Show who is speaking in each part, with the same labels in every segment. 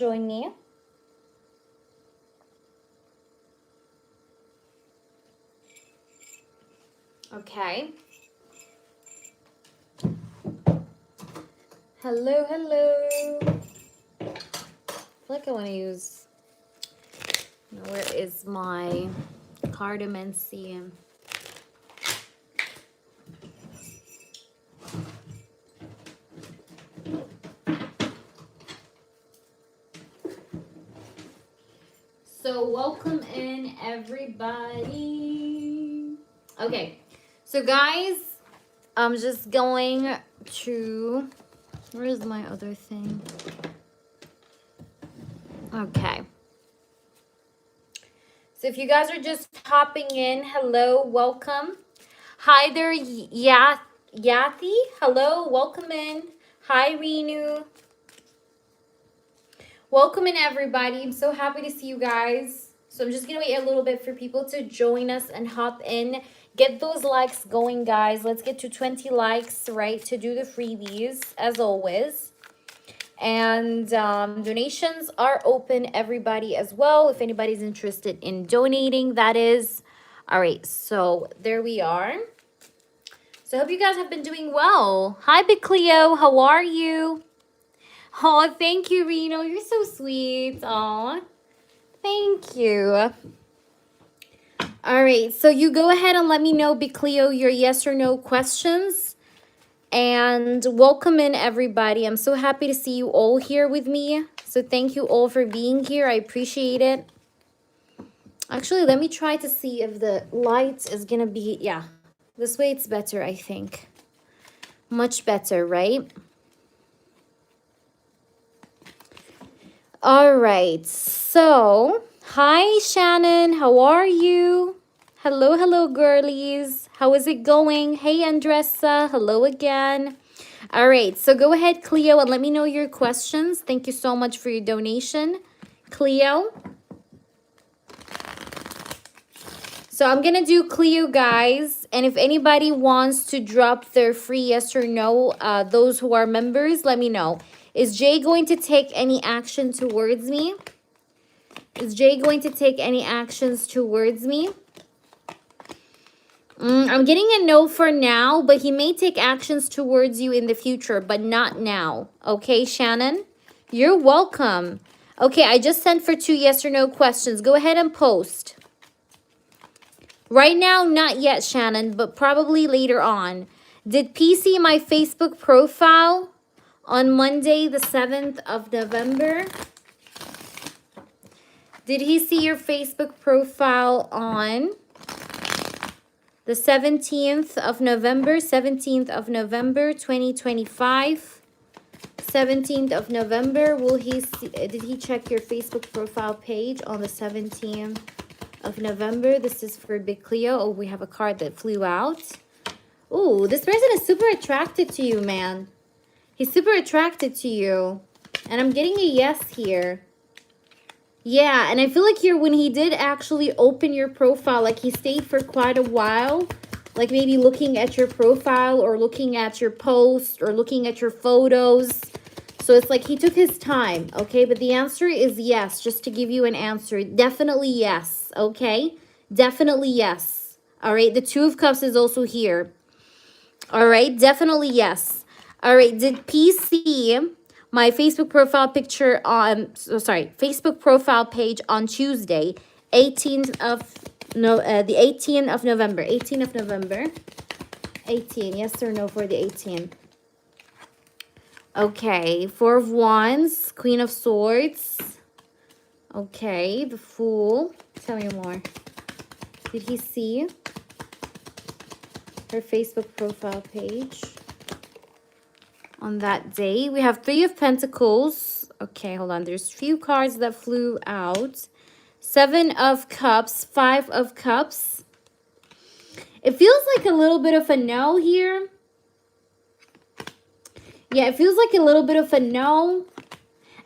Speaker 1: join me. Okay. Hello, hello. I feel like I want to use, where is my Cardamancy? So welcome in everybody. Okay, so guys, I'm just going to, where is my other thing? Okay. So if you guys are just hopping in, hello, welcome. Hi there, Yati. Hello, welcome in. Hi, Renu. Welcome in, everybody. I'm so happy to see you guys. So I'm just going to wait a little bit for people to join us and hop in. Get those likes going, guys. Let's get to 20 likes, right, to do the freebies, as always. And donations are open, everybody, as well. If anybody's interested in donating, that is. All right, so there we are. So I hope you guys have been doing well. Hi, Big Cleo. How are you? Oh, thank you, Reno. You're so sweet. Oh, thank you. All right, so you go ahead and let me know, Big Cleo, your yes or no questions. And welcome in, everybody. I'm so happy to see you all here with me. So thank you all for being here. I appreciate it. Actually, let me try to see if the light is going to be, yeah, this way it's better, I think. Much better, right? All right. So, hi, Shannon. How are you? Hello, hello, girlies. How is it going? Hey, Andressa. Hello again. All right. So go ahead, Cleo, and let me know your questions. Thank you so much for your donation, Cleo. So I'm going to do Cleo, guys. And if anybody wants to drop their free yes or no, those who are members, let me know. Is Jay going to take any action towards me? Is Jay going to take any actions towards me? I'm getting a no for now, but he may take actions towards you in the future, but not now. Okay, Shannon? You're welcome. Okay, I just sent for 2 yes or no questions. Go ahead and post. Right now, not yet, Shannon, but probably later on. Did P see my Facebook profile on Monday, the 7th of November? Did he see your Facebook profile on the 17th of November, 2025? 17th of November, will he see, did he check your Facebook profile page on the 17th of November? This is for Big Cleo. Oh, we have a card that flew out. Oh, this person is super attracted to you, man. He's super attracted to you. And I'm getting a yes here. Yeah, and I feel like here when he did actually open your profile, like he stayed for quite a while, like maybe looking at your profile or looking at your post or looking at your photos. So it's like he took his time, okay? But the answer is yes, just to give you an answer. Definitely yes, okay? Definitely yes. All right, the 2 of Cups is also here. All right, definitely yes. All right, did PC my Facebook profile picture on, Facebook profile page on Tuesday, 18th of, no, the 18th of November, 18th of November, 18, yes or no for the 18th? Okay, 4 of Wands, Queen of Swords. Okay, the Fool. Tell me more. Did he see her Facebook profile page on that day? We have 3 of Pentacles. Okay, hold on. There's few cards that flew out. 7 of Cups, 5 of Cups. It feels like a little bit of a no here. Yeah, it feels like a little bit of a no.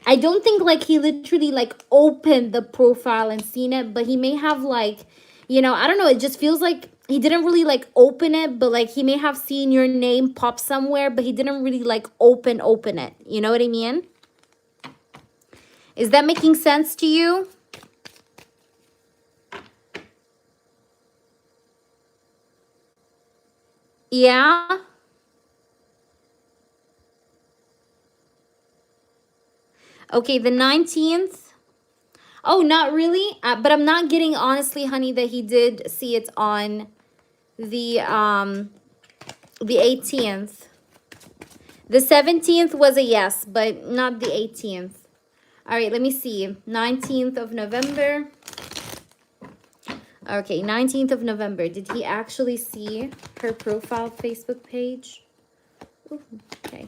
Speaker 1: I don't think like he literally like opened the profile and seen it, but he may have like, you know, I don't know. It just feels like he didn't really like open it, but like he may have seen your name pop somewhere, but he didn't really like open it. You know what I mean? Is that making sense to you? Yeah? Okay, the 19th. Oh, not really? But I'm not getting, honestly, honey, that he did see it on the 18th. The 17th was a yes, but not the 18th. All right, let me see. 19th of November. Okay, 19th of November. Did he actually see her profile Facebook page? Ooh, okay.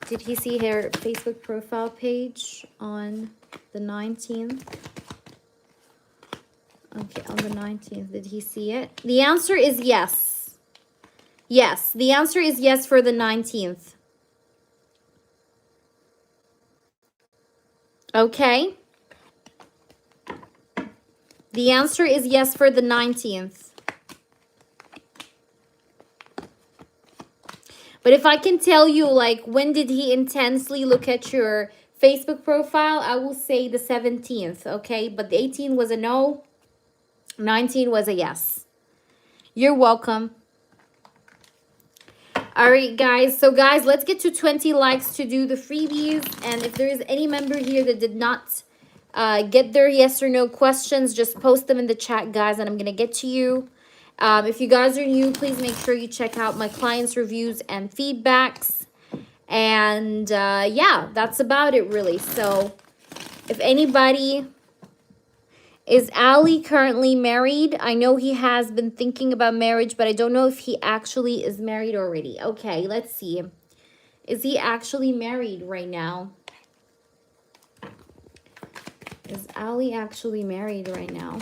Speaker 1: Did he see her Facebook profile page on the 19th? Okay, on the 19th, did he see it? The answer is yes. Yes, the answer is yes for the 19th. Okay. The answer is yes for the 19th. But if I can tell you, like, when did he intensely look at your Facebook profile, I will say the 17th, okay? But the 18th was a no. 19 was a yes. You're welcome. All right, guys. So, guys, let's get to 20 likes to do the freebies. And if there is any member here that did not get their yes or no questions, just post them in the chat, guys, and I'm going to get to you. If you guys are new, please make sure you check out my clients' reviews and feedbacks. And, yeah, that's about it, really. So, if anybody... Is Ali currently married? I know he has been thinking about marriage, but I don't know if he actually is married already. Okay, let's see. Is he actually married right now? Is Ali actually married right now?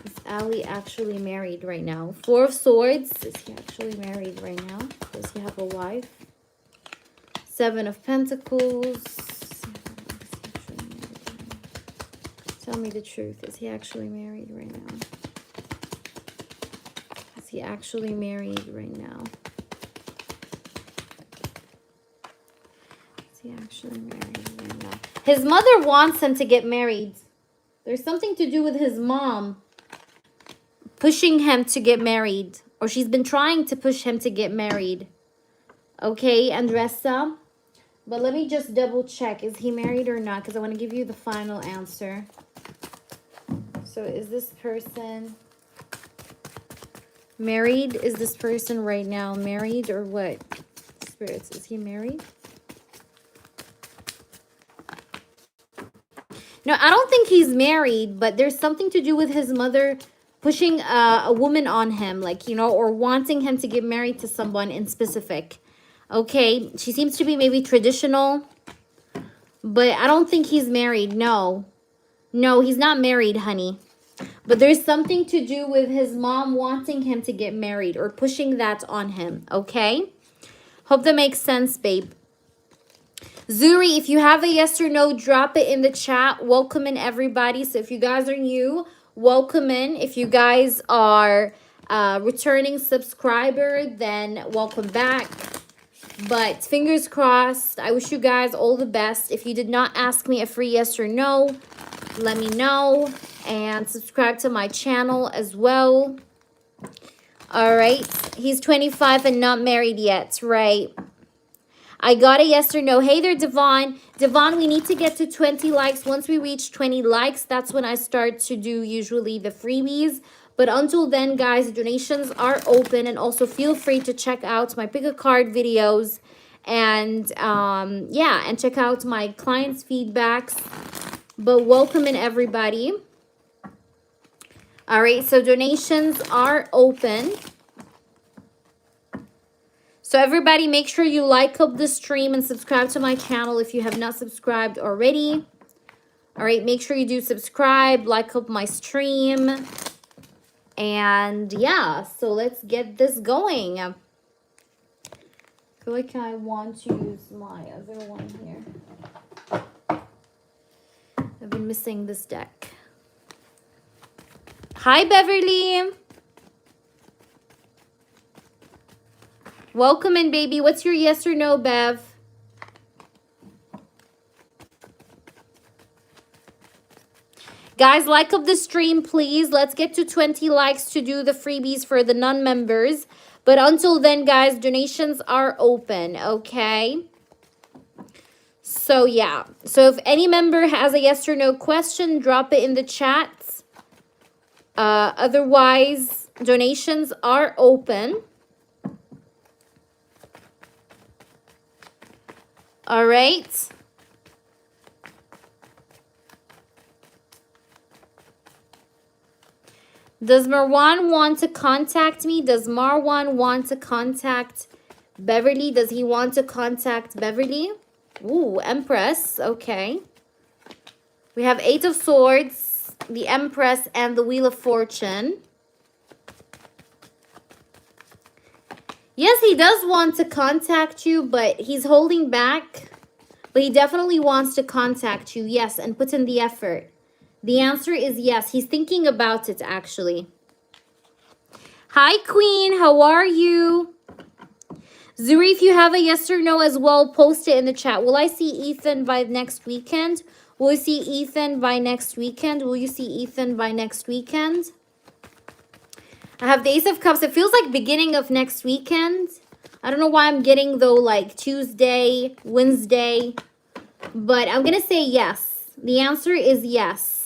Speaker 1: Is Ali actually married right now? Four of Swords. Is he actually married right now? Does he have a wife? Seven of Pentacles. Tell me the truth. Is he actually married right now? Is he actually married right now? Is he actually married right now? His mother wants him to get married. There's something to do with his mom pushing him to get married. Or she's been trying to push him to get married. Okay, Andressa? But let me just double check. Is he married or not? Because I want to give you the final answer. So is this person married? Is this person right now married or what? Spirits, is he married? No, I don't think he's married, but there's something to do with his mother pushing a woman on him, like, you know, or wanting him to get married to someone in specific. Okay, she seems to be maybe traditional, but I don't think he's married. No, he's not married, honey. But there's something to do with his mom wanting him to get married or pushing that on him, okay? Hope that makes sense, babe. Zuri, if you have a yes or no, drop it in the chat. Welcome in, everybody. So if you guys are new, welcome in. If you guys are returning subscriber, then welcome back. But fingers crossed. I wish you guys all the best. If you did not ask me a free yes or no, let me know. And subscribe to my channel as well. All right. He's 25 and not married yet. Right. I got a yes or no. Hey there, Devon. Devon, we need to get to 20 likes. Once we reach 20 likes, that's when I start to do usually the freebies. But until then, guys, donations are open. And also feel free to check out my pick a card videos. And yeah, and check out my clients' feedbacks. But welcome in, everybody. All right, so donations are open. So everybody, make sure you like up the stream and subscribe to my channel if you have not subscribed already. All right, make sure you do subscribe, like up my stream. And yeah, so let's get this going. I feel like I want to use my other one here. I've been missing this deck. Hi, Beverly. Welcome in, baby. What's your yes or no, Bev? Guys, like up the stream, please. Let's get to 20 likes to do the freebies for the non-members. But until then, guys, donations are open, okay? So, yeah. So, if any member has a yes or no question, drop it in the chat. Otherwise, donations are open. All right. Does Marwan want to contact me? Does Marwan want to contact Beverly? Does he want to contact Beverly? Ooh, Empress. Okay. We have 8 of Swords, the Empress, and the Wheel of Fortune. Yes, he does want to contact you, but he's holding back. But he definitely wants to contact you, yes, and put in the effort. The answer is yes. He's thinking about it, actually. Hi, Queen. How are you? Zuri, if you have a yes or no as well, post it in the chat. Will I see Ethan by next weekend? Will you see Ethan by next weekend? Will you see Ethan by next weekend? I have the Ace of Cups. It feels like beginning of next weekend. I don't know why I'm getting, though, like Tuesday, Wednesday. But I'm going to say yes. The answer is yes.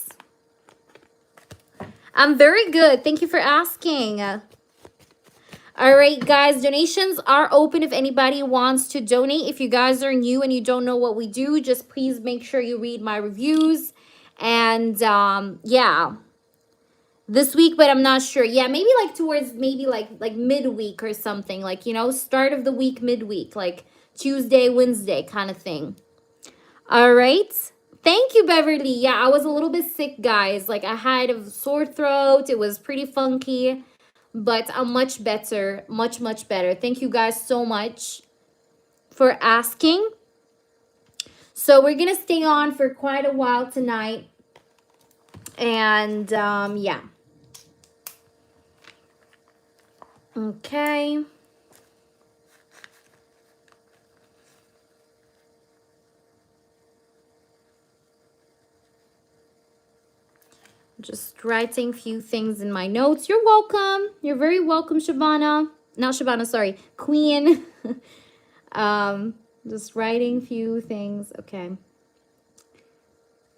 Speaker 1: I'm very good. Thank you for asking. All right, guys. Donations are open if anybody wants to donate. If you guys are new and you don't know what we do, just please make sure you read my reviews. And, yeah. This week, but I'm not sure. Yeah, maybe like towards maybe like midweek or something. Like, you know, start of the week, midweek. Like Tuesday, Wednesday kind of thing. All right. Thank you, Beverly. Yeah, I was a little bit sick, guys. Like, I had a sore throat. It was pretty funky. But I'm much better. Much, much better. Thank you guys so much for asking. So, we're going to stay on for quite a while tonight. And, yeah. Okay. Just writing a few things in my notes. You're welcome. You're very welcome, Shabana. Not Shabana, sorry. Queen. Just writing a few things. Okay.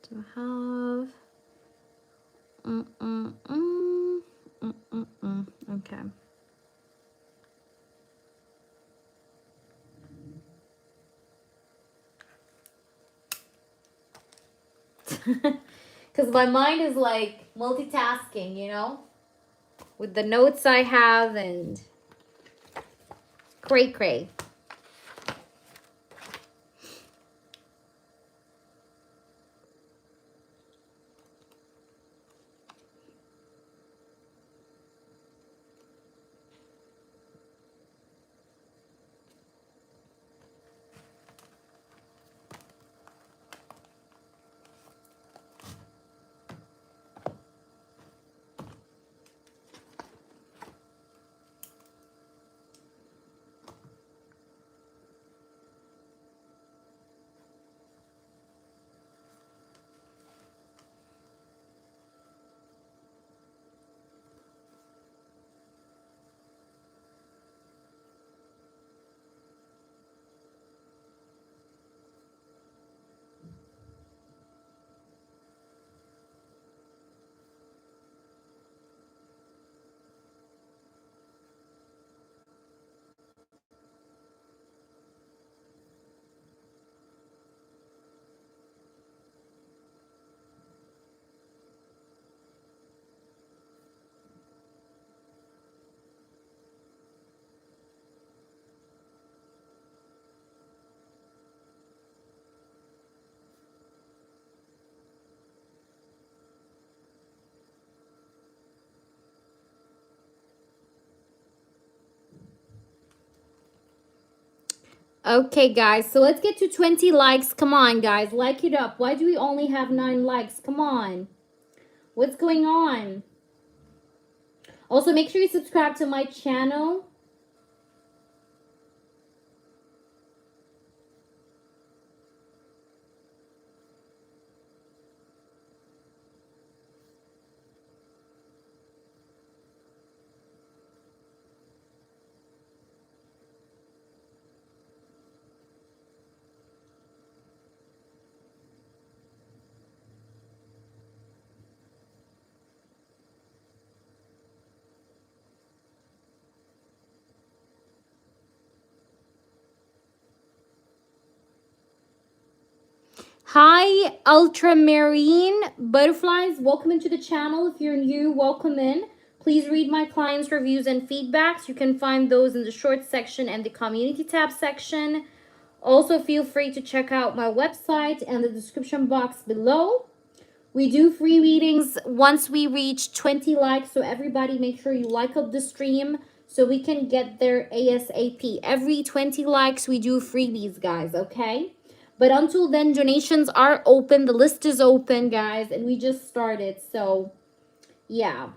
Speaker 1: To have. Okay. Because my mind is like multitasking, you know, with the notes I have and cray. Okay, guys, so let's get to 20 likes. Come on, guys, like it up. Why do we only have 9 likes? Come on. What's going on? Also, make sure you subscribe to my channel. Hi, ultramarine butterflies. Welcome into the channel. If you're new, welcome in. Please read my clients' reviews and feedbacks. You can find those in the short section and the community tab section. Also, feel free to check out my website and the description box below. We do free readings once we reach 20 likes, so everybody make sure you like up the stream so we can get there ASAP. Every 20 likes, we do freebies, guys, okay? But until then, donations are open. The list is open, guys, and we just started, so yeah.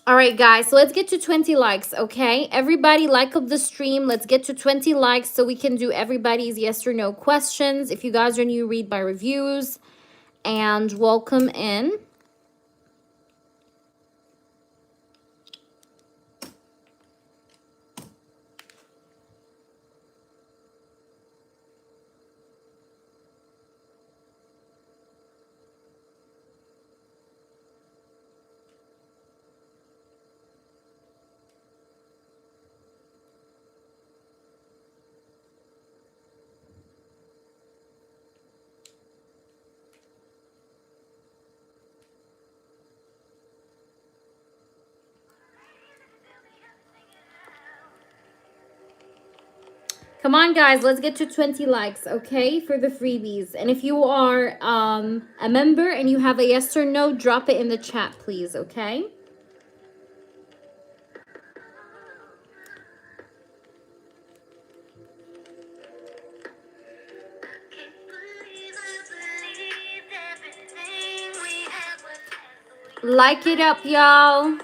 Speaker 1: All right, guys, so let's get to 20 likes, okay? Everybody like up the stream. Let's get to 20 likes so we can do everybody's yes or no questions. If you guys are new, read my reviews. And welcome in. Come on, guys, let's get to 20 likes, okay, for the freebies. And if you are a member and you have a yes or no, drop it in the chat, please, okay? Like it up, y'all.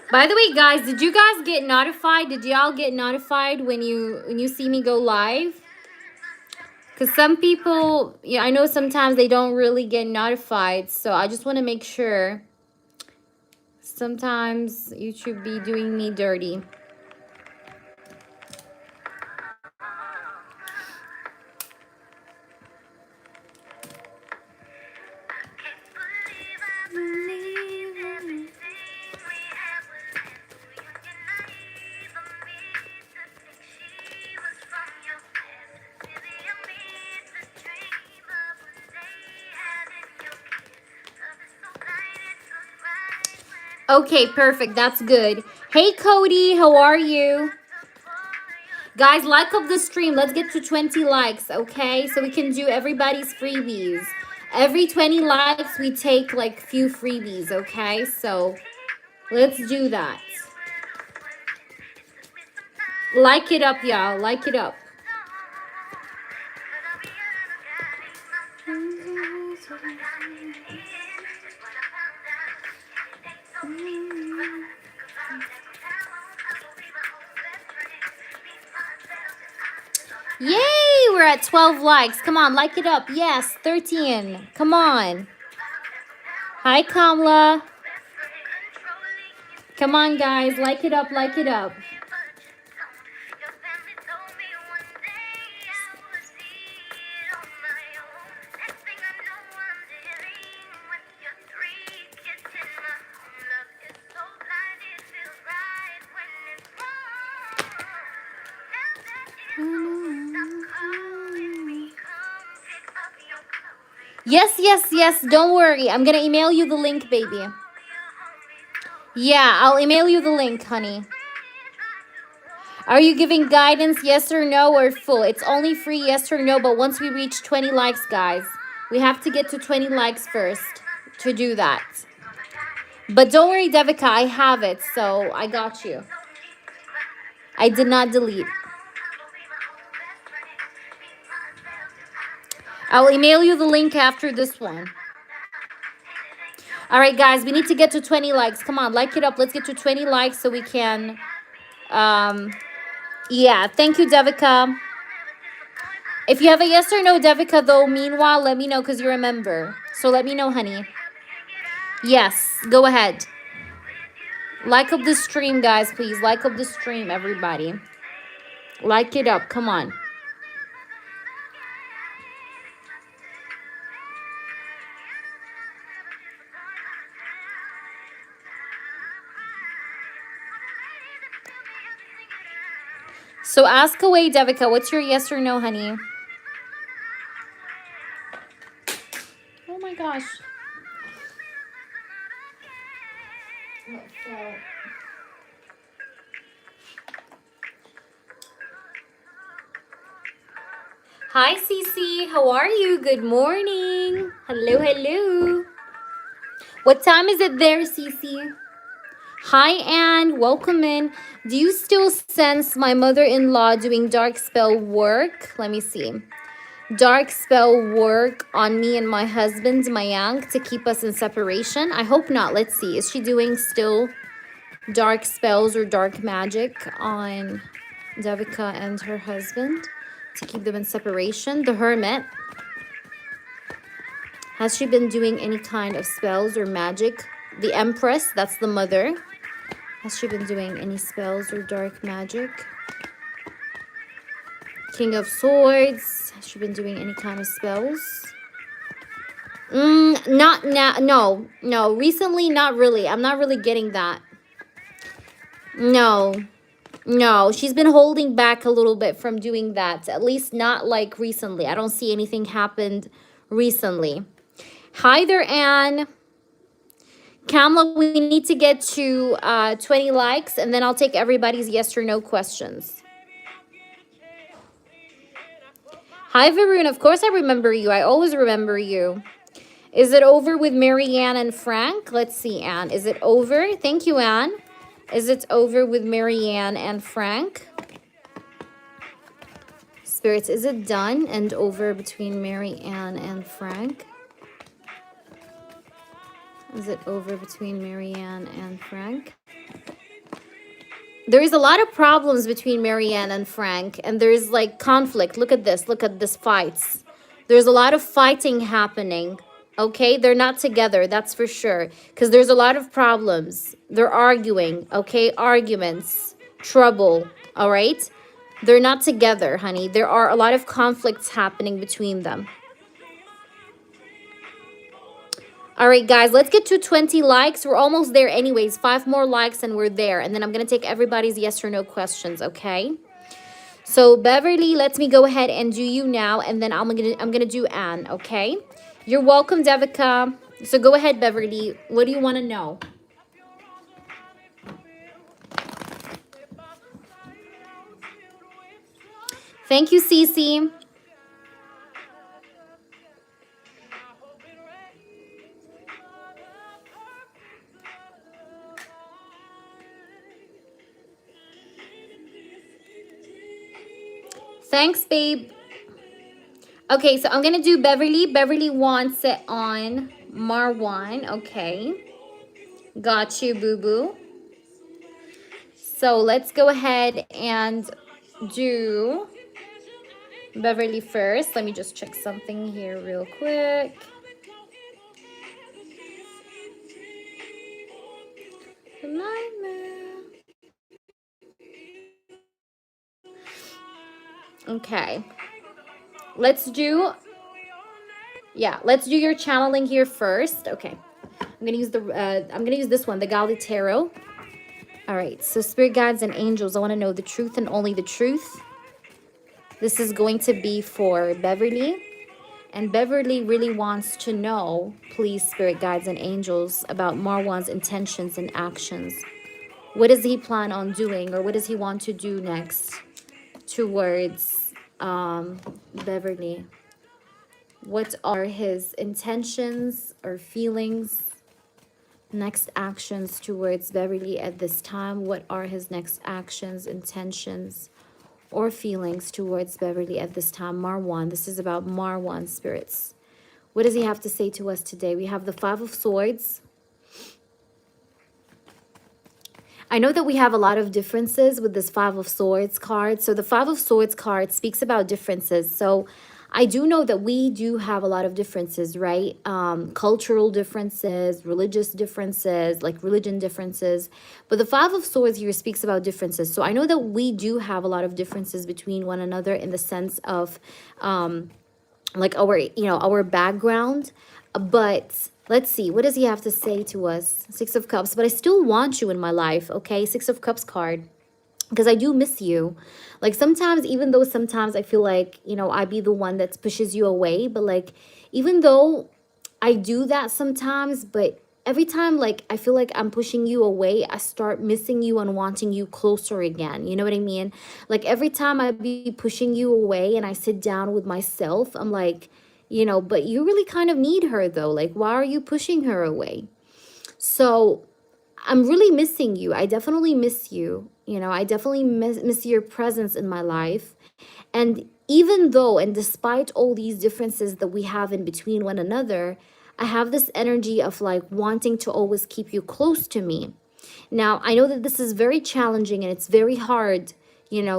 Speaker 1: By the way, guys, did you guys get notified? Did y'all get notified when you see me go live? Because some people, yeah, I know sometimes they don't really get notified. So I just want to make sure. Sometimes YouTube be doing me dirty. Okay, perfect. That's good. Hey, Cody, how are you? Guys, like up the stream. Let's get to 20 likes, okay? So we can do everybody's freebies. Every 20 likes, we take like few freebies, okay? So let's do that. Like it up, y'all. Like it up. Yay! We're at 12 likes. Come on, like it up. Yes, 13. Come on. Hi, Kamla. Come on, guys. Like it up, like it up. Yes, yes, yes. Don't worry. I'm going to email you the link, baby. Yeah, I'll email you the link, honey. Are you giving guidance, yes or no, or full? It's only free, yes or no, but once we reach 20 likes, guys, we have to get to 20 likes first to do that. But don't worry, Devika, I have it, so I got you. I did not delete. I'll email you the link after this one. All right, guys, we need to get to 20 likes. Come on, like it up. Let's get to 20 likes so we can... yeah, thank you, Devika. If you have a yes or no, Devika, though, meanwhile, let me know because you're a member. So let me know, honey. Yes, go ahead. Like up the stream, guys, please. Like up the stream, everybody. Like it up. Come on. So ask away, Devika. What's your yes or no, honey? Oh, my gosh. Hi, Cece. How are you? Good morning. Hello, hello. What time is it there, Cece? Hi, Anne. Welcome in. Do you still sense my mother-in-law doing dark spell work? Let me see. Dark spell work on me and my husband, Mayank, to keep us in separation? I hope not. Let's see. Is she doing still dark spells or dark magic on Devika and her husband to keep them in separation? The Hermit. Has she been doing any kind of spells or magic? The Empress, that's the mother. Has she been doing any spells or dark magic? King of Swords. Has she been doing any kind of spells? Not now. No. Recently, not really. I'm not really getting that. No. She's been holding back a little bit from doing that. At least not like recently. I don't see anything happened recently. Hi there, Anne. Kamla, we need to get to 20 likes, and then I'll take everybody's yes or no questions. Hi, Varun. Of course I remember you. I always remember you. Is it over with Marianne and Frank? Let's see, Anne. Is it over? Thank you, Anne. Is it over with Marianne and Frank? Spirits, is it done and over between Marianne and Frank? Is it over between Marianne and Frank? There is a lot of problems between Marianne and Frank, and there's like conflict. Look at this. Look at this fights. There's a lot of fighting happening. Okay, they're not together, that's for sure. Because there's a lot of problems. They're arguing, okay? Arguments, trouble, all right? They're not together, honey. There are a lot of conflicts happening between them. All right, guys, let's get to 20 likes. We're almost there anyways. 5 more likes and we're there. And then I'm going to take everybody's yes or no questions, okay? So, Beverly lets me go ahead and do you now. And then I'm gonna do Anne, okay? You're welcome, Devika. So, go ahead, Beverly. What do you want to know? Thank you, Cece. Thanks, babe. Okay, so I'm gonna do Beverly. Beverly wants it on Marwan. Okay. Got you, boo-boo. So let's go ahead and do Beverly first. Let me just check something here real quick. Okay. Let's do, yeah, let's do your channeling here first. Okay. I'm gonna use this one, the Gali Tarot. All right, so spirit guides and angels, I want to know the truth and only the truth. This is going to be for Beverly. And Beverly really wants to know, please, spirit guides and angels, about Marwan's intentions and actions. What does he plan on doing, or what does he want to do next towards Beverly? What are his intentions or feelings? Next actions towards Beverly at this time. What are his next actions, intentions, or feelings towards Beverly at this time? Marwan, this is about Marwan, spirits. What does he have to say to us today? We have the Five of Swords. I know that we have a lot of differences with this Five of Swords card. So the Five of Swords card speaks about differences. So I do know that we do have a lot of differences, right? Cultural differences, religious differences, like religion differences. But the Five of Swords here speaks about differences. So I know that we do have a lot of differences between one another in the sense of like our background. But let's see, what does he have to say to us? Six of Cups. But I still want you in my life, okay? Six of Cups card, because I do miss you. Like sometimes, even though sometimes I feel like, I be the one that pushes you away, but like, even though I do that sometimes, but every time like I feel like I'm pushing you away, I start missing you and wanting you closer again. You know what I mean? Like every time I be pushing you away and I sit down with myself, I'm like, but you really kind of need her though. Like, why are you pushing her away? So I'm really missing you. I definitely miss you. I definitely miss your presence in my life. And even though, and despite all these differences that we have in between one another, I have this energy of like wanting to always keep you close to me. Now, I know that this is very challenging and it's very hard,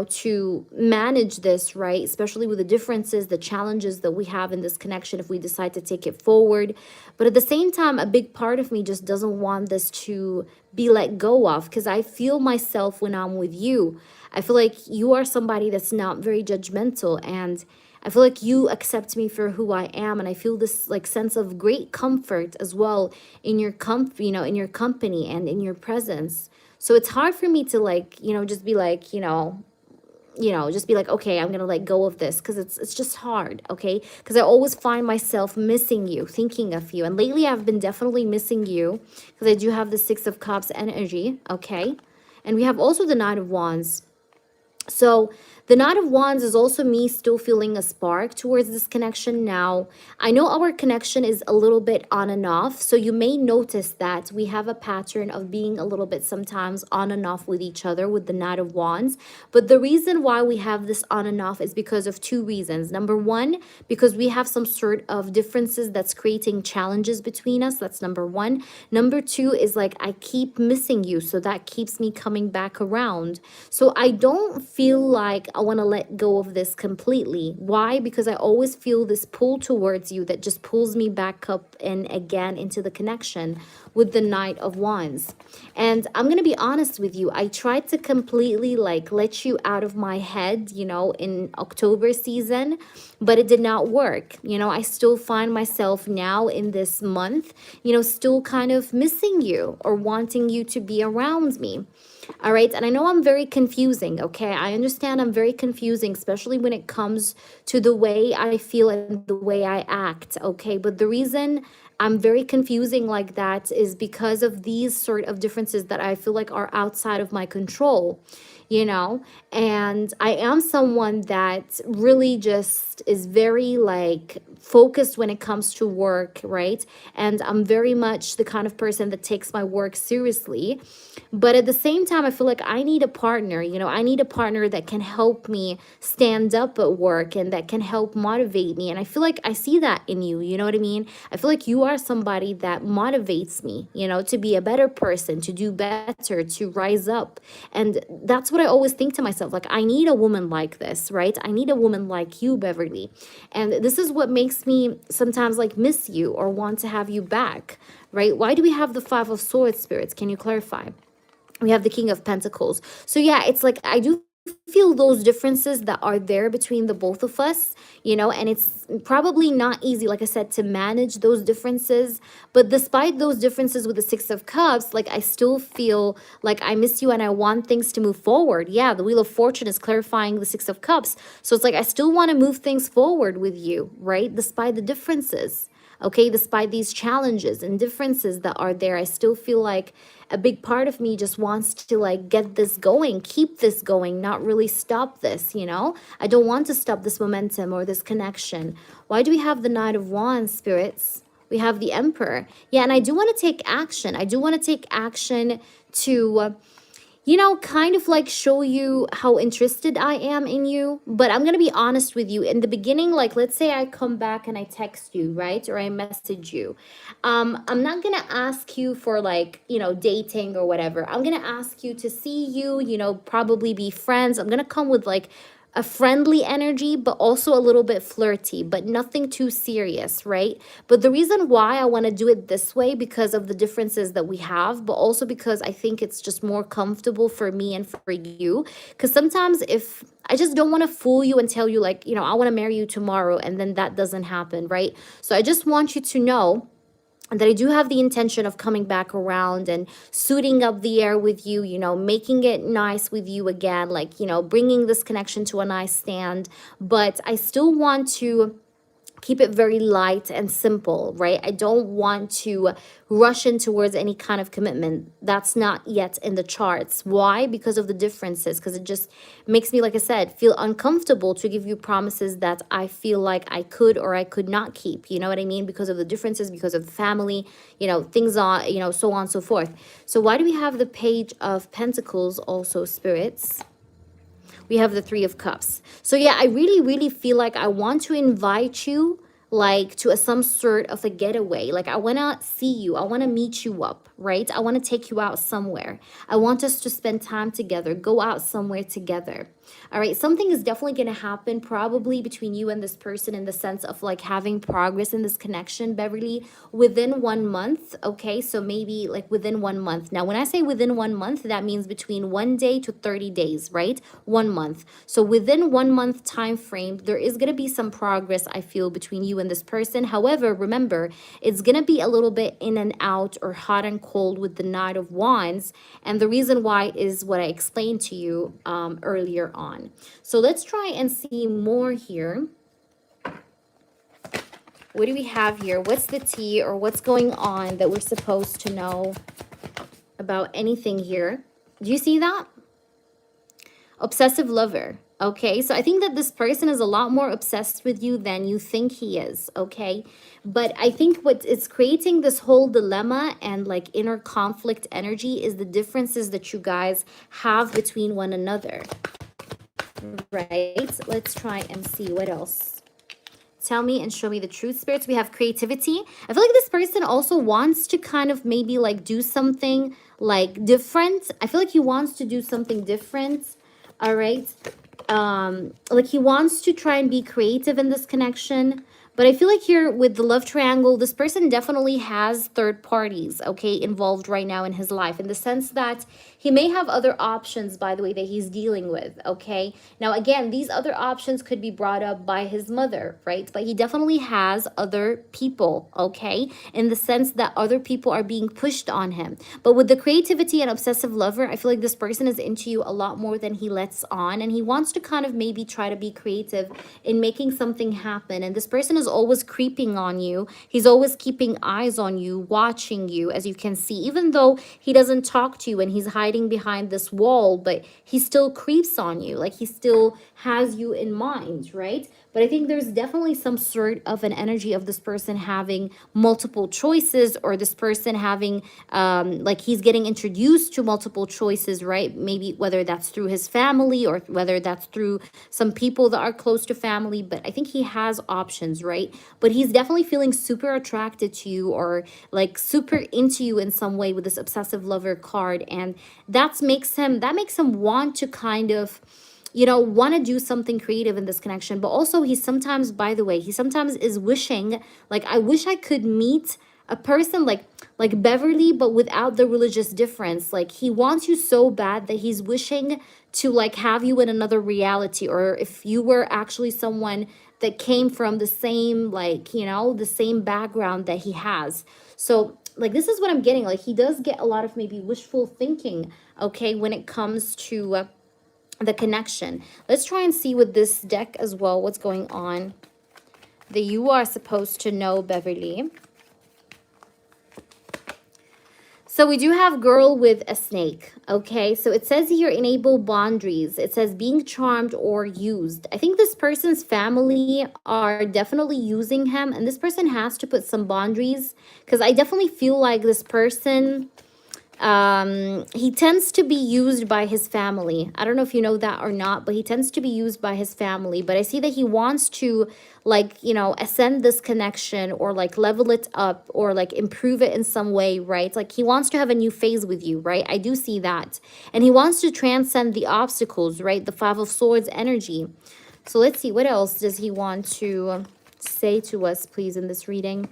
Speaker 1: to manage this, right? Especially with the differences, the challenges that we have in this connection if we decide to take it forward. But at the same time, a big part of me just doesn't want this to be let go of, because I feel myself when I'm with you. I feel like you are somebody that's not very judgmental, and I feel like you accept me for who I am, and I feel this like sense of great comfort as well in your in your company and in your presence. So it's hard for me to like, just be like, just be like, okay, I'm gonna let go of this, because it's just hard, okay? Because I always find myself missing you, thinking of you, and lately I've been definitely missing you because I do have the Six of Cups energy, okay? And we have also the Knight of Wands. So the Knight of Wands is also me still feeling a spark towards this connection. Now, I know our connection is a little bit on and off, so you may notice that we have a pattern of being a little bit sometimes on and off with each other with the Knight of Wands. But the reason why we have this on and off is because of two reasons. Number one, because we have some sort of differences that's creating challenges between us. That's number one. Number two is like I keep missing you, so that keeps me coming back around. So I don't feel like I want to let go of this completely. Why? Because I always feel this pull towards you that just pulls me back up and again into the connection with the Knight of Wands. And I'm going to be honest with you. I tried to completely like let you out of my head, in October season, but it did not work. I still find myself now in this month, still kind of missing you or wanting you to be around me. All right. And I know I'm very confusing. Okay. I understand I'm very confusing, especially when it comes to the way I feel and the way I act. Okay. But the reason I'm very confusing like that is because of these sort of differences that I feel like are outside of my control. you know. And I am someone that really just is very like focused when it comes to work, right? And I'm very much the kind of person that takes my work seriously. But at the same time, I feel like I need a partner, you know, I need a partner that can help me stand up at work and that can help motivate me. And I feel like I see that in you, you know what I mean? I feel like you are somebody that motivates me, you know, to be a better person, to do better, to rise up. And that's what I always think to myself, like, I need a woman like this, right? I need a woman like you, Beverly. And this is what makes me sometimes like miss you or want to have you back, right? Why do we have the Five of Swords, spirits? Can you clarify? We have the King of Pentacles. So yeah, it's like I do feel those differences that are there between the both of us, you know, and it's probably not easy, like I said, to manage those differences. But despite those differences with the Six of Cups, like I still feel like I miss you and I want things to move forward. Yeah, the Wheel of Fortune is clarifying the Six of Cups. So it's like I still want to move things forward with you, right? Despite the differences. Okay, despite these challenges and differences that are there, I still feel like a big part of me just wants to like get this going, keep this going, not really stop this, you know? I don't want to stop this momentum or this connection. Why do we have the Knight of Wands, spirits? We have the Emperor. Yeah, and I do want to take action. I do want to take action to you know, kind of like show you how interested I am in you. But I'm going to be honest with you. In the beginning, like, let's say I come back and I text you, right? Or I message you. I'm not going to ask you for like, you know, dating or whatever. I'm going to ask you to see you, you know, probably be friends. I'm going to come with like a friendly energy, but also a little bit flirty, but nothing too serious, right? But the reason why I want to do it this way, because of the differences that we have, but also because I think it's just more comfortable for me and for you. Because sometimes if I just don't want to fool you and tell you like, you know, I want to marry you tomorrow, and then that doesn't happen, right? So I just want you to know that I do have the intention of coming back around and suiting up the air with you, you know, making it nice with you again, like, you know, bringing this connection to a nice stand. But I still want to keep it very light and simple, right? I don't want to rush in towards any kind of commitment. That's not yet in the charts. Why? Because of the differences, because it just makes me, like I said, feel uncomfortable to give you promises that I feel like I could or I could not keep. You know what I mean? Because of the differences, because of the family, you know, things on, you know, so on and so forth. So why do we have the Page of Pentacles also, spirits? We have the Three of Cups. So yeah, I really feel like I want to invite you like to some sort of a getaway. Like I want to see you. I want to meet you up, right? I want to take you out somewhere. I want us to spend time together, go out somewhere together. All right, something is definitely going to happen probably between you and this person in the sense of like having progress in this connection, Beverly, within 1 month. Okay, so maybe like within 1 month. Now, when I say within 1 month, that means between 1 day to 30 days, right? 1 month. So within 1 month time frame, there is going to be some progress, I feel, between you and this person. However, remember, it's going to be a little bit in and out or hot and cold with the Knight of Wands. And the reason why is what I explained to you earlier on. So let's try and see more here. What do we have here? What's the tea or what's going on that we're supposed to know about anything here? Do you see that? Obsessive lover. Okay, so I think that this person is a lot more obsessed with you than you think he is, okay? But I think what is creating this whole dilemma and like inner conflict energy is the differences that you guys have between one another, right? Let's try and see what else. Tell me and show me the truth, spirits. We have creativity. I feel like this person also wants to kind of maybe like do something like different. I feel like he wants to do something different. All right. Like he wants to try and be creative in this connection. But I feel like here with the love triangle, this person definitely has third parties, okay, involved right now in his life, in the sense that he may have other options, by the way, that he's dealing with, okay? Now, again, these other options could be brought up by his mother, right? But he definitely has other people, okay, in the sense that other people are being pushed on him. But with the creativity and obsessive lover, I feel like this person is into you a lot more than he lets on, and he wants to kind of maybe try to be creative in making something happen. And this person is is always creeping on you. He's always keeping eyes on you, watching you, as you can see, even though he doesn't talk to you and he's hiding behind this wall, but he still creeps on you. Like he still has you in mind, right? But I think there's definitely some sort of an energy of this person having multiple choices, or this person having, like he's getting introduced to multiple choices, right? Maybe whether that's through his family or whether that's through some people that are close to family. But I think he has options, right? But he's definitely feeling super attracted to you, or like super into you in some way with this obsessive lover card. And that makes him want to kind of, you know, want to do something creative in this connection. But also he sometimes, by the way, he sometimes is wishing, like, I wish I could meet a person like Beverly, but without the religious difference. Like he wants you so bad that he's wishing to like have you in another reality, or if you were actually someone that came from the same, like, you know, the same background that he has. So like this is what I'm getting. Like he does get a lot of maybe wishful thinking, okay, when it comes to the connection. Let's try and see with this deck as well what's going on that you are supposed to know, Beverly. So we do have girl with a snake, okay? So it says here, enable boundaries. It says being charmed or used. I think this person's family are definitely using him, and this person has to put some boundaries, because I definitely feel like this person, he tends to be used by his family. I don't know if you know that or not, but he tends to be used by his family. But I see that he wants to, like, you know, ascend this connection, or like level it up, or like improve it in some way, right? Like he wants to have a new phase with you, right? I do see that. And he wants to transcend the obstacles, right? The Five of Swords energy. So let's see, what else does he want to say to us, please, in this reading?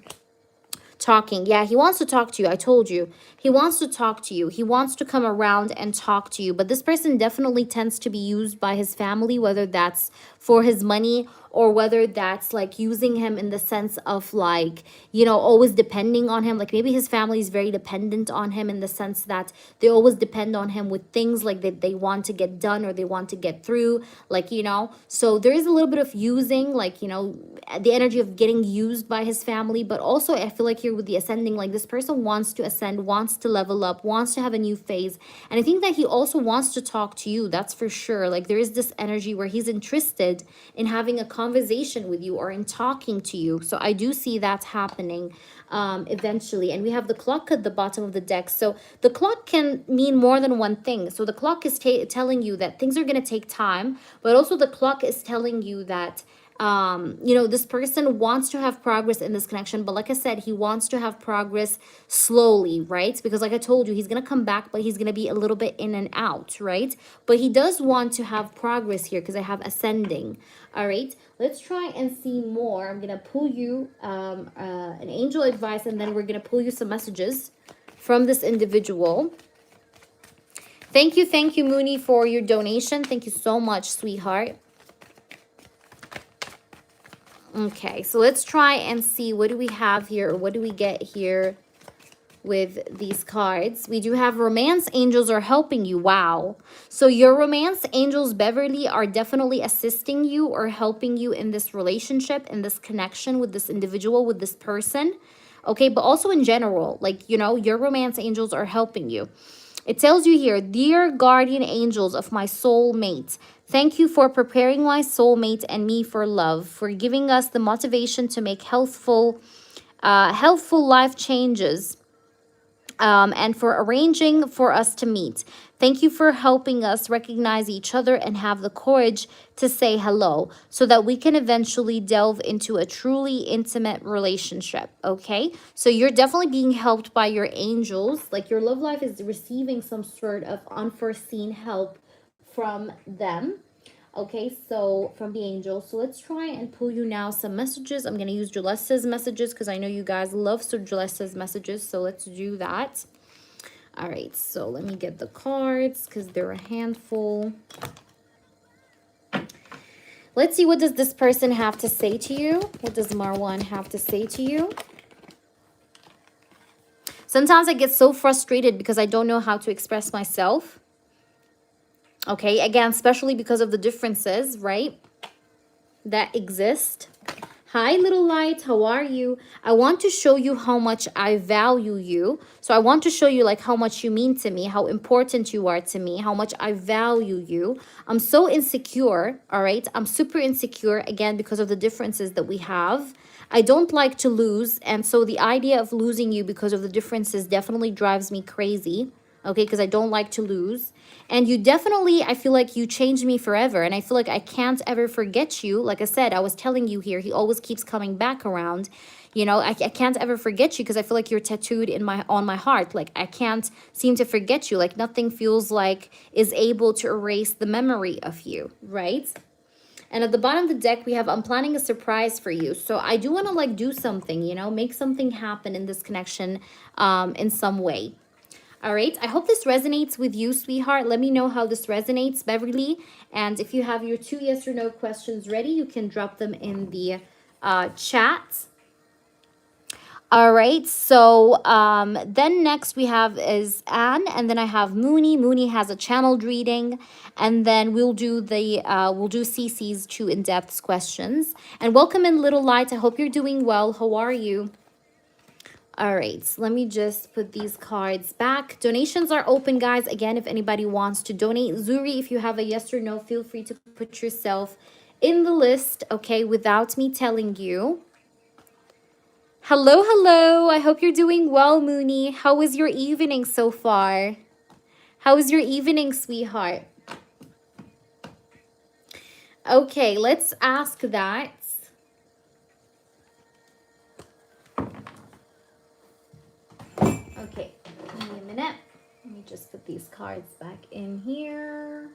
Speaker 1: Talking. Yeah, he wants to talk to you. I told you. He wants to talk to you. He wants to come around and talk to you. But this person definitely tends to be used by his family, whether that's for his money, or whether that's like using him in the sense of like, you know, always depending on him. Like maybe his family is very dependent on him in the sense that they always depend on him with things like that they want to get done, or they want to get through, like, you know. So there is a little bit of using, like, you know, the energy of getting used by his family. But also I feel like here with the ascending, like this person wants to ascend, wants to level up, wants to have a new phase. And I think that he also wants to talk to you, that's for sure. Like there is this energy where he's interested in having a conversation with you, or in talking to you. So I do see that happening eventually. And we have the clock at the bottom of the deck. So the clock can mean more than one thing. So the clock is telling you that things are going to take time, but also the clock is telling you that you know, this person wants to have progress in this connection. But like I said, he wants to have progress slowly, right? Because like I told you, he's going to come back, but he's going to be a little bit in and out, right? But he does want to have progress here, because I have ascending. All right, let's try and see more. I'm going to pull you an angel advice, and then we're going to pull you some messages from this individual. Thank you, Mooney, for your donation. Thank you so much, sweetheart. Okay, so let's try and see, what do we have here, or what do we get here with these cards? We do have romance angels are helping you. Wow. So your romance angels, Beverly, are definitely assisting you or helping you in this relationship, in this connection with this individual, with this person. Okay, but also in general, like, you know, your romance angels are helping you. It tells you here, dear guardian angels of my soulmate, thank you for preparing my soulmate and me for love, for giving us the motivation to make healthful life changes, and for arranging for us to meet. Thank you for helping us recognize each other and have the courage to say hello, so that we can eventually delve into a truly intimate relationship, okay? So you're definitely being helped by your angels. Like your love life is receiving some sort of unforeseen help from them. Okay, so from the angels. So let's try and pull you now some messages. I'm going to use Julessa's messages because I know you guys love Julessa's messages. So let's do that. All right, so let me get the cards because they're a handful. Let's see, what does this person have to say to you? What does Marwan have to say to you? Sometimes I get so frustrated because I don't know how to express myself. Okay, again, especially because of the differences, right, that exist. Hi, little light. How are you? I want to show you how much I value you. So I want to show you like how much you mean to me, how important you are to me, how much I value you. I'm so insecure, all right? I'm super insecure, again, because of the differences that we have. I don't like to lose. And so the idea of losing you because of the differences definitely drives me crazy, okay? Because I don't like to lose. And you definitely, I feel like you changed me forever. And I feel like I can't ever forget you. Like I said, I was telling you here, he always keeps coming back around. You know, I can't ever forget you because I feel like you're tattooed in on my heart. Like I can't seem to forget you. Like nothing feels like is able to erase the memory of you, right? And at the bottom of the deck, we have, I'm planning a surprise for you. So I do want to like do something, you know, make something happen in this connection in some way. All right, I hope this resonates with you, sweetheart. Let me know how this resonates, Beverly. And if you have your 2 yes or no questions ready, you can drop them in the chat. All right, so then next we have is Anne, and then I have Mooney. Mooney has a channeled reading, and then we'll do Cece's 2 in-depth questions. And welcome in, Little Light. I hope you're doing well. How are you? All right, so let me just put these cards back. Donations are open, guys. Again, if anybody wants to donate. Zuri, if you have a yes or no, feel free to put yourself in the list, okay, without me telling you. Hello, hello. I hope you're doing well, Mooney. How was your evening so far? How was your evening, sweetheart? Okay, let's ask that. Okay, give me a minute. Let me just put these cards back in here.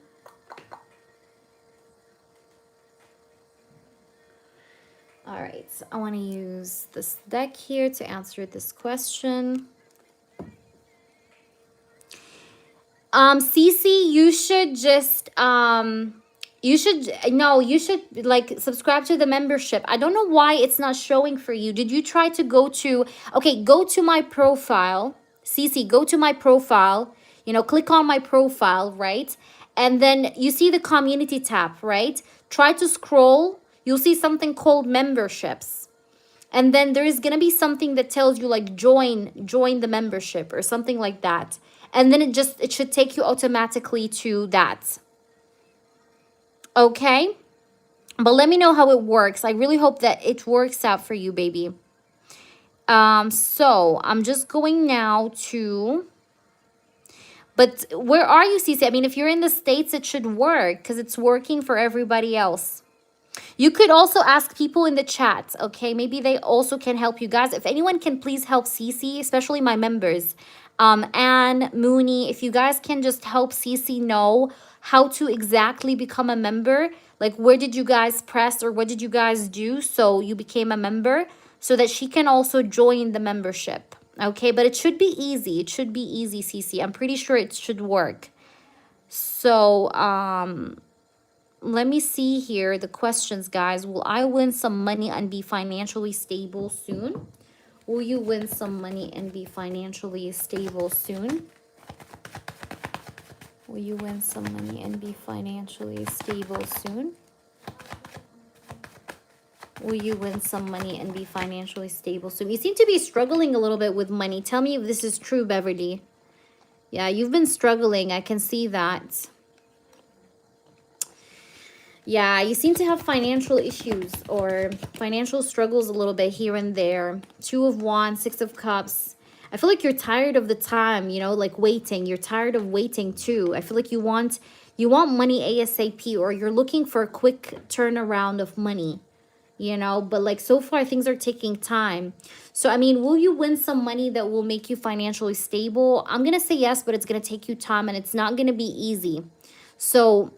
Speaker 1: All right, so I want to use this deck here to answer this question. Cece, you should just you should like subscribe to the membership. I don't know why it's not showing for you. Did you try to go to, okay, go to my profile. Cece, go to my profile, you know, click on my profile, right? And then you see the community tab, right? Try to scroll. You'll see something called memberships. And then there is going to be something that tells you like join the membership or something like that. And then it should take you automatically to that. Okay? But let me know how it works. I really hope that it works out for you, baby. So I'm just going now to, but where are you, Cece? I mean, if you're in the States, it should work because it's working for everybody else. You could also ask people in the chat, okay? Maybe they also can help you guys. If anyone can please help Cece, especially my members, Anne, Mooney, if you guys can just help Cece know how to exactly become a member, like where did you guys press or what did you guys do so you became a member, so that she can also join the membership, okay? But it should be easy. It should be easy, Cece. I'm pretty sure it should work. So, let me see here the questions, guys. Will I win some money and be financially stable soon? Will you win some money and be financially stable soon? Will you win some money and be financially stable soon? Will you win some money and be financially stable soon? You seem to be struggling a little bit with money. Tell me if this is true, Beverly. Yeah, you've been struggling. I can see that. Yeah, you seem to have financial issues or financial struggles a little bit here and there. 2 of Wands, 6 of Cups. I feel like you're tired of the time, you know, like waiting. You're tired of waiting too. I feel like you want money ASAP, or you're looking for a quick turnaround of money, you know, but like so far things are taking time. So, I mean, will you win some money that will make you financially stable? I'm going to say yes, but it's going to take you time and it's not going to be easy. So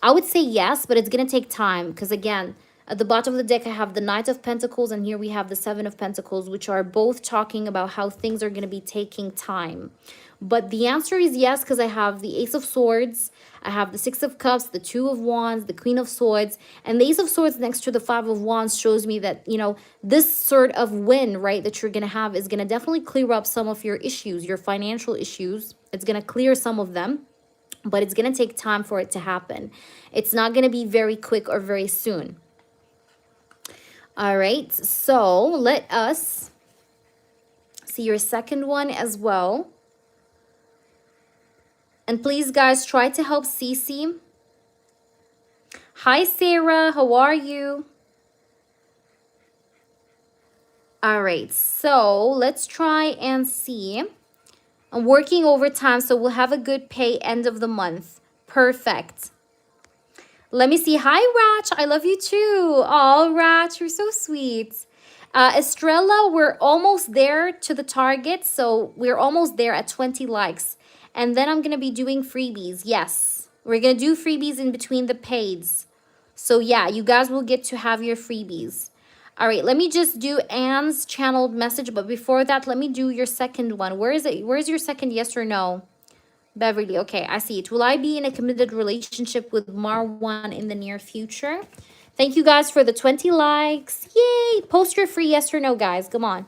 Speaker 1: I would say yes, but it's going to take time because, again, at the bottom of the deck, I have the Knight of Pentacles, and here we have the 7 of Pentacles, which are both talking about how things are going to be taking time. But the answer is yes, because I have the Ace of Swords, I have the 6 of Cups, the 2 of Wands, the Queen of Swords, and the Ace of Swords next to the 5 of Wands shows me that, you know, this sort of win, right, that you're going to have is going to definitely clear up some of your issues, your financial issues. It's going to clear some of them, but it's going to take time for it to happen. It's not going to be very quick or very soon. All right, so let us see your second one as well. And please, guys, try to help Cece. Hi, Sarah. How are you? All right, so let's try and see. I'm working overtime, so we'll have a good pay end of the month. Perfect. Let me see. Hi, Ratch. I love you too. Oh, Ratch, you're so sweet. Estrella, we're almost there to the target. So we're almost there at 20 likes. And then I'm going to be doing freebies. Yes, we're going to do freebies in between the paids. So yeah, you guys will get to have your freebies. All right, let me just do Anne's channeled message. But before that, let me do your second one. Where is it? Where's your second yes or no? Beverly, okay, I see it. Will I be in a committed relationship with Marwan in the near future? Thank you guys for the 20 likes. Yay! Post your free yes or no, guys. Come on.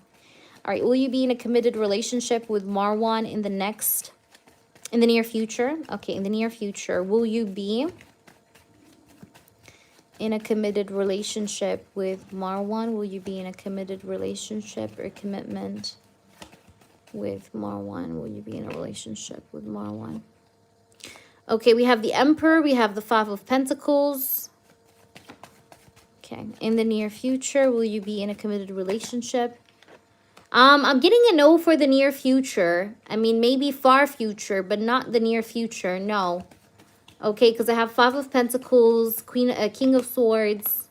Speaker 1: All right, will you be in a committed relationship with Marwan in the near future? Okay, in the near future. Will you be in a committed relationship with Marwan? Will you be in a committed relationship or commitment with Marwan? Will you be in a relationship with Marwan? Okay, we have the Emperor. We have the Five of Pentacles. Okay, in the near future, will you be in a committed relationship? I'm getting a no for the near future. I mean, maybe far future, but not the near future. No. Okay, because I have Five of Pentacles, King of Swords.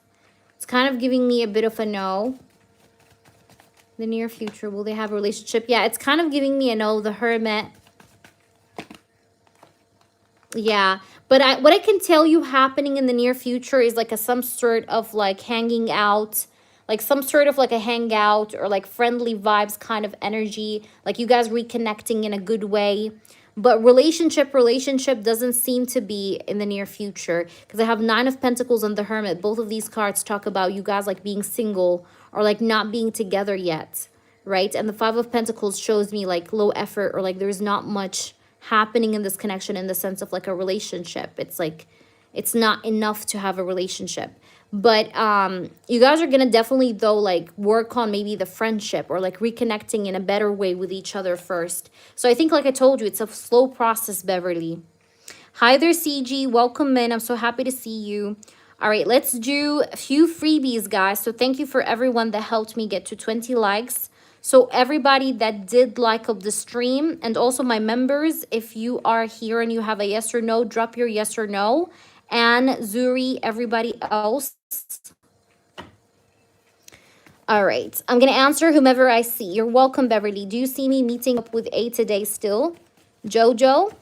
Speaker 1: It's kind of giving me a bit of a no. The near future, will they have a relationship? Yeah, it's kind of giving me a no. The Hermit. Yeah, but what I can tell you happening in the near future is like some sort of like hanging out, like some sort of like a hangout or like friendly vibes kind of energy, like you guys reconnecting in a good way. But relationship doesn't seem to be in the near future because I have Nine of Pentacles and the Hermit. Both of these cards talk about you guys like being single or like not being together yet, right? And the Five of Pentacles shows me like low effort or like there's not much happening in this connection in the sense of like a relationship. It's like it's not enough to have a relationship. But you guys are gonna definitely though like work on maybe the friendship or like reconnecting in a better way with each other first. So I think like I told you, it's a slow process, Beverly. Hi there, CG. Welcome in. I'm so happy to see you. All right, let's do a few freebies, guys. So thank you for everyone that helped me get to 20 likes. So everybody that did like up the stream and also my members, if you are here and you have a yes or no, drop your yes or no. And Zuri, everybody else. All right, I'm going to answer whomever I see. You're welcome, Beverly. Do you see me meeting up with A today still? Jojo?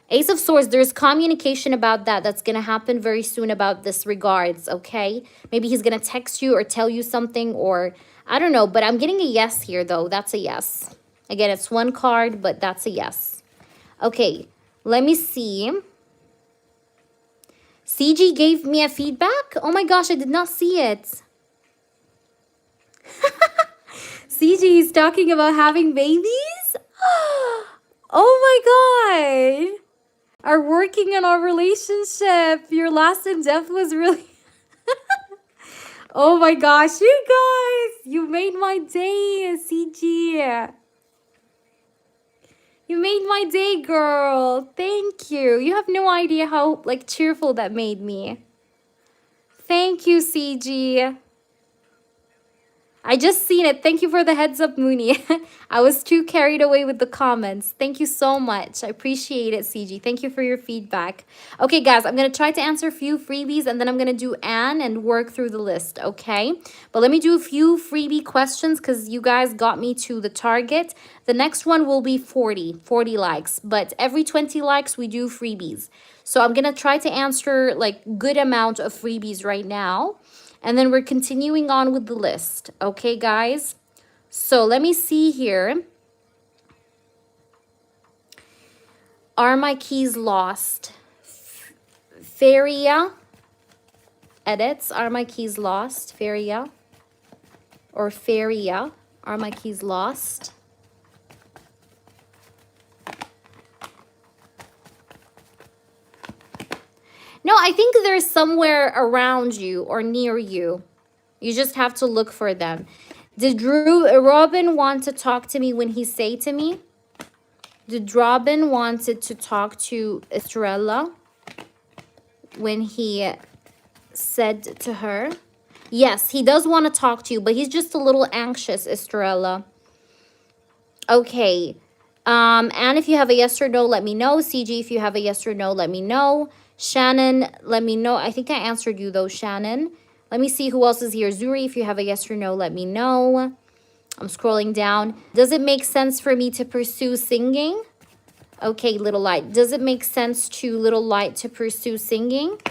Speaker 1: Ace of Swords, there's communication about that. That's going to happen very soon about this regards, okay? Maybe he's going to text you or tell you something or I don't know. But I'm getting a yes here, though. That's a yes. Again, it's one card, but that's a yes. Okay, let me see. CG gave me a feedback? Oh my gosh, I did not see it. CG is talking about having babies? Oh my god. Are working on our relationship. Your last in depth was really... Oh my gosh, you guys. You made my day, CG. You made my day, girl. Thank you. You have no idea how like cheerful that made me. Thank you, CG. I just seen it. Thank you for the heads up, Mooney. I was too carried away with the comments. Thank you so much. I appreciate it, CG. Thank you for your feedback. Okay, guys, I'm going to try to answer a few freebies, and then I'm going to do Anne and work through the list, okay? But let me do a few freebie questions because you guys got me to the target. The next one will be 40 likes. But every 20 likes, we do freebies. So I'm going to try to answer like good amount of freebies right now. And then we're continuing on with the list. Okay, guys? So let me see here. Are my keys lost? Feria. Edits. Are my keys lost? Feria. Or Feria. Are my keys lost? No, I think they're somewhere around you or near you. You just have to look for them. Did Robin want to talk to me when he say to me? Did Robin wanted to talk to Estrella when he said to her? Yes, he does want to talk to you, but he's just a little anxious, Estrella. Okay. And if you have a yes or no, let me know. CG, if you have a yes or no, let me know. Shannon, let me know. I think I answered you though, Shannon. Let me see who else is here. Zuri, if you have a yes or no, let me know. I'm scrolling down. Does it make sense for me to pursue singing? Okay, Little Light. Does it make sense to Little Light to pursue singing?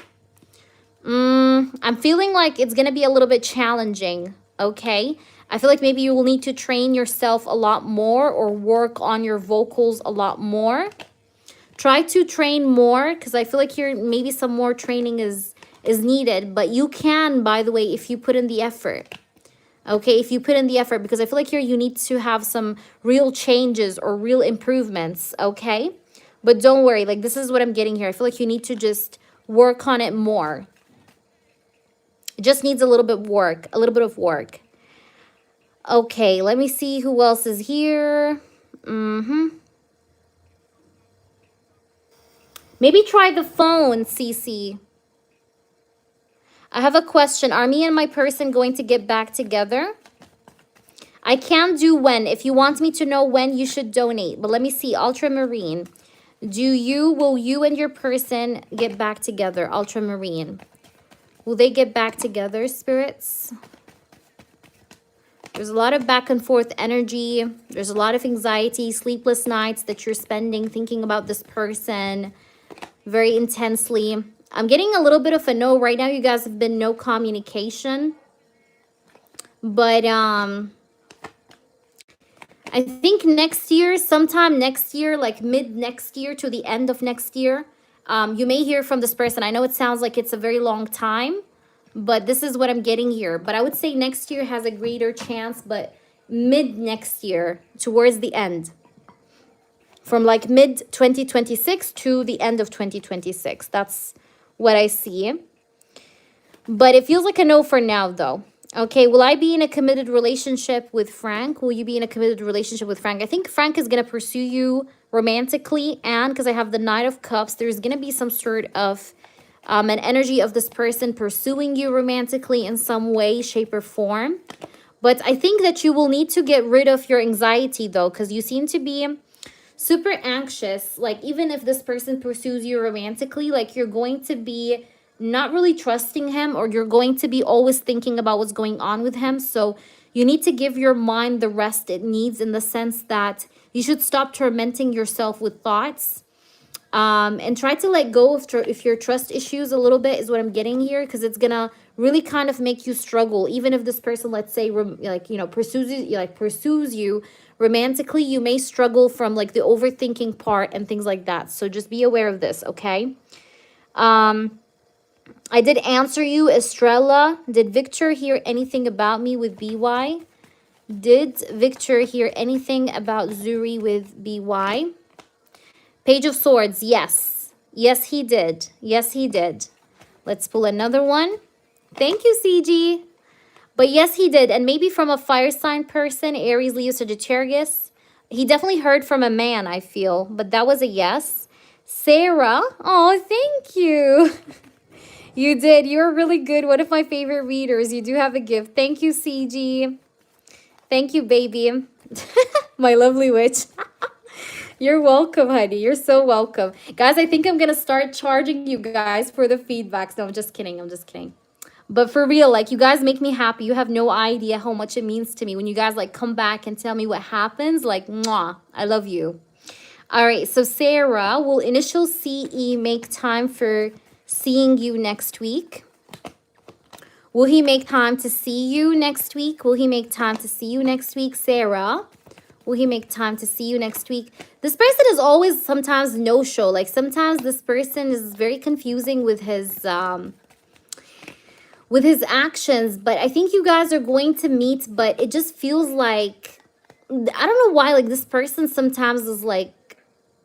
Speaker 1: I'm feeling like it's going to be a little bit challenging, okay? I feel like maybe you will need to train yourself a lot more or work on your vocals a lot more. Try to train more because I feel like here maybe some more training is needed. But you can, by the way, if you put in the effort. Okay, if you put in the effort, because I feel like here you need to have some real changes or real improvements, okay? But don't worry, like this is what I'm getting here. I feel like you need to just work on it more. It just needs a little bit of work. Okay, let me see who else is here. Maybe try the phone, Cece. I have a question. Are me and my person going to get back together? I can do when. If you want me to know when, you should donate. But let me see. Ultramarine. Will you and your person get back together? Ultramarine. Will they get back together, spirits? There's a lot of back and forth energy. There's a lot of anxiety, sleepless nights that you're spending thinking about this person very intensely. I'm getting a little bit of a no. Right now, you guys have been no communication. But I think next year, sometime next year, like mid next year to the end of next year, you may hear from this person. I know it sounds like it's a very long time, but this is what I'm getting here. But I would say next year has a greater chance, but mid next year towards the end. From like mid 2026 to the end of 2026. That's what I see. But it feels like a no for now, though. Okay, will I be in a committed relationship with Frank? Will you be in a committed relationship with Frank? I think Frank is going to pursue you romantically. And because I have the Knight of Cups, there's going to be some sort of an energy of this person pursuing you romantically in some way, shape, or form. But I think that you will need to get rid of your anxiety, though, because you seem to be super anxious. Like, even if this person pursues you romantically, like, you're going to be not really trusting him, or you're going to be always thinking about what's going on with him. So you need to give your mind the rest it needs, in the sense that you should stop tormenting yourself with thoughts, and try to let go of if your trust issues a little bit, is what I'm getting here, because it's gonna really kind of make you struggle. Even if this person, let's say, pursues you romantically, you may struggle from like the overthinking part and things like that. So just be aware of this, okay? I did answer you, Estrella. Did Victor hear anything about me with BY? Did Victor hear anything about Zuri with BY? Page of Swords, yes. Yes, he did. Yes, he did. Let's pull another one. Thank you, CG. But yes, he did. And maybe from a fire sign person, Aries, Leo, Sagittarius. He definitely heard from a man, I feel. But that was a yes. Sarah. Oh, thank you. You did. You're really good. One of my favorite readers. You do have a gift. Thank you, CG. Thank you, baby. My lovely witch. You're welcome, honey. You're so welcome. Guys, I think I'm going to start charging you guys for the feedbacks. No, I'm just kidding. I'm just kidding. But for real, like, you guys make me happy. You have no idea how much it means to me when you guys, like, come back and tell me what happens. Like, mwah, I love you. All right, so Sarah, will initial CE make time for seeing you next week? Will he make time to see you next week? Will he make time to see you next week, Sarah? Will he make time to see you next week? This person is always sometimes no-show. Like, sometimes this person is very confusing with his actions. But I think you guys are going to meet, but it just feels like, I don't know why, like, this person sometimes is like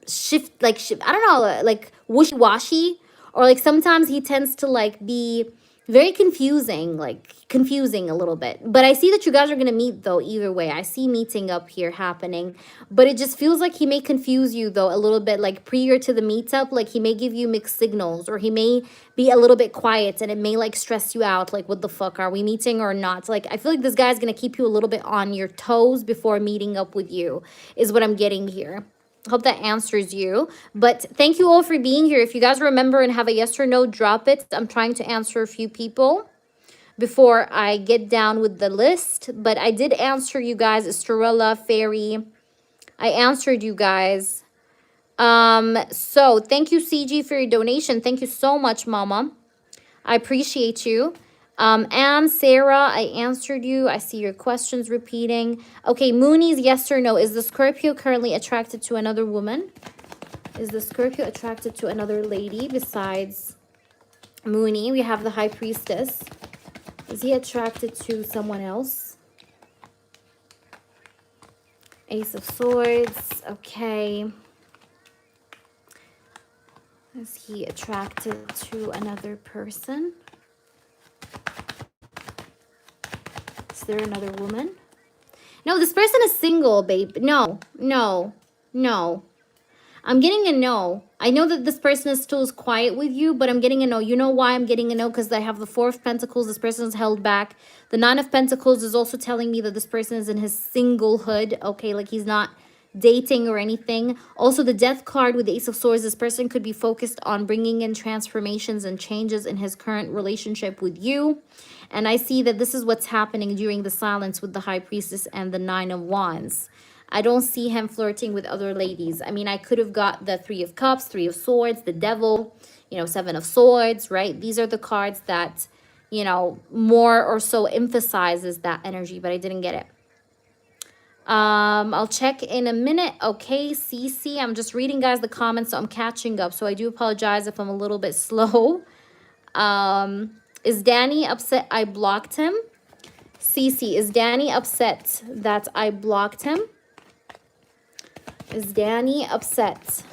Speaker 1: I don't know, like wishy-washy, or like sometimes he tends to like be Very confusing, like confusing a little bit. But I see that you guys are going to meet though, either way. I see meeting up here happening. But it just feels like he may confuse you though a little bit, like prior to the meetup. Like he may give you mixed signals, or he may be a little bit quiet, and it may like stress you out. Like, what the fuck, are we meeting or not? Like, I feel like this guy's going to keep you a little bit on your toes before meeting up with you, is what I'm getting here. Hope that answers you. But thank you all for being here. If you guys remember and have a yes or no, drop it. I'm trying to answer a few people before I get down with the list. But I did answer you guys. Estrella, Fairy. I answered you guys. So thank you, CG, for your donation. Thank you so much, Mama. I appreciate you. And Sarah, I answered you. I see your questions repeating. Okay, Mooney's yes or no. Is the Scorpio currently attracted to another woman? Is the Scorpio attracted to another lady besides Mooney? We have the High Priestess. Is he attracted to someone else? Ace of Swords. Okay. Is he attracted to another person? Is there another woman? No, this person is single, babe. No, no, no. I'm getting a no. I know that this person is still quiet with you, but I'm getting a no. You know why I'm getting a no? Because I have the Four of Pentacles. This person is held back. The Nine of Pentacles is also telling me that this person is in his singlehood. Okay, like he's not dating or anything. Also, the Death card with the Ace of Swords. This person could be focused on bringing in transformations and changes in his current relationship with you. And I see that this is what's happening during the silence with the High Priestess and the Nine of Wands. I don't see him flirting with other ladies. I mean, I could have got the Three of Cups, Three of Swords, the Devil, you know, Seven of Swords, right? These are the cards that, you know, more or so emphasizes that energy, but I didn't get it. I'll check in a minute. Okay, Cece, I'm just reading, guys, the comments, so I'm catching up. So I do apologize if I'm a little bit slow. Is Danny upset I blocked him? Cece, is Danny upset that I blocked him? Is Danny upset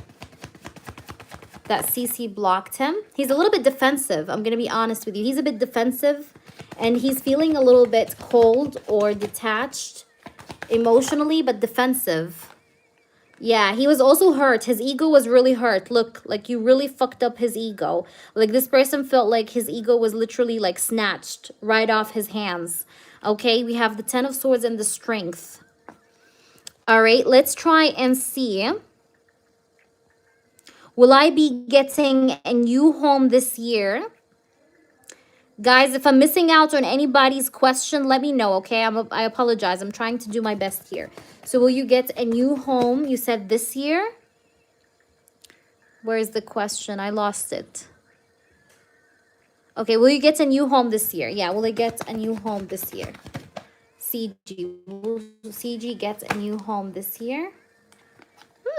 Speaker 1: that Cece blocked him? He's a little bit defensive. I'm going to be honest with you. He's a bit defensive, and he's feeling a little bit cold or detached emotionally, but defensive. Yeah, he was also hurt. His ego was really hurt. Look, like you really fucked up his ego. Like this person felt like his ego was literally like snatched right off his hands. Okay, we have the Ten of Swords and the Strength. All right, let's try and see. Will I be getting a new home this year? Guys, if I'm missing out on anybody's question, let me know, okay? I apologize. I'm trying to do my best here. So will you get a new home, you said this year? Where is the question? I lost it. Okay, will you get a new home this year? Yeah, will I get a new home this year? CG, will CG get a new home this year?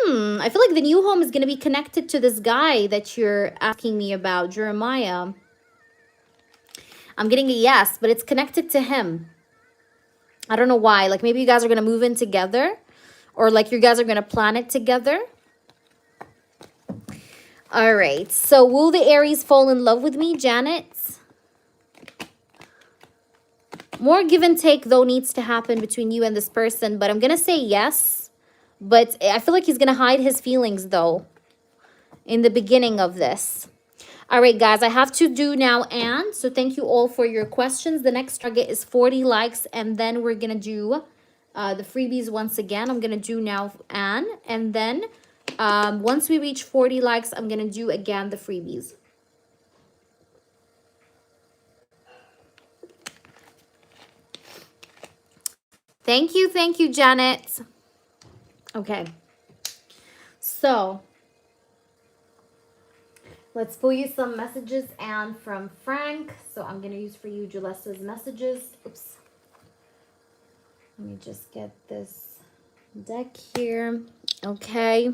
Speaker 1: I feel like the new home is going to be connected to this guy that you're asking me about, Jeremiah. I'm getting a yes, but it's connected to him. I don't know why. Like maybe you guys are going to move in together, or like you guys are going to plan it together. All right. So will the Aries fall in love with me, Janet? More give and take, though, needs to happen between you and this person. But I'm going to say yes. But I feel like he's going to hide his feelings, though, in the beginning of this. All right, guys, I have to do now, and so thank you all for your questions. The next target is 40 likes, and then we're going to do the freebies once again. I'm going to do now, Anne, and then once we reach 40 likes, I'm going to do again the freebies. Thank you, Janet. Okay, so let's pull you some messages, and from Frank. So I'm going to use for you Julessa's messages. Oops. Let me just get this deck here. Okay.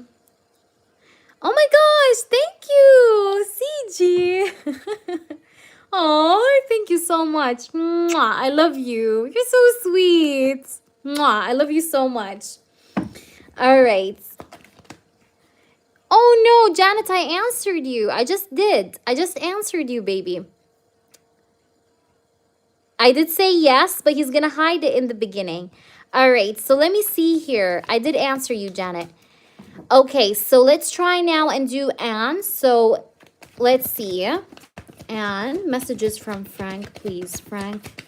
Speaker 1: Oh my gosh, thank you, CG. Oh, thank you so much. Mwah, I love you. You're so sweet. Mwah, I love you so much. All right. Oh no, Janet, I answered you. I just did. I just answered you, baby. I did say yes, but he's gonna hide it in the beginning. All right, so let me see here. I did answer you, Janet. Okay, so let's try now and do Anne. So let's see. Anne, messages from Frank, please. Frank,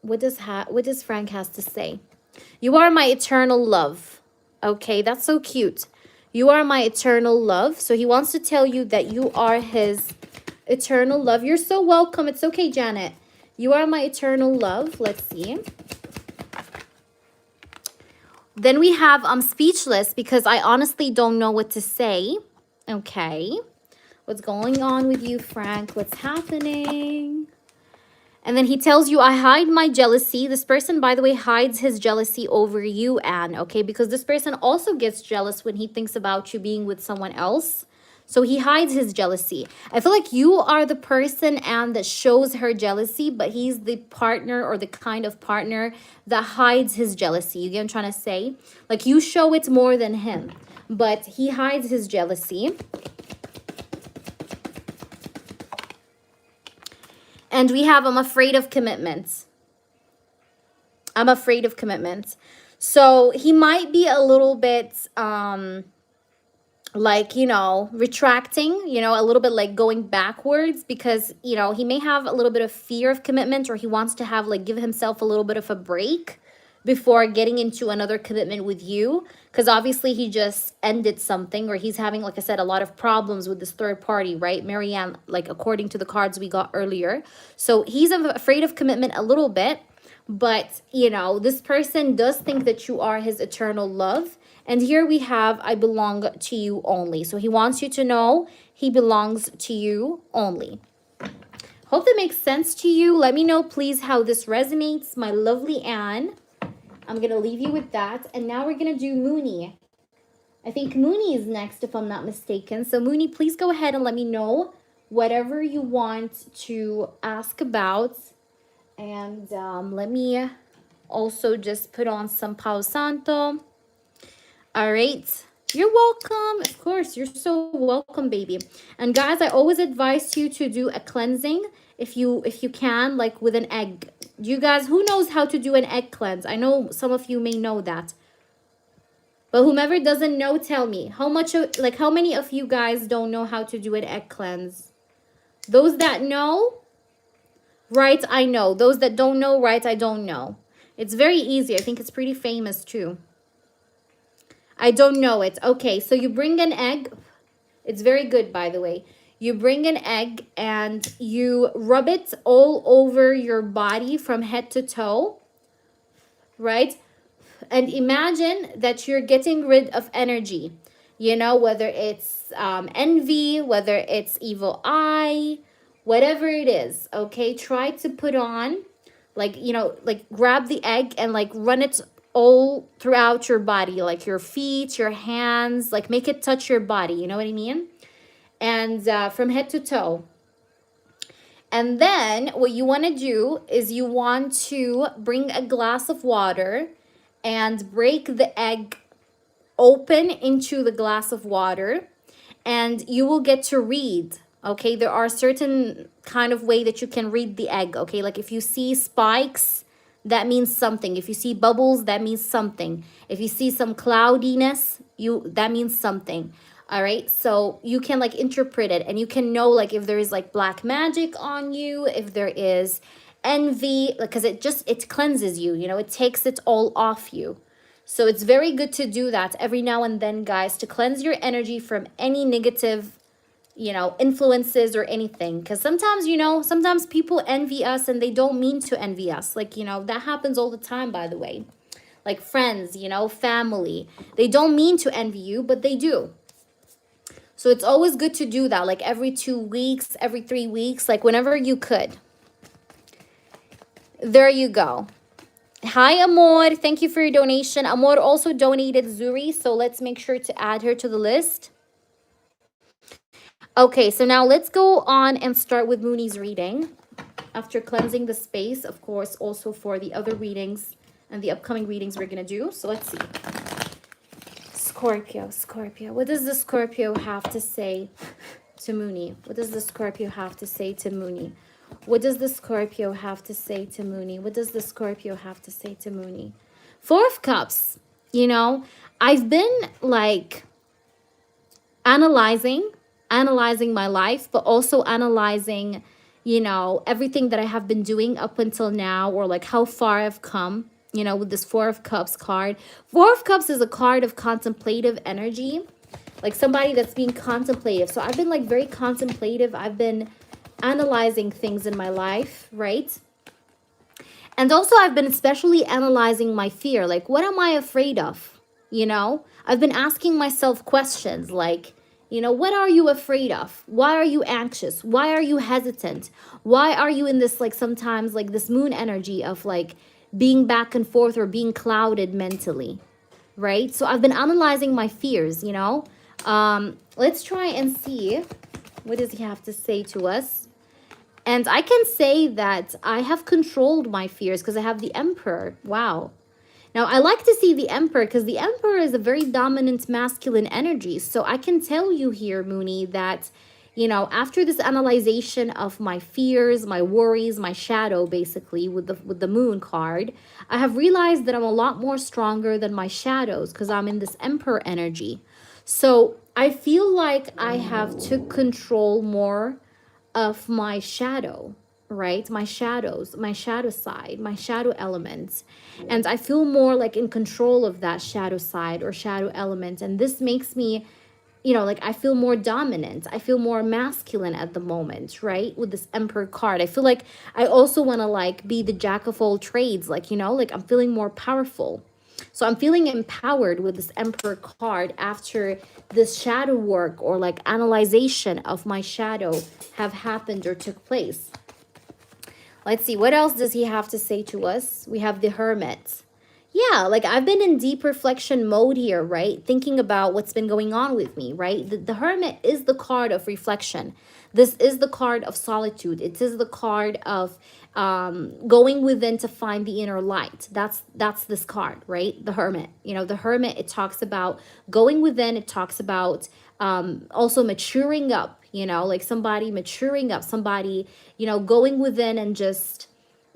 Speaker 1: what does Frank has to say? You are my eternal love. Okay, that's so cute. You are my eternal love. So he wants to tell you that you are his eternal love. You're so welcome. It's okay, Janet. You are my eternal love. Let's see. Then we have I'm speechless because I honestly don't know what to say. Okay. What's going on with you, Frank? What's happening? And then he tells you, I hide my jealousy. This person, by the way, hides his jealousy over you, Anne, okay? Because this person also gets jealous when he thinks about you being with someone else. So he hides his jealousy. I feel like you are the person, Anne, that shows her jealousy, but he's the partner or the kind of partner that hides his jealousy. You get what I'm trying to say? Like you show it more than him, but he hides his jealousy. And we have, I'm afraid of commitments. I'm afraid of commitments. So he might be a little bit, like, you know, retracting, you know, a little bit like going backwards because, you know, he may have a little bit of fear of commitment or he wants to have like give himself a little bit of a break before getting into another commitment with you, because obviously he just ended something or he's having, like I said, a lot of problems with this third party, right? Marianne, like according to the cards we got earlier. So he's afraid of commitment a little bit, but you know, this person does think that you are his eternal love. And here we have, I belong to you only. So he wants you to know he belongs to you only. Hope that makes sense to you. Let me know, please, how this resonates, my lovely Anne. I'm going to leave you with that. And now we're going to do Mooney. I think Mooney is next, if I'm not mistaken. So Mooney, please go ahead and let me know whatever you want to ask about. And let me also just put on some Palo Santo. All right. You're welcome. Of course, you're so welcome, baby. And guys, I always advise you to do a cleansing if you can, like with an egg. You guys, who knows how to do an egg cleanse? I know some of you may know that. But whomever doesn't know, tell me. How many of you guys don't know how to do an egg cleanse? Those that know, right, I know. Those that don't know, right, I don't know. It's very easy. I think it's pretty famous too. I don't know it. Okay, so you bring an egg. It's very good, by the way. You bring an egg and you rub it all over your body from head to toe, right? And imagine that you're getting rid of energy, you know, whether it's envy, whether it's evil eye, whatever it is, okay? Try to put on, like, you know, like grab the egg and like run it all throughout your body, like your feet, your hands, like make it touch your body, you know what I mean? And from head to toe. And then what you want to do is you want to bring a glass of water and break the egg open into the glass of water, and you will get to read. Okay, there are certain kind of way that you can read the egg. Okay, like if you see spikes, that means something. If you see bubbles, that means something. If you see some cloudiness, that means something. All right, so you can like interpret it, and you can know like if there is like black magic on you, if there is envy, because it cleanses you, you know, it takes it all off you. So it's very good to do that every now and then, guys, to cleanse your energy from any negative, you know, influences or anything. Because sometimes, you know, sometimes people envy us and they don't mean to envy us. Like, you know, that happens all the time, by the way. Like friends, you know, family. They don't mean to envy you, but they do. So it's always good to do that, like every 2 weeks, every 3 weeks, like whenever you could. There you go. Hi, Amor. Thank you for your donation. Amor also donated Zuri, so let's make sure to add her to the list. Okay, so now let's go on and start with Mooney's reading. After cleansing the space, of course, also for the other readings and the upcoming readings we're going to do. So let's see. Scorpio. What does the Scorpio have to say to Mooney? What does the Scorpio have to say to Mooney? What does the Scorpio have to say to Mooney? What does the Scorpio have to say to Mooney? Four of Cups. You know, I've been like analyzing my life, but also analyzing, you know, everything that I have been doing up until now, or like how far I've come, you know, with this Four of Cups card. Four of Cups is a card of contemplative energy, like somebody that's being contemplative. So I've been like very contemplative. I've been analyzing things in my life, right? And also I've been especially analyzing my fear. Like, what am I afraid of? You know, I've been asking myself questions like, you know, what are you afraid of? Why are you anxious? Why are you hesitant? Why are you in this, like, sometimes like this moon energy of like being back and forth or being clouded mentally, right? So I've been analyzing my fears, you know. Let's try and see, what does he have to say to us? And I can say that I have controlled my fears because I have the Emperor. Wow. Now, I like to see the Emperor because the Emperor is a very dominant masculine energy. So I can tell you here, Mooney, that, you know, after this analyzation of my fears, my worries, my shadow, basically, with the Moon card, I have realized that I'm a lot more stronger than my shadows because I'm in this Emperor energy. So I feel like I have took control more of my shadow, right? My shadows, my shadow side, my shadow elements. And I feel more like in control of that shadow side or shadow element. And this makes me, you know, like I feel more dominant. I feel more masculine at the moment, right? With this Emperor card. I feel like I also want to like be the jack of all trades. Like, you know, like I'm feeling more powerful. So I'm feeling empowered with this Emperor card after this shadow work or like analyzation of my shadow have happened or took place. Let's see, what else does he have to say to us? We have the Hermit. Yeah, like I've been in deep reflection mode here, right? Thinking about what's been going on with me, right? The Hermit is the card of reflection. This is the card of solitude. It is the card of going within to find the inner light. That's this card, right? The Hermit. You know, the Hermit, it talks about going within. It talks about also maturing up, you know, like somebody maturing up, somebody, you know, going within and just,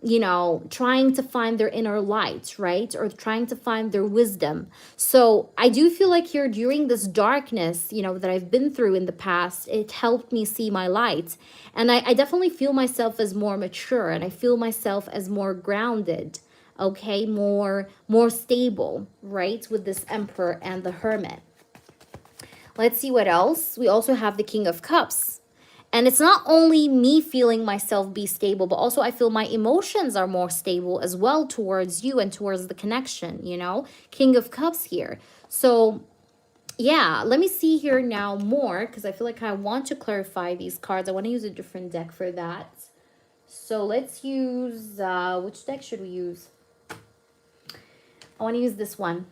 Speaker 1: you know, trying to find their inner light, right? Or trying to find their wisdom. So I do feel like here during this darkness, you know, that I've been through in the past, it helped me see my light. And I definitely feel myself as more mature, and I feel myself as more grounded, okay? More stable, right? With this Emperor and the Hermit. Let's see what else. We also have the King of Cups. And it's not only me feeling myself be stable, but also I feel my emotions are more stable as well towards you and towards the connection, you know? King of Cups here. So, yeah, let me see here now more because I feel like I want to clarify these cards. I want to use a different deck for that. So let's use, which deck should we use? I want to use this one.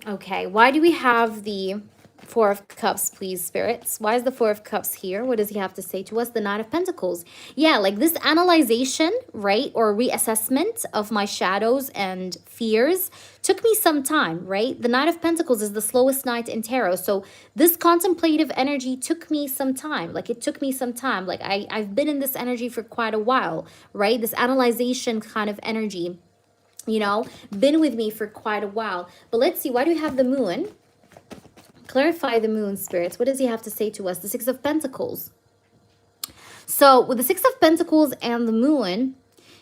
Speaker 1: Okay, why do we have the Four of Cups, please, spirits? Why is the Four of Cups here? What does he have to say to us? The Knight of Pentacles. Yeah, like this analyzation, right, or reassessment of my shadows and fears took me some time, right? The Knight of Pentacles is the slowest knight in tarot. So this contemplative energy took me some time. Like it took me some time. Like I've been in this energy for quite a while, right? This analyzation kind of energy, you know, been with me for quite a while. But let's see, why do we have the Moon? Clarify the Moon, spirits. What does he have to say to us? The Six of Pentacles. So with the Six of Pentacles and the Moon,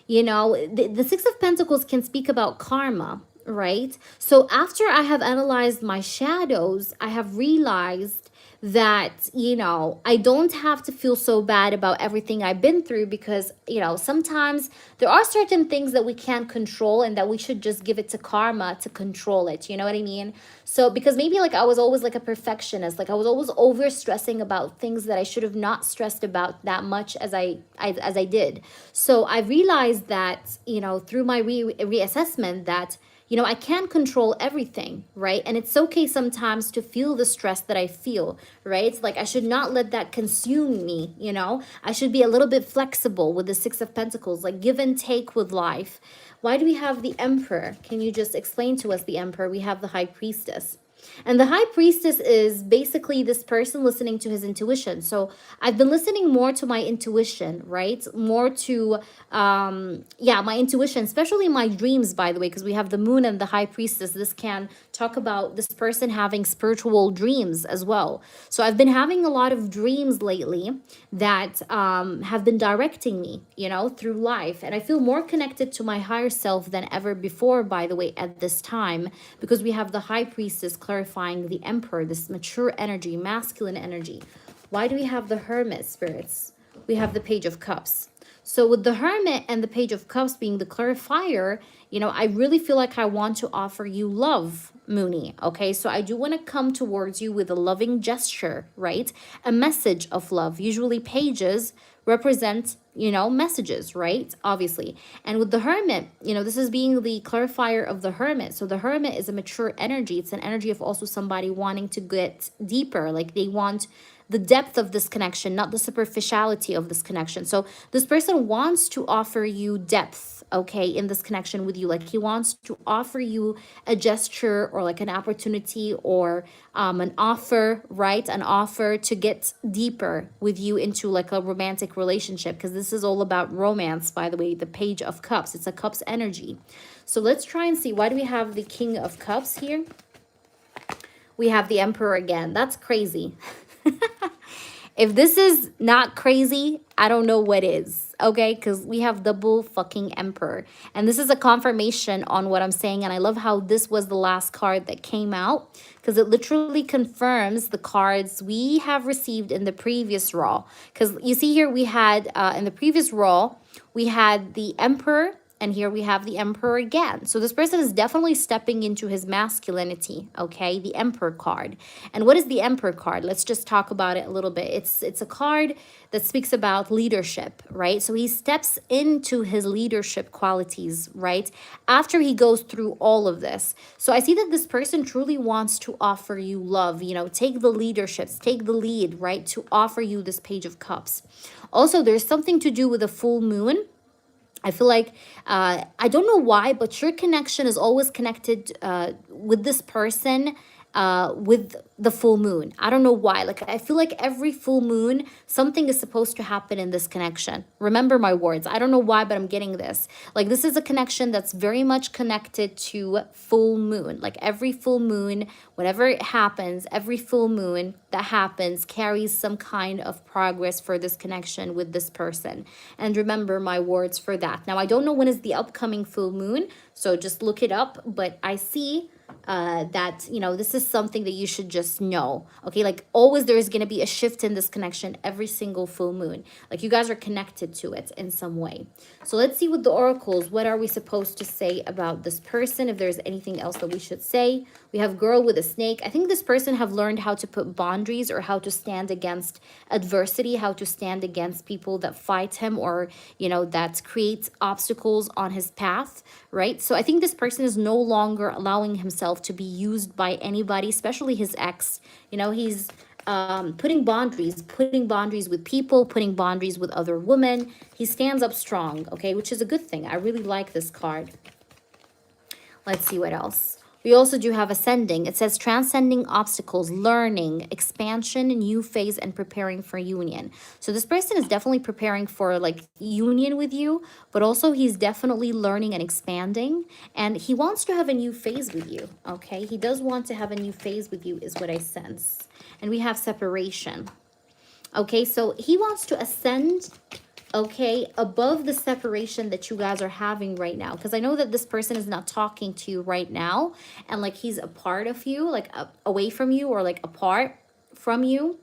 Speaker 1: you know, the Six of Pentacles can speak about karma, right? So after I have analyzed my shadows, I have realized that, you know, I don't have to feel so bad about everything I've been through because, you know, sometimes there are certain things that we can't control and that we should just give it to karma to control it. You know what I mean? So because maybe like I was always like a perfectionist, like I was always over stressing about things that I should have not stressed about that much as I did. So I realized that, you know, through my reassessment that, you know, I can't control everything, right? And it's okay sometimes to feel the stress that I feel, right? Like I should not let that consume me, you know? I should be a little bit flexible with the Six of Pentacles, like give and take with life. Why do we have the Emperor? Can you just explain to us the Emperor? We have the High Priestess. And the high priestess is basically this person listening to his intuition. So I've been listening more to my intuition, right? More to, yeah, my intuition, especially my dreams, by the way, because we have the moon and the high priestess. This can talk about this person having spiritual dreams as well. So I've been having a lot of dreams lately that have been directing me, you know, through life. And I feel more connected to my higher self than ever before, by the way, at this time, because we have the high priestess clarifying the emperor, this mature energy, masculine energy. Why do we have the hermit, spirits? We have the page of cups. So with the hermit and the page of cups being the clarifier, you know, I really feel like I want to offer you love, Mooney. Okay, so I do want to come towards you with a loving gesture, right? A message of love. Usually pages represent, you know, messages, right? Obviously. And with the hermit, you know, this is being the clarifier of the hermit. So the hermit is a mature energy. It's an energy of also somebody wanting to get deeper. Like they want the depth of this connection, not the superficiality of this connection. So this person wants to offer you depth, okay, in this connection with you. Like he wants to offer you a gesture or like an opportunity or an offer, right? An offer to get deeper with you into like a romantic relationship, because this is all about romance, by the way, the page of cups. It's a cups energy. So let's try and see, why do we have the king of cups here? We have the emperor again. That's crazy. If this is not crazy, I don't know what is, okay? Because we have double fucking emperor. And this is a confirmation on what I'm saying. And I love how this was the last card that came out, because it literally confirms the cards we have received in the previous raw. Because you see here, we had, in the previous raw, we had the emperor, and here we have the emperor again. So this person is definitely stepping into his masculinity, okay? The emperor card. And what is the emperor card? Let's just talk about it a little bit. It's a card that speaks about leadership, right? So he steps into his leadership qualities, right? After he goes through all of this. So I see that this person truly wants to offer you love, you know, take the leaderships, take the lead, right? To offer you this page of cups. Also, there's something to do with a full moon. I feel like, I don't know why, but your connection is always connected with this person with the full moon. I don't know why. Like, I feel like every full moon, something is supposed to happen in this connection. Remember my words. I don't know why, but I'm getting this. Like, this is a connection that's very much connected to full moon. Like, every full moon, whenever it happens, every full moon that happens carries some kind of progress for this connection with this person. And remember my words for that. Now, I don't know when is the upcoming full moon, so just look it up. But I see that, you know, this is something that you should just know, okay? Like, always there is going to be a shift in this connection every single full moon. Like, you guys are connected to it in some way. So let's see with the oracles, what are we supposed to say about this person, if there's anything else that we should say. We have girl with a snake. I think this person have learned how to put boundaries, or how to stand against adversity, how to stand against people that fight him, or, you know, that create obstacles on his path, right? So I think this person is no longer allowing himself to be used by anybody, especially his ex. You know, he's putting boundaries with people, putting boundaries with other women. He stands up strong, okay, which is a good thing. I really like this card. Let's see what else. We also do have ascending. It says transcending obstacles, learning, expansion, new phase, and preparing for union. So this person is definitely preparing for like union with you, but also he's definitely learning and expanding, and he wants to have a new phase with you, okay? He does want to have a new phase with you is what I sense. And we have separation. Okay, so he wants to ascend, okay, above the separation that you guys are having right now, because I know that this person is not talking to you right now, and like he's a part of you, like away from you, or like apart from you.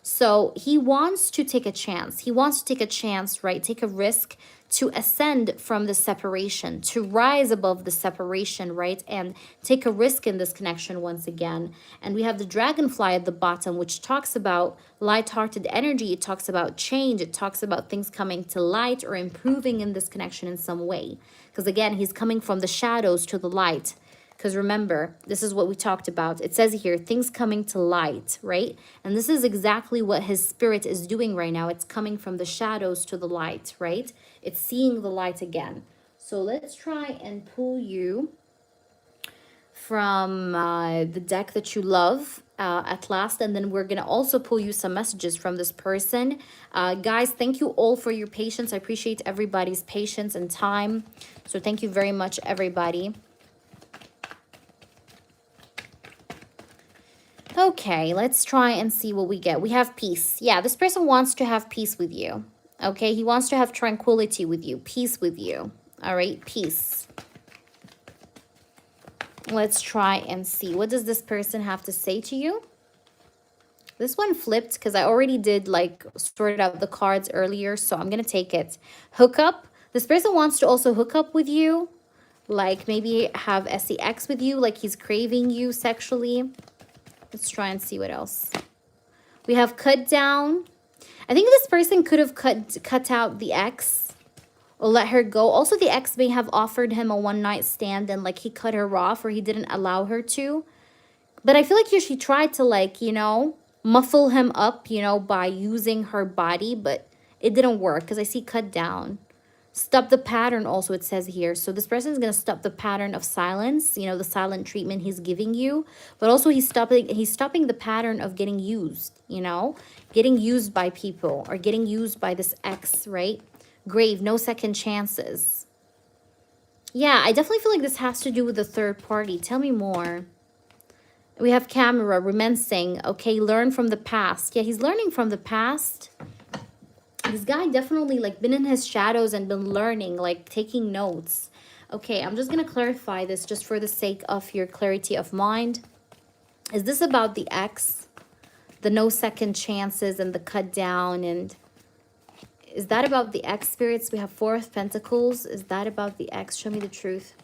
Speaker 1: So he wants to take a chance. He wants to take a chance, right? Take a risk to ascend from the separation, to rise above the separation, right? And take a risk in this connection once again. And we have the dragonfly at the bottom, which talks about light-hearted energy. It talks about change. It talks about things coming to light or improving in this connection in some way. Because again, he's coming from the shadows to the light. Because remember, this is what we talked about. It says here, things coming to light, right? And this is exactly what his spirit is doing right now. It's coming from the shadows to the light, right? It's seeing the light again. So let's try and pull you from the deck that you love at last, and then we're gonna also pull you some messages from this person. Guys, thank you all for your patience. I appreciate everybody's patience and time, so thank you very much, everybody. Okay, let's try and see what we get. We have peace. Yeah, this person wants to have peace with you. Okay, he wants to have tranquility with you, peace with you. All right, peace. Let's try and see. What does this person have to say to you? This one flipped because I already did like sort out the cards earlier, so I'm going to take it. Hook up. This person wants to also hook up with you, like maybe have sex with you, like he's craving you sexually. Let's try and see what else. We have cut down. I think this person could have cut out the ex or let her go. Also, the ex may have offered him a one-night stand and like he cut her off or he didn't allow her to. But I feel like she tried to like, you know, muffle him up, you know, by using her body, but it didn't work because I see cut down. Stop the pattern also, it says here. So this person is going to stop the pattern of silence, you know, the silent treatment he's giving you. But also he's stopping the pattern of getting used, you know, getting used by people or getting used by this ex, right? Grave, no second chances. Yeah, I definitely feel like this has to do with the third party. Tell me more. We have camera, romancing. Okay, learn from the past. Yeah, he's learning from the past. This guy definitely like been in his shadows and been learning, like taking notes. Okay, I'm just going to clarify this just for the sake of your clarity of mind. Is this about the ex? The no second chances and the cut down, and is that about the ex, spirits? We have Four of Pentacles. Is that about the ex? Show me the truth.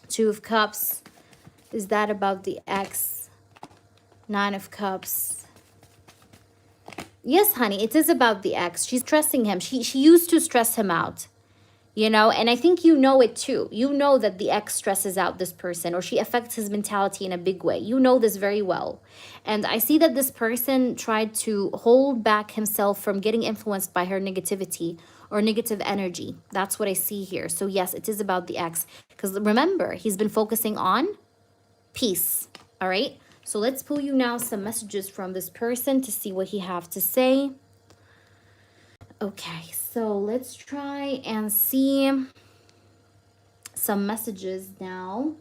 Speaker 1: Two of Cups. Is that about the ex? Nine of Cups. Yes, honey, it is about the ex. She's stressing him. She used to stress him out, you know, and I think you know it too. You know that the ex stresses out this person or she affects his mentality in a big way. You know this very well. And I see that this person tried to hold back himself from getting influenced by her negativity or negative energy. That's what I see here. So yes, it is about the ex. Because remember, he's been focusing on peace, all right? So let's pull you now some messages from this person to see what he have to say. Okay, so let's try and see some messages now.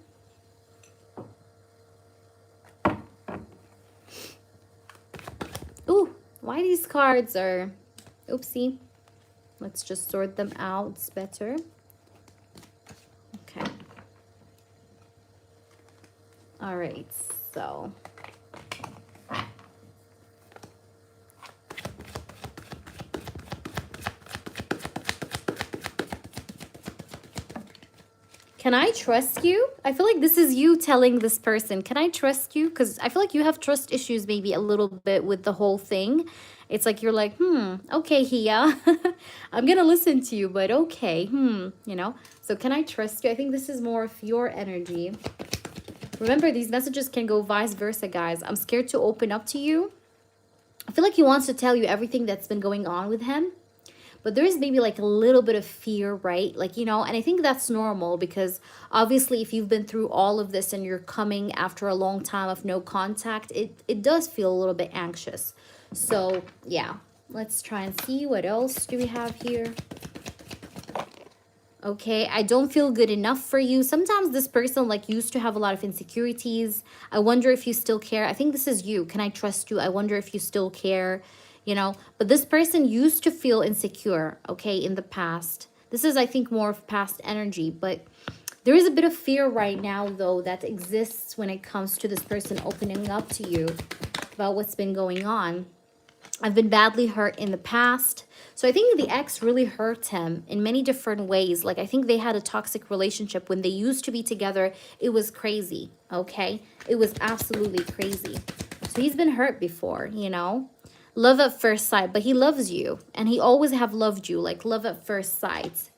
Speaker 1: Ooh, why these cards are... Oopsie. Let's just sort them out. It's better. Okay. All right, so... Can I trust you? I feel like this is you telling this person, can I trust you? Because I feel like you have trust issues maybe a little bit with the whole thing. It's like you're like, okay, Hia. I'm going to listen to you, but okay, you know. So can I trust you? I think this is more of your energy. Remember, these messages can go vice versa, guys. I'm scared to open up to you. I feel like he wants to tell you everything that's been going on with him. But there is maybe like a little bit of fear, right? Like, you know, and I think that's normal because obviously if you've been through all of this and you're coming after a long time of no contact, it does feel a little bit anxious. So, yeah, let's try and see what else do we have here. Okay, I don't feel good enough for you. Sometimes this person like used to have a lot of insecurities. I wonder if you still care. I think this is you. Can I trust you? I wonder if you still care. You know, but this person used to feel insecure, okay, in the past. This is, I think, more of past energy, but there is a bit of fear right now, though, that exists when it comes to this person opening up to you about what's been going on. I've been badly hurt in the past. So I think the ex really hurt him in many different ways. Like, I think they had a toxic relationship when they used to be together. It was crazy, okay? It was absolutely crazy. So he's been hurt before, you know? Love at first sight, but he loves you. And he always have loved you, like love at first sight.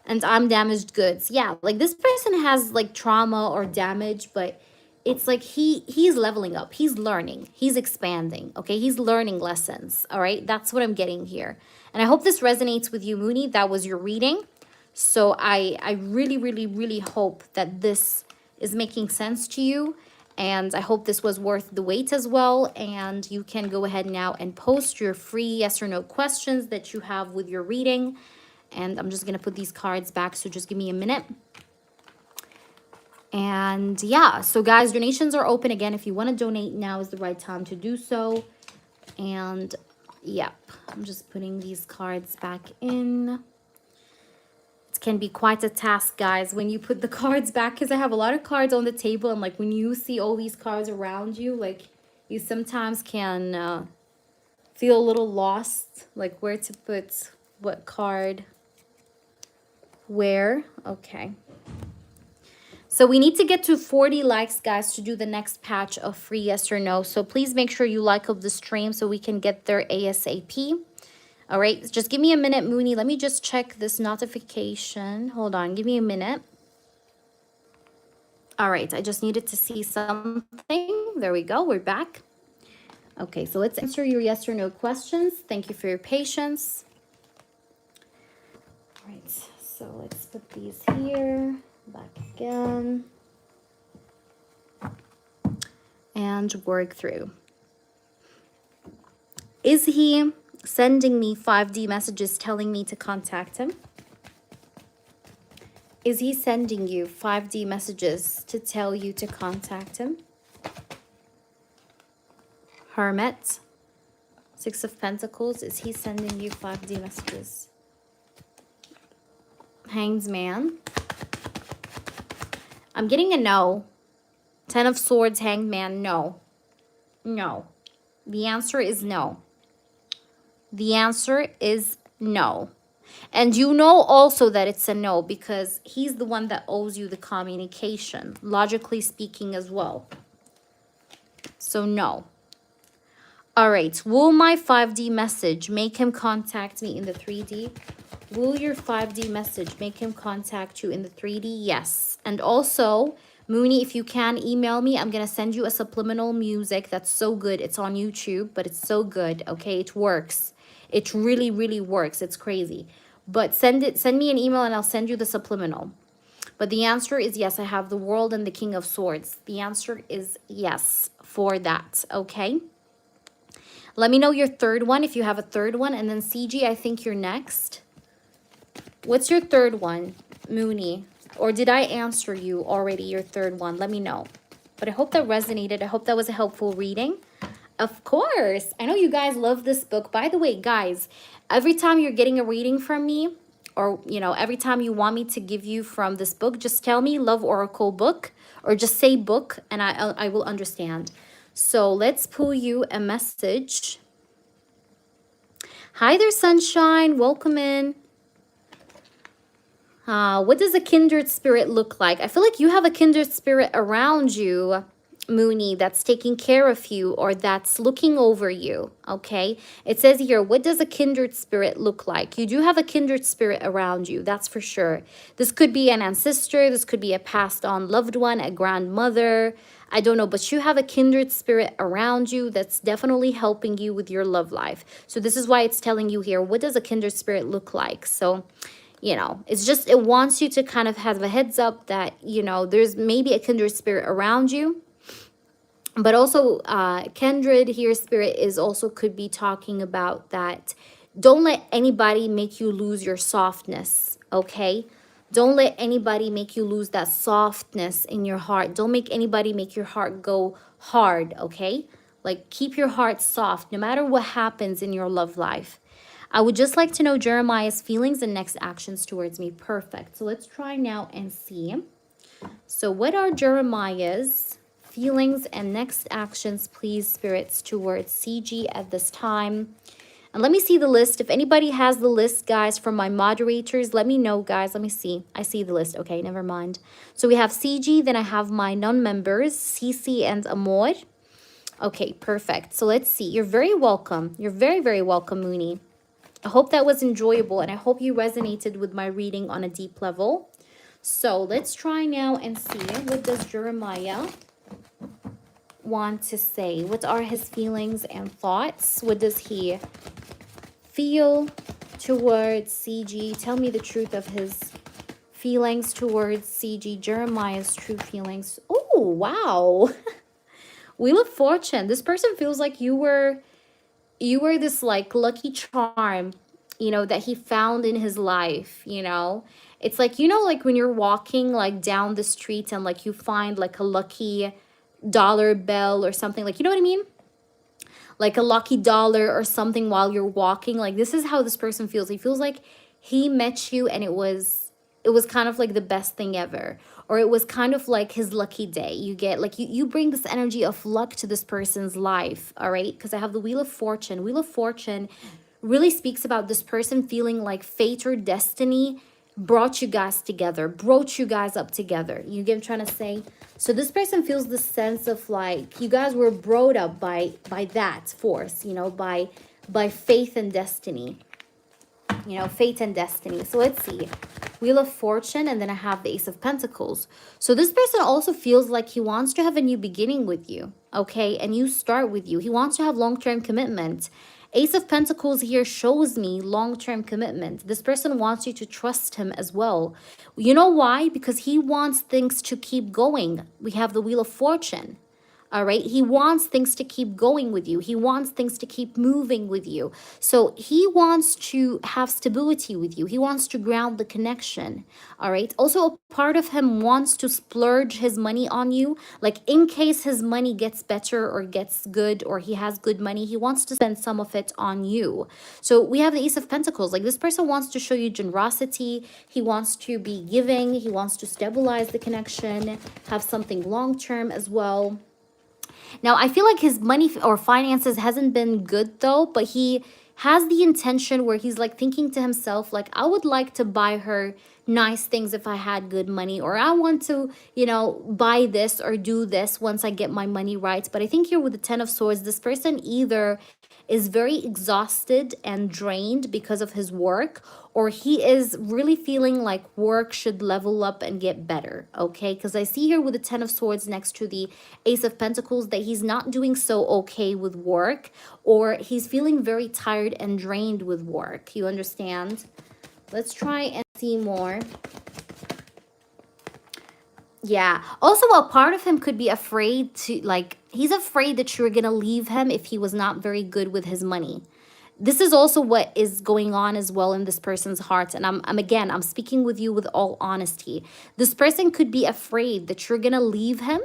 Speaker 1: And I'm damaged goods. Yeah, like this person has like trauma or damage, but it's like he's leveling up. He's learning. He's expanding, okay? He's learning lessons, all right? That's what I'm getting here. And I hope this resonates with you, Mooney. That was your reading. So I really, really, really hope that this is making sense to you. And I hope this was worth the wait as well. And you can go ahead now and post your free yes or no questions that you have with your reading. And I'm just going to put these cards back, so just give me a minute. And yeah, so guys, donations are open again. If you want to donate, now is the right time to do so. And yep, I'm just putting these cards back in. It can be quite a task, guys, when you put the cards back, because I have a lot of cards on the table, and like when you see all these cards around you, like you sometimes can feel a little lost, like where to put what card where. Okay. So we need to get to 40 likes, guys, to do the next patch of free yes or no. So please make sure you like up the stream so we can get there ASAP. All right, just give me a minute, Mooney. Let me just check this notification. Hold on, give me a minute. All right, I just needed to see something. There we go, we're back. Okay, so let's answer your yes or no questions. Thank you for your patience. All right, so let's put these here, back again, and work through. Is he sending me 5D messages telling me to contact him? Is he sending you 5D messages to tell you to contact him? Hermit, 6 of Pentacles, is he sending you 5D messages? Hanged Man. I'm getting a no. 10 of Swords, Hanged Man, no. No. The answer is no. The answer is no. And you know also that it's a no because he's the one that owes you the communication, logically speaking as well. So no. All right. Will my 5D message make him contact me in the 3D? Will your 5D message make him contact you in the 3D? Yes. And also, Mooney, if you can email me, I'm going to send you a subliminal music that's so good. It's on YouTube, but it's so good. Okay, it works. It really, really works. It's crazy. But send me an email and I'll send you the subliminal. But the answer is yes. I have the World and the King of Swords. The answer is yes for that. Okay. Let me know your third one if you have a third one. And then CG, I think you're next. What's your third one, Mooney? Or did I answer you already, your third one? Let me know. But I hope that resonated. I hope that was a helpful reading. Of course. I know you guys love this book. By the way, guys, every time you're getting a reading from me, or, you know, every time you want me to give you from this book, just tell me Love Oracle book, or just say book, and I will understand. So let's pull you a message. Hi there, Sunshine. Welcome in. What does a kindred spirit look like? I feel like you have a kindred spirit around you, Mooney, that's taking care of you or that's looking over you, okay? It says here, what does a kindred spirit look like? You do have a kindred spirit around you, that's for sure. This could be an ancestor, this could be a passed on loved one, a grandmother, I don't know, but you have a kindred spirit around you that's definitely helping you with your love life. So this is why it's telling you here, what does a kindred spirit look like? So, you know, it's just, it wants you to kind of have a heads up that, you know, there's maybe a kindred spirit around you. But also, kindred here, spirit, is also could be talking about that. Don't let anybody make you lose your softness, okay? Don't let anybody make you lose that softness in your heart. Don't make anybody make your heart go hard, okay? Like, keep your heart soft no matter what happens in your love life. I would just like to know Jeremiah's feelings and next actions towards me. Perfect. So let's try now and see. So what are Jeremiah's feelings and next actions, please, spirits, towards CG at this time? And let me see the list. If anybody has the list, guys, from my moderators, let me know, guys. Let me see. I see the list. Okay, never mind. So we have CG, then I have my non-members, CC and Amor. Okay, perfect. So let's see. You're very welcome. You're very, very welcome, Mooney. I hope that was enjoyable, and I hope you resonated with my reading on a deep level. So let's try now and see, what does Jeremiah want to say? What are his feelings and thoughts? What does he feel towards CG? Tell me the truth of his feelings towards CG, Jeremiah's true feelings. Oh, wow. Wheel of Fortune. This person feels like you were this like lucky charm, you know, that he found in his life, you know. It's like, you know, like when you're walking like down the street and like you find like a lucky dollar bill or something, like, you know what I mean? Like a lucky dollar or something while you're walking. Like, this is how this person feels. He feels like he met you and it was kind of like the best thing ever, or it was kind of like his lucky day. You get like, you bring this energy of luck to this person's life. All right, because I have the Wheel of Fortune. Wheel of Fortune really speaks about this person feeling like fate or destiny brought you guys together, brought you guys up together. You get what I'm trying to say? So this person feels the sense of like you guys were brought up by that force, you know, by faith and destiny. You know, fate and destiny. So let's see. Wheel of Fortune, and then I have the Ace of Pentacles. So this person also feels like he wants to have a new beginning with you, okay? A new start with you. He wants to have long-term commitment. Ace of Pentacles here shows me long-term commitment. This person wants you to trust him as well. You know why? Because he wants things to keep going. We have the Wheel of Fortune. All right. He wants things to keep going with you. He wants things to keep moving with you. So he wants to have stability with you. He wants to ground the connection. All right. Also, a part of him wants to splurge his money on you. Like in case his money gets better or gets good, or he has good money, he wants to spend some of it on you. So we have the Ace of Pentacles. Like this person wants to show you generosity. He wants to be giving. He wants to stabilize the connection, have something long-term as well. Now, I feel like his money or finances hasn't been good though, but he has the intention where he's like thinking to himself, like, I would like to buy her nice things if I had good money, or I want to, you know, buy this or do this once I get my money right. But I think here with the Ten of Swords, this person either is very exhausted and drained because of his work, or he is really feeling like work should level up and get better, okay? Because I see here with the Ten of Swords next to the Ace of Pentacles that he's not doing so okay with work, or he's feeling very tired and drained with work. You understand? Let's try and see more. Yeah. Also, a part of him could be afraid to, like, he's afraid that you're going to leave him if he was not very good with his money. This is also what is going on as well in this person's heart. And I'm speaking with you with all honesty. This person could be afraid that you're going to leave him,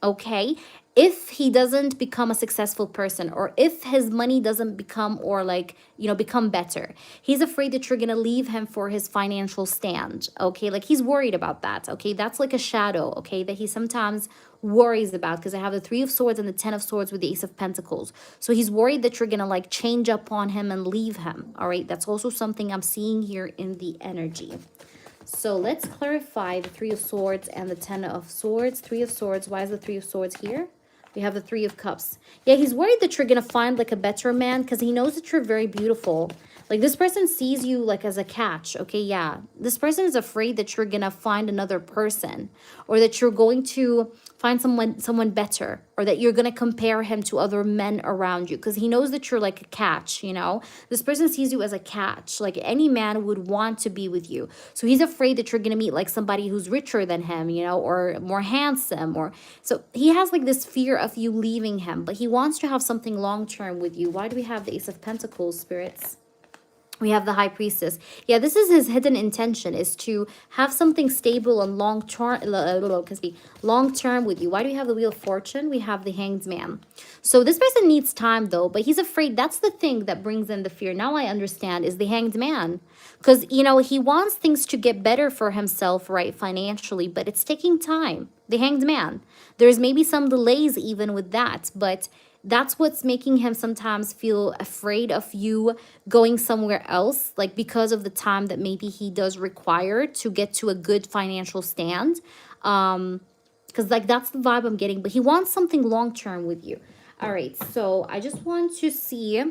Speaker 1: okay, if he doesn't become a successful person, or if his money doesn't become, or like, you know, become better. He's afraid that you're going to leave him for his financial stand, okay? Like he's worried about that, okay? That's like a shadow, okay, that he sometimes worries about, because I have the Three of Swords and the Ten of Swords with the Ace of Pentacles. So he's worried that you're going to like change up on him and leave him, all right? That's also something I'm seeing here in the energy. So let's clarify the Three of Swords and the Ten of Swords. Three of Swords, why is the Three of Swords here? We have the Three of Cups. Yeah, he's worried that you're going to find like a better man, because he knows that you're very beautiful. Like this person sees you like as a catch, okay? Yeah, this person is afraid that you're going to find another person, or that you're going to find someone better, or that you're going to compare him to other men around you, because he knows that you're like a catch, you know? This person sees you as a catch. Like any man would want to be with you. So he's afraid that you're going to meet like somebody who's richer than him, you know, or more handsome, or so he has like this fear of you leaving him, but he wants to have something long-term with you. Why do we have the Ace of Pentacles, spirits? We have the High Priestess. Yeah, this is his hidden intention, is to have something stable and long-term with you. Why do we have the Wheel of Fortune? We have the Hanged Man. So this person needs time though, but he's afraid. That's the thing that brings in the fear. Now I understand, is the Hanged Man. Because, you know, he wants things to get better for himself, right, financially, but it's taking time. The Hanged Man. There's maybe some delays even with that, but that's what's making him sometimes feel afraid of you going somewhere else, like because of the time that maybe he does require to get to a good financial stand. Because like that's the vibe I'm getting, but he wants something long-term with you. All right, so I just want to see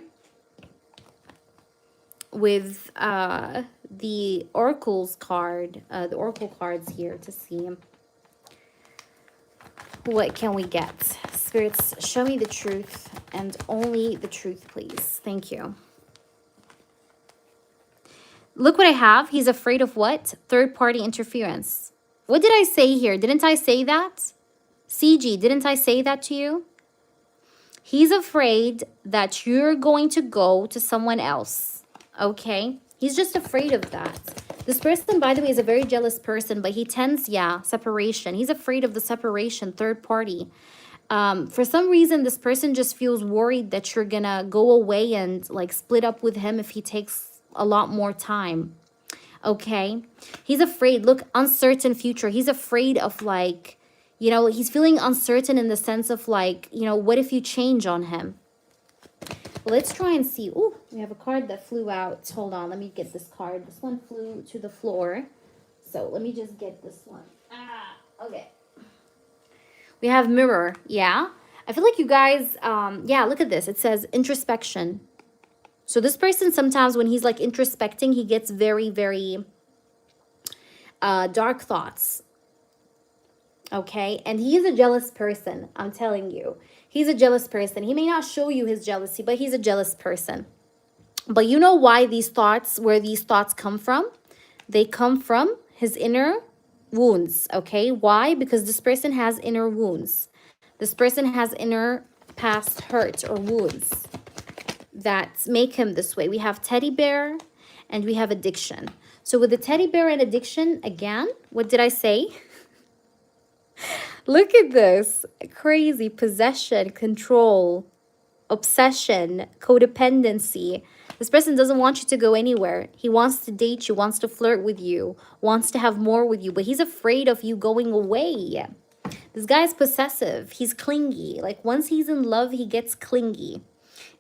Speaker 1: with the Oracle's card, the Oracle cards here, to see what can we get. Spirits, show me the truth and only the truth, please. Thank you. Look what I have. He's afraid of what? Third-party interference. What did I say here? Didn't I say that? CG, didn't I say that to you? He's afraid that you're going to go to someone else. Okay? He's just afraid of that. This person, by the way, is a very jealous person, but he tends, yeah, separation. He's afraid of the separation, third party. For some reason, this person just feels worried that you're gonna go away and like split up with him if he takes a lot more time. Okay? He's afraid. Look, uncertain future. He's afraid of like, you know, he's feeling uncertain in the sense of like, you know, what if you change on him? Let's try and see. Oh, we have a card that flew out. Hold on, let me get this card. This one flew to the floor. So let me just get this one. Okay. We have mirror, yeah. I feel like you guys, yeah, look at this. It says introspection. So this person sometimes when he's like introspecting, he gets very, very dark thoughts. Okay, and he is a jealous person, I'm telling you. He's a jealous person. He may not show you his jealousy, but he's a jealous person. But you know why these thoughts, where these thoughts come from? They come from his inner wounds, okay? Why? Because this person has inner wounds. This person has inner past hurts or wounds that make him this way. We have teddy bear and we have addiction. So with the teddy bear and addiction, again, what did I say? Look at this. Crazy possession, control, obsession, codependency. This person doesn't want you to go anywhere. He wants to date you, wants to flirt with you, wants to have more with you, but he's afraid of you going away. This guy's possessive. He's clingy. Like once he's in love, he gets clingy.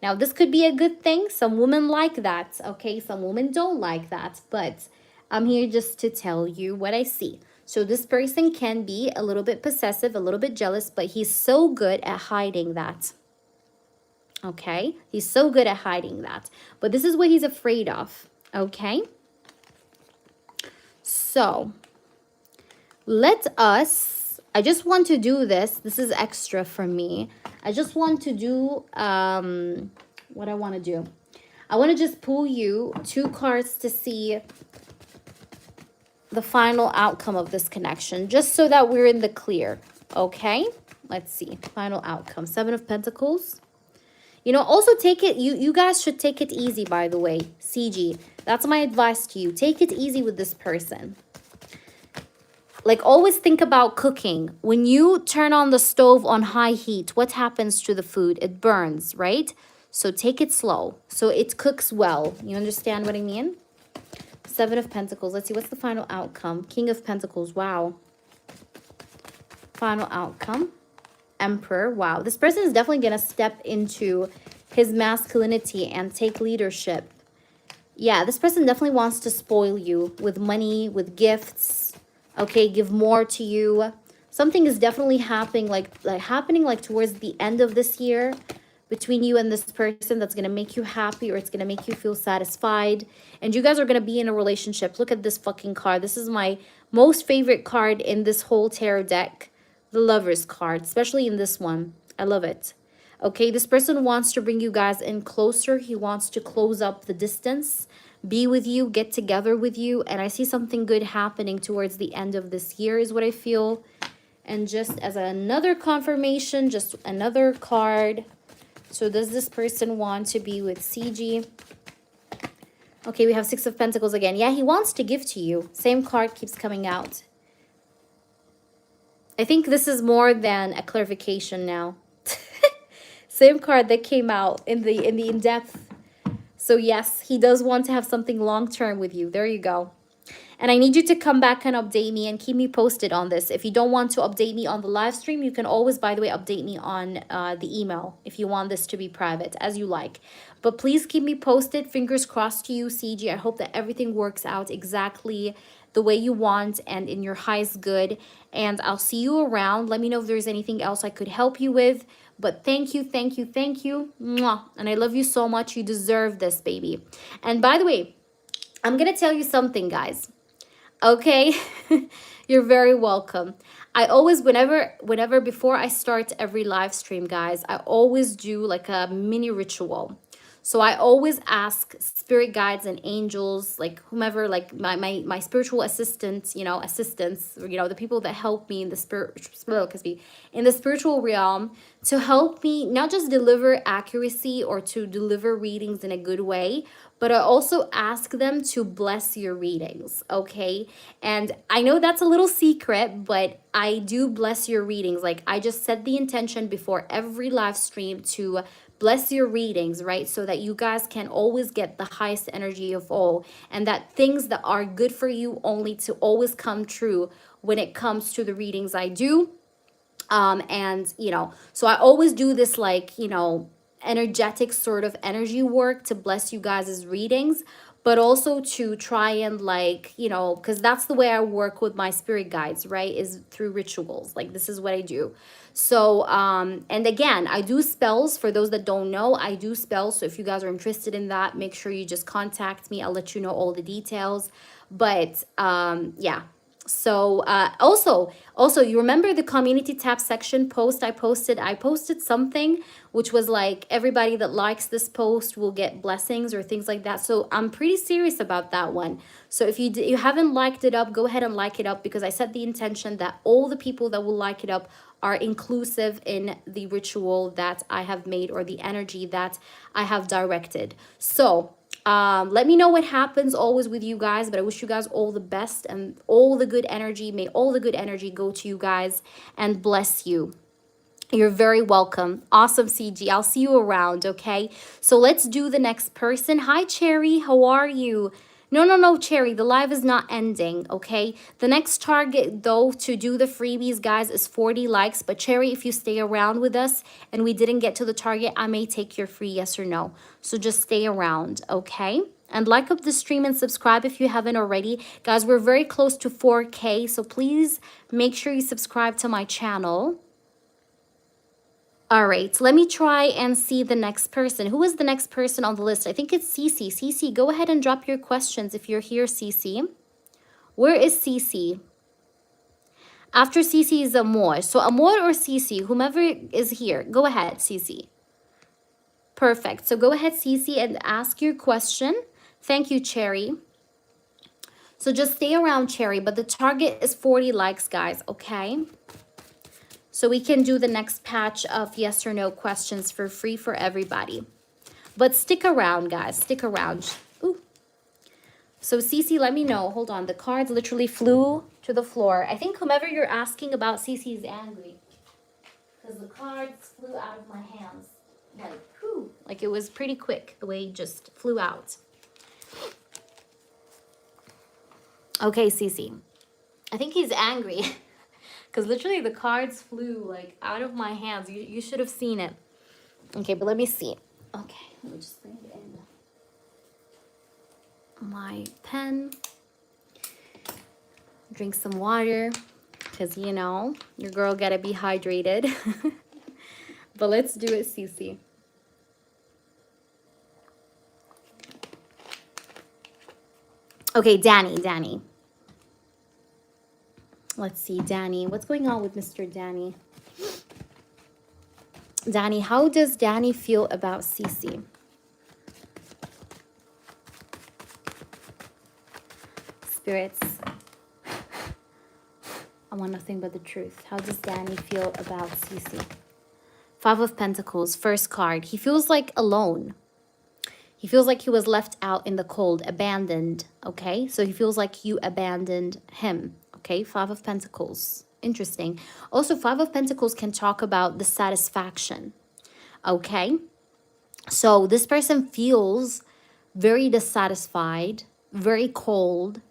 Speaker 1: Now, this could be a good thing. Some women like that, okay? Some women don't like that, but I'm here just to tell you what I see. So this person can be a little bit possessive, a little bit jealous, but he's so good at hiding that. Okay? He's so good at hiding that. But this is what he's afraid of. Okay? So, let us, I just want to do this. This is extra for me. I just want to do, what I want to do. I want to just pull you 2 cards to see the final outcome of this connection, just so that we're in the clear. Okay, let's see. Final outcome. 7 of Pentacles. You know, also take it, you guys should take it easy, by the way. CG, that's my advice to you. Take it easy with this person. Like, always think about cooking. When you turn on the stove on high heat, what happens to the food? It burns, right? So take it slow so it cooks well. You understand what I mean? 7 of Pentacles. Let's see, what's the final outcome? King of Pentacles. Wow. Final outcome. Emperor. Wow. This person is definitely going to step into his masculinity and take leadership. Yeah, this person definitely wants to spoil you with money, with gifts. Okay, give more to you. Something is definitely happening like towards the end of this year between you and this person that's going to make you happy, or it's going to make you feel satisfied. And you guys are going to be in a relationship. Look at this fucking card. This is my most favorite card in this whole tarot deck. The Lover's card, especially in this one. I love it. Okay, this person wants to bring you guys in closer. He wants to close up the distance, be with you, get together with you. And I see something good happening towards the end of this year is what I feel. And just as another confirmation, just another card. So does this person want to be with CG? Okay, we have 6 of Pentacles again. Yeah, he wants to give to you. Same card keeps coming out. I think this is more than a clarification now. Same card that came out in the in-depth. So yes, he does want to have something long-term with you. There you go. And I need you to come back and update me and keep me posted on this. If you don't want to update me on the live stream, you can always, by the way, update me on the email if you want this to be private, as you like. But please keep me posted. Fingers crossed to you, CG. I hope that everything works out exactly the way you want and in your highest good. And I'll see you around. Let me know if there's anything else I could help you with. But thank you, thank you, thank you. Mwah. And I love you so much. You deserve this, baby. And by the way, I'm going to tell you something, guys. Okay, you're very welcome. I always, whenever before I start every live stream, guys, I always do like a mini ritual. So I always ask spirit guides and angels, like whomever, like my spiritual assistants, you know, the people that help me in the in the spiritual realm, to help me not just deliver accuracy or to deliver readings in a good way, but I also ask them to bless your readings, okay? And I know that's a little secret, but I do bless your readings. Like, I just set the intention before every live stream to bless your readings, right? So that you guys can always get the highest energy of all, and that things that are good for you only to always come true when it comes to the readings I do. And you know, so I always do this, like, you know, energetic sort of energy work to bless you guys' readings, but also to try and, like, you know, because that's the way I work with my spirit guides, right, is through rituals. Like, this is what I do. So and again, I do spells. For those that don't know, I do spells. So if you guys are interested in that, make sure you just contact me. I'll let you know all the details. But yeah. So also you remember the community tab section post I posted something which was like, everybody that likes this post will get blessings or things like that. So I'm pretty serious about that one. So if you haven't liked it up, go ahead and like it up, because I set the intention that all the people that will like it up are inclusive in the ritual that I have made, or the energy that I have directed. So let me know what happens always with you guys, but I wish you guys all the best and all the good energy. May all the good energy go to you guys and bless you. You're very welcome. Awesome, CG. I'll see you around, okay? So let's do the next person. Hi, Cherry. How are you? No, Cherry. The live is not ending, okay? The next target, though, to do the freebies, guys, is 40 likes. But, Cherry, if you stay around with us and we didn't get to the target, I may take your free yes or no. So just stay around, okay? And like up the stream and subscribe if you haven't already. Guys, we're very close to 4K, so please make sure you subscribe to my channel. All right, let me try and see the next person. Who is the next person on the list? I think it's Cece. Cece, go ahead and drop your questions if you're here, Cece. Where is Cece? After Cece is Amor. So Amor or Cece, whomever is here. Go ahead, Cece. Perfect. So go ahead, Cece, and ask your question. Thank you, Cherry. So just stay around, Cherry, but the target is 40 likes, guys, okay? So we can do the next patch of yes or no questions for free for everybody. But stick around, guys. Stick around. Ooh. So, Cece, let me know. Hold on. The cards literally flew to the floor. I think whomever you're asking about, Cece, is angry. Because the cards flew out of my hands. Like, whew. Like, it was pretty quick the way it just flew out. Okay, Cece. I think he's angry. Because literally the cards flew, like, out of my hands. You should have seen it. Okay, but let me see. Okay, let me just bring it in. My pen. Drink some water. Because, you know, your girl gotta be hydrated. But let's do it, Cece. Okay, Danny. Let's see, Danny. What's going on with Mr. Danny? Danny, how does Danny feel about Cece? Spirits, I want nothing but the truth. How does Danny feel about Cece? 5 of Pentacles, first card. He feels like alone. He feels like he was left out in the cold, abandoned, okay? So he feels like you abandoned him, okay? 5 of Pentacles. Interesting. Also, 5 of Pentacles can talk about the satisfaction, okay? So this person feels very dissatisfied, very cold,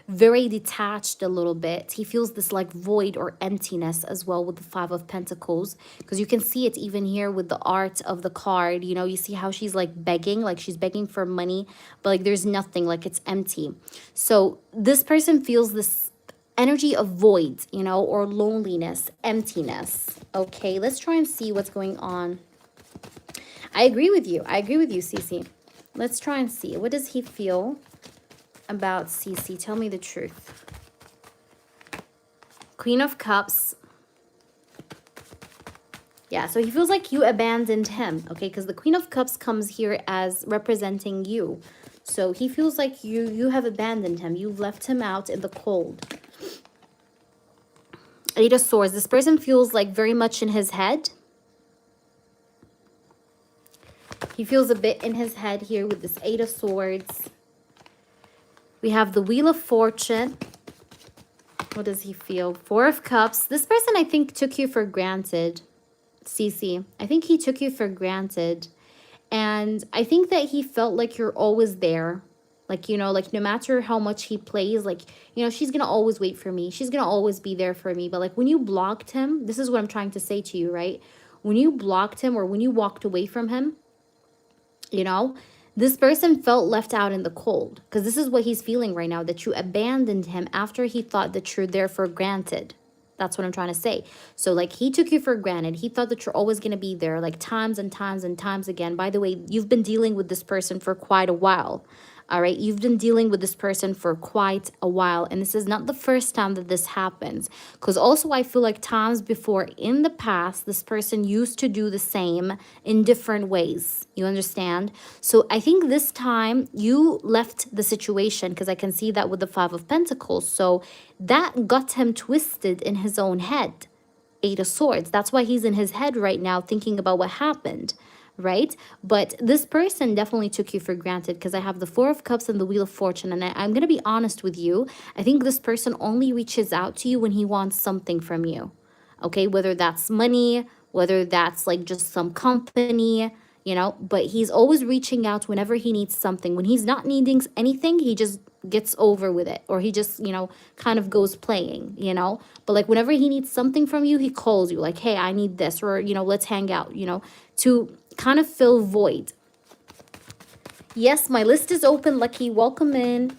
Speaker 1: very detached a little bit. He feels this like void or emptiness as well with the 5 of Pentacles, because you can see it even here with the art of the card. You know, you see how she's like begging, like she's begging for money, but like there's nothing, like it's empty. So this person feels this energy of void, you know, or loneliness, emptiness. Okay, let's try and see what's going on. I agree with you, Cece. Let's try and see. What does he feel about Cece? Tell me the truth. Queen of Cups. Yeah, so he feels like you abandoned him, okay? Because the Queen of Cups comes here as representing you. So he feels like you have abandoned him. You've left him out in the cold. Eight of Swords. This person feels like very much in his head. He feels a bit in his head here with this Eight of Swords. We have the Wheel of Fortune. What does he feel? Four of Cups. This person, I think, took you for granted. Cece, I think he took you for granted. And I think that he felt like you're always there. Like, you know, like no matter how much he plays, like, you know, she's going to always wait for me. She's going to always be there for me. But like when you blocked him, this is what I'm trying to say to you, right? When you blocked him or when you walked away from him, you know, this person felt left out in the cold. Because this is what he's feeling right now, that you abandoned him after he thought that you're there for granted. That's what I'm trying to say. So like he took you for granted. He thought that you're always going to be there like times and times and times again. By the way, you've been dealing with this person for quite a while. All right, you've been dealing with this person for quite a while, and this is not the first time that this happens. Because also I feel like times before in the past, this person used to do the same in different ways. You understand? So I think this time you left the situation, because I can see that with the Five of Pentacles. So that got him twisted in his own head. Eight of Swords. That's why he's in his head right now thinking about what happened. Right? But this person definitely took you for granted, because I have the Four of Cups and the Wheel of Fortune. And I'm going to be honest with you. I think this person only reaches out to you when he wants something from you. Okay? Whether that's money, whether that's like just some company, you know, but he's always reaching out whenever he needs something. When he's not needing anything, he just gets over with it, or he just, you know, kind of goes playing, you know. But like whenever he needs something from you, he calls you like, hey, I need this, or, you know, let's hang out, you know, to kind of fill void. Yes, my list is open, Lucky. Welcome in.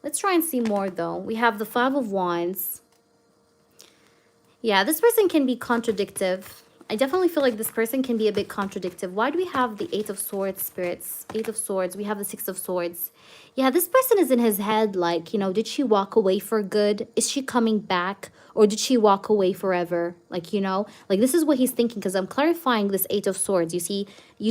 Speaker 1: Let's try and see more though. We have the Five of Wands. Yeah, this person can be contradictive. I definitely feel like this person can be a bit contradictive. Why do we have the Eight of Swords, spirits? Eight of Swords. We have the Six of Swords. Yeah, this person is in his head like, you know, did she walk away for good? Is she coming back? Or did she walk away forever? Like, you know, like this is what he's thinking, because I'm clarifying this Eight of Swords. You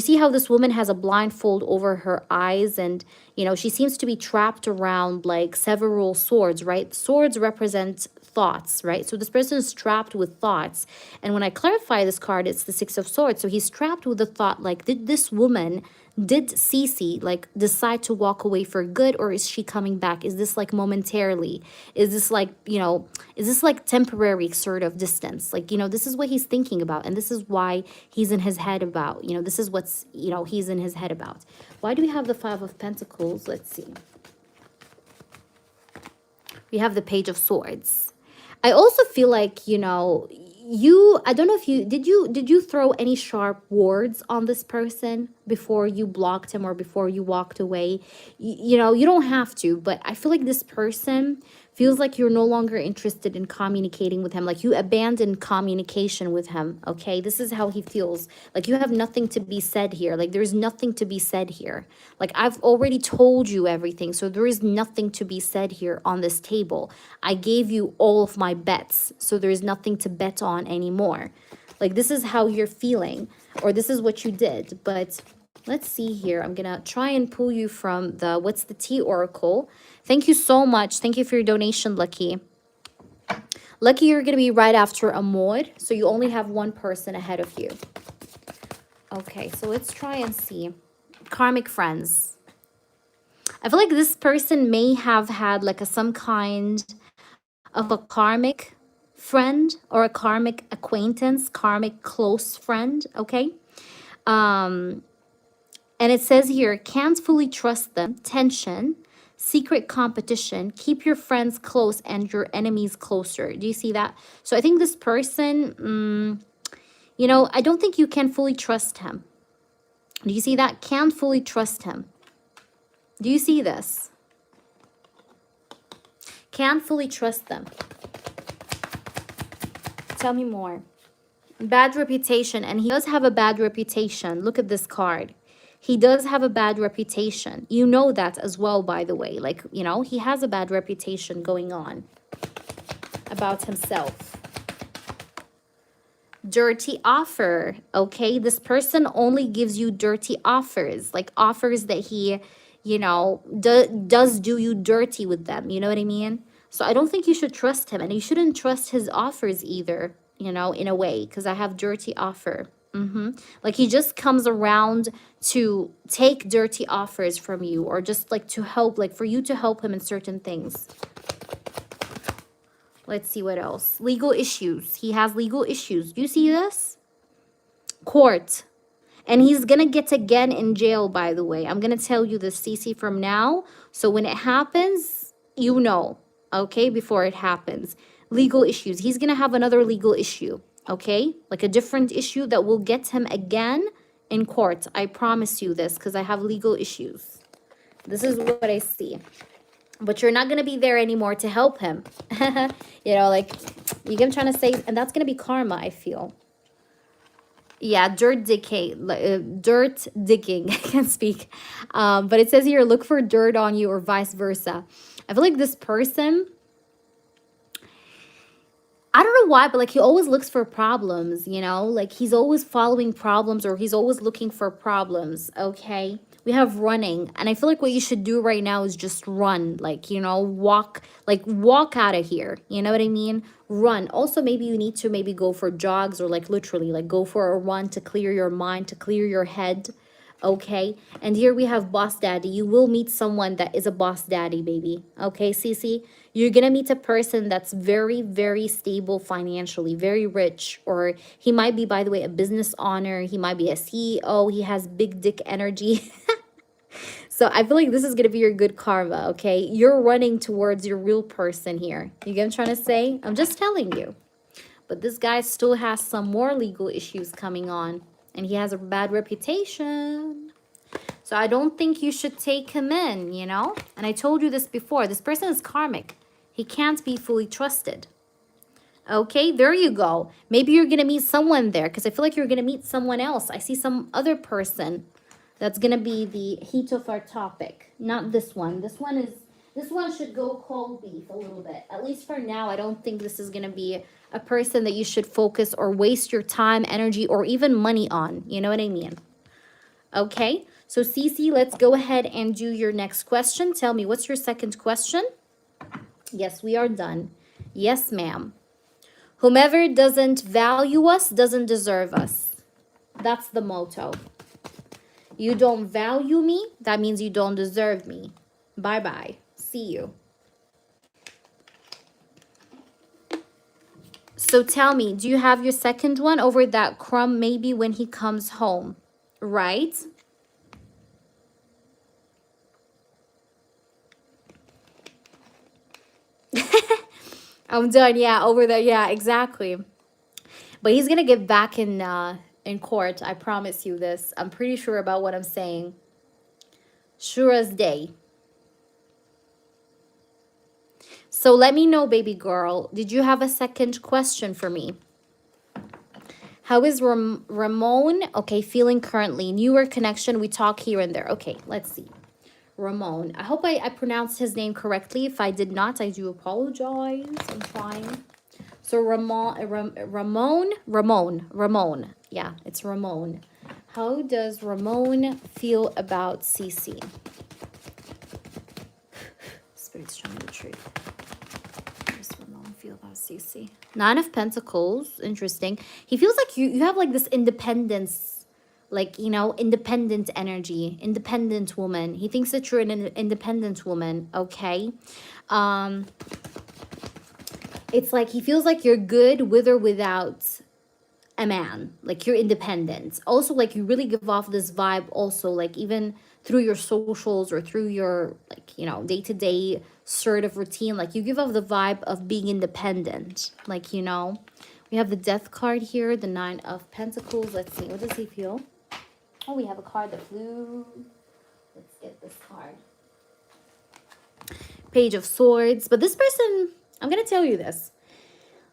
Speaker 1: see how this woman has a blindfold over her eyes, and, you know, she seems to be trapped around like several swords, right? Swords represent thoughts, right? So this person is trapped with thoughts. And when I clarify this card, it's the Six of Swords. So he's trapped with the thought like, did Cece like decide to walk away for good, or is she coming back? Is this like momentarily? Is this like, you know, is this like temporary sort of distance? Like, you know, this is what he's thinking about, and this is why he's in his head about, you know, this is what's, you know, he's in his head about. Why do we have the Five of Pentacles? Let's see. We have the Page of Swords. I also feel like, you know, I don't know if did you throw any sharp words on this person before you blocked him or before you walked away? You know, you don't have to, but I feel like this person feels like you're no longer interested in communicating with him. Like you abandoned communication with him, okay? This is how he feels. Like you have nothing to be said here. Like there's nothing to be said here. Like I've already told you everything, so there is nothing to be said here on this table. I gave you all of my bets, so there is nothing to bet on anymore. Like this is how you're feeling, or this is what you did. But let's see here. I'm gonna try and pull you from the What's the Tea Oracle. Thank you so much. Thank you for your donation, Lucky. Lucky, you're gonna be right after Amor, so you only have one person ahead of you. Okay, so let's try and see. Karmic friends. I feel like this person may have had like some kind of a karmic friend or a karmic acquaintance, karmic close friend, okay? And it says here, can't fully trust them, tension, secret competition, keep your friends close and your enemies closer. Do you see that? So I think this person, you know, I don't think you can fully trust him. Do you see that? Can't fully trust him. Do you see this? Can't fully trust them. Tell me more. Bad reputation, and he does have a bad reputation. Look at this card. He does have a bad reputation. You know that as well, by the way. Like, you know, he has a bad reputation going on about himself. Dirty offer, okay? This person only gives you dirty offers, like offers that he, you know, does do you dirty with them, you know what I mean? So I don't think you should trust him, and you shouldn't trust his offers either, you know, in a way, because I have dirty offer. Like he just comes around to take dirty offers from you, or just like to help, like for you to help him in certain things. Let's see what else. Legal issues. He has legal issues. Do you see this? Court. And he's going to get again in jail, by the way. I'm going to tell you this, Cece, from now. So when it happens, you know, okay, before it happens. Legal issues. He's going to have another legal issue, okay? Like a different issue that will get him again in court. I promise you this, because I have legal issues. This is what I see. But you're not going to be there anymore to help him. You know, like, you get what I'm trying to say? And that's going to be karma, I feel. Yeah, dirt digging. I can't speak. But it says here, look for dirt on you or vice versa. I feel like this person, I don't know why, but like he always looks for problems, you know? Like he's always following problems, or he's always looking for problems, okay? We have running, and I feel like what you should do right now is just run, like, you know, walk out of here, you know what I mean? Run. Also, maybe you need to maybe go for jogs, or like literally like go for a run to clear your mind, to clear your head, okay? And here we have boss daddy. You will meet someone that is a boss daddy, baby, okay, Cece? You're gonna meet a person that's very, very stable financially, very rich, or he might be, by the way, a business owner. He might be a CEO. He has big dick energy. So I feel like this is going to be your good karma, okay? You're running towards your real person here. You get what I'm trying to say? I'm just telling you. But this guy still has some more legal issues coming on, and he has a bad reputation. So I don't think you should take him in, you know? And I told you this before. This person is karmic. He can't be fully trusted. Okay, there you go. Maybe you're going to meet someone there, because I feel like you're going to meet someone else. I see some other person that's going to be the heat of our topic. Not this one. This one should go cold beef a little bit. At least for now, I don't think this is going to be a person that you should focus or waste your time, energy, or even money on. You know what I mean? Okay, so Cece, let's go ahead and do your next question. Tell me, what's your second question? Yes, we are done. Yes, ma'am. Whomever doesn't value us doesn't deserve us. That's the motto. You don't value me, that means you don't deserve me. Bye-bye. See you. So tell me, do you have your second one over that crumb maybe when he comes home, right? I'm done. Yeah, over there. Yeah, exactly. But he's going to get back in court. I promise you this. I'm pretty sure about what I'm saying. Sure as day. So let me know, baby girl. Did you have a second question for me? How is Ramon? Okay, feeling currently. Newer connection. We talk here and there. Okay, let's see. Ramon. I hope I pronounced his name correctly. If I did not, I do apologize. I'm trying. So Ramon. Yeah, it's Ramon. How does Ramon feel about Cece? Spirit's showing the truth. How does Ramon feel about Cece? Nine of Pentacles. Interesting. He feels like you have like this independence, like, you know, independent energy, independent woman. He thinks that you're an independent woman, okay? It's like he feels like you're good with or without a man. Like you're independent. Also, like you really give off this vibe also, like even through your socials or through your, like, you know, day-to-day sort of routine. Like you give off the vibe of being independent. Like, you know, we have the Death card here, the Nine of Pentacles. Let's see, what does he feel? Oh, we have a card that flew. Let's get this card. Page of Swords. But this person, I'm going to tell you this.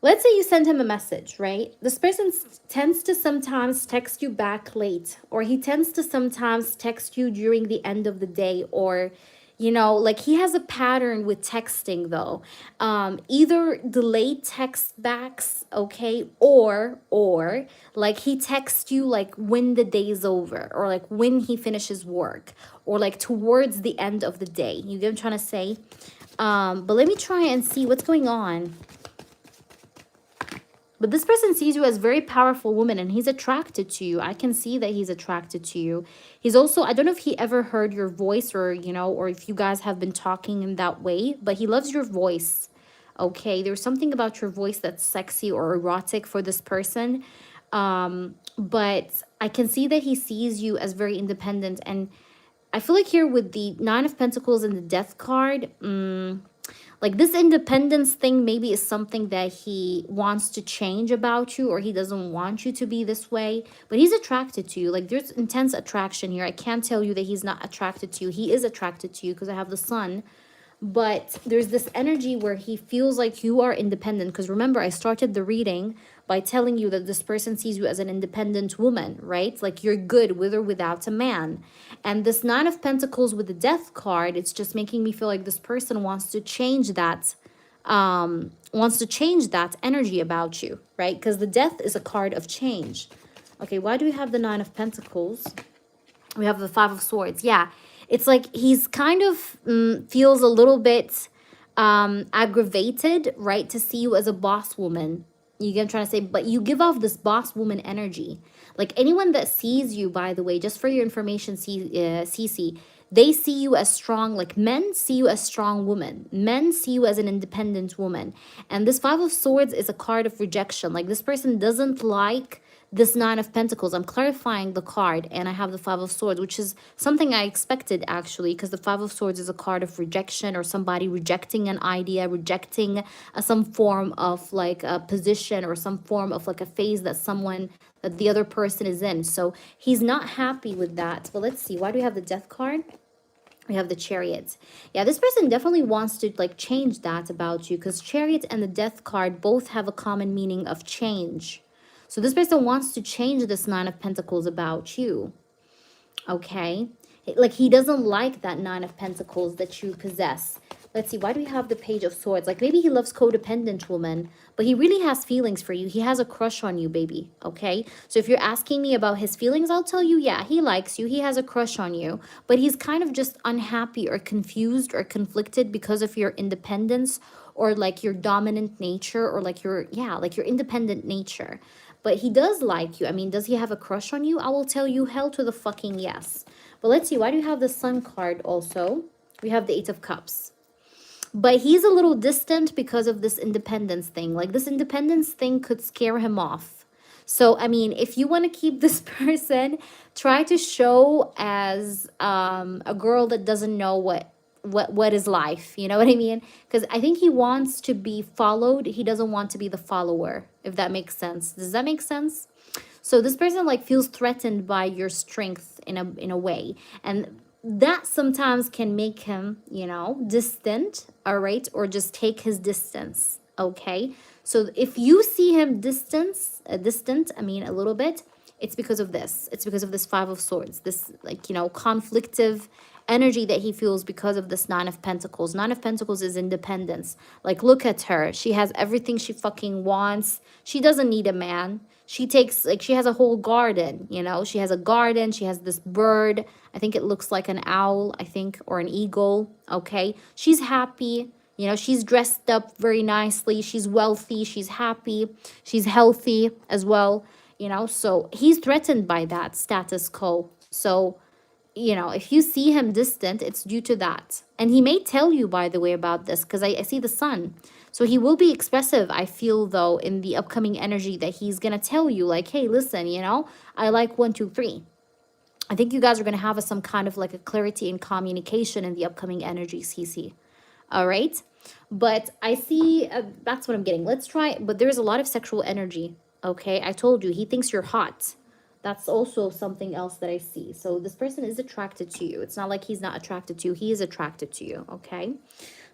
Speaker 1: Let's say you send him a message, right? This person tends to sometimes text you back late, or he tends to sometimes text you during the end of the day, or, You know, like he has a pattern with texting though. Either delayed text backs, okay, or like he texts you like when the day's over, or like when he finishes work, or like towards the end of the day. You get what I'm trying to say? But let me try and see what's going on. But this person sees you as very powerful woman, and he's attracted to you. I can see that he's attracted to you. He's also, I don't know if he ever heard your voice, or, you know, or if you guys have been talking in that way, but he loves your voice. Okay, there's something about your voice that's sexy or erotic for this person. But I can see that he sees you as very independent. And I feel like here with the Nine of Pentacles and the Death card, like this independence thing maybe is something that he wants to change about you, or he doesn't want you to be this way, but he's attracted to you. Like there's intense attraction here. I can't tell you that he's not attracted to you. He is attracted to you because I have the sun. But there's this energy where he feels like you are independent. Because remember, I started the reading by telling you that this person sees you as an independent woman, right? Like you're good with or without a man. And this Nine of Pentacles with the Death card, it's just making me feel like this person wants to change that, energy about you, right? Because the Death is a card of change. Okay, why do we have the Nine of Pentacles? We have the Five of Swords. Yeah, it's like he's kind of feels a little bit aggravated, right, to see you as a boss woman. You get what I'm trying to say? But you give off this boss woman energy. Like anyone that sees you, by the way, just for your information, Cece, they see you as strong. Like men see you as strong women. Men see you as an independent woman. And this Five of Swords is a card of rejection. Like this person doesn't like this Nine of Pentacles. I'm clarifying the card, and I have the Five of Swords, which is something I expected actually, because the Five of Swords is a card of rejection, or somebody rejecting an idea, rejecting some form of like a position, or some form of like a phase that the other person is in. So he's not happy with that. But let's see, why do we have the Death card? We have the Chariot. Yeah, this person definitely wants to like change that about you, because Chariot and the Death card both have a common meaning of change. So this person wants to change this Nine of Pentacles about you. Okay? Like he doesn't like that Nine of Pentacles that you possess. Let's see, why do we have the Page of Swords? Like maybe he loves codependent women, but he really has feelings for you. He has a crush on you, baby. Okay? So if you're asking me about his feelings, I'll tell you, yeah, he likes you. He has a crush on you, but he's kind of just unhappy or confused or conflicted because of your independence, or like your dominant nature, or like your, yeah, like your independent nature. But he does like you. I mean, does he have a crush on you? I will tell you, hell to the fucking yes. But let's see, why do you have the Sun card also? We have the Eight of Cups. But he's a little distant because of this independence thing. Like this independence thing could scare him off. So, I mean, if you want to keep this person, try to show as a girl that doesn't know what is life, you know what I mean? Because I think he wants to be followed. He doesn't want to be the follower, if that makes sense. Does that make sense? So this person like feels threatened by your strength in a way, and that sometimes can make him, you know, distant, all right, or just take his distance. Okay, so if you see him distant, I mean a little bit, it's because of this. It's because of this Five of Swords, this like, you know, conflictive energy that he feels because of this Nine of Pentacles. Nine of Pentacles is independence. Like, look at her. She has everything she fucking wants. She doesn't need a man. She takes, like, she has a whole garden, you know? She has a garden. She has this bird. I think it looks like an owl, I think, or an eagle, okay? She's happy. You know, she's dressed up very nicely. She's wealthy. She's happy. She's healthy as well, you know? So he's threatened by that status quo. So, you know, if you see him distant, it's due to that. And he may tell you, by the way, about this, because I see the Sun. So he will be expressive, I feel, though, in the upcoming energy, that he's going to tell you, like, hey, listen, you know, I like 1, 2, 3. I think you guys are going to have some kind of like a clarity in communication in the upcoming energy, CC. All right? But I see, that's what I'm getting. Let's try, but there's a lot of sexual energy, okay? I told you, he thinks you're hot. That's also something else that I see. So this person is attracted to you. It's not like he's not attracted to you. He is attracted to you, okay?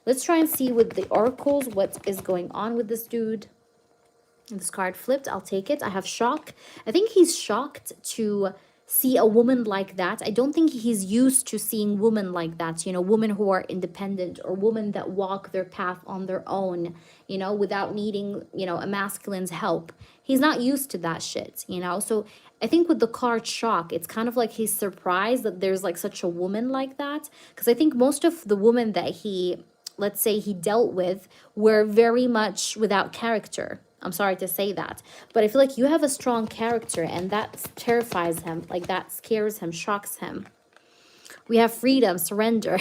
Speaker 1: Let's try and see with the oracles what is going on with this dude. This card flipped. I'll take it. I have shock. I think he's shocked to see a woman like that. I don't think he's used to seeing women like that, you know, women who are independent or women that walk their path on their own, you know, without needing, you know, a masculine's help. He's not used to that shit, you know. So I think with the card shock, it's kind of like he's surprised that there's like such a woman like that. Because I think most of the women that he, let's say, he dealt with were very much without character. I'm sorry to say that, but I feel like you have a strong character and that terrifies him. Like that scares him, shocks him. We have freedom, surrender.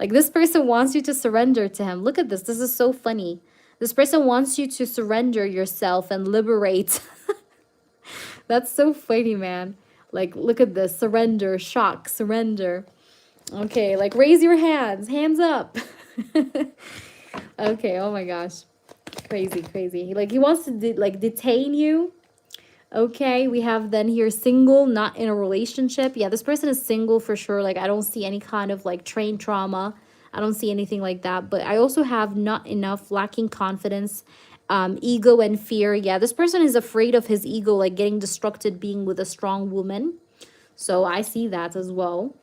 Speaker 1: Like this person wants you to surrender to him. Look at this. This is so funny. This person wants you to surrender yourself and liberate. That's so funny, man. Like, look at this. Surrender, shock, surrender. Okay, like raise your hands. Hands up. Okay, oh my gosh. Crazy, crazy. Like he wants to detain you. Okay, we have then here single, not in a relationship. Yeah, this person is single for sure. Like I don't see any kind of like train trauma. I don't see anything like that. But I also have not enough, lacking confidence, ego and fear. Yeah, this person is afraid of his ego, like getting destructed being with a strong woman. So I see that as well.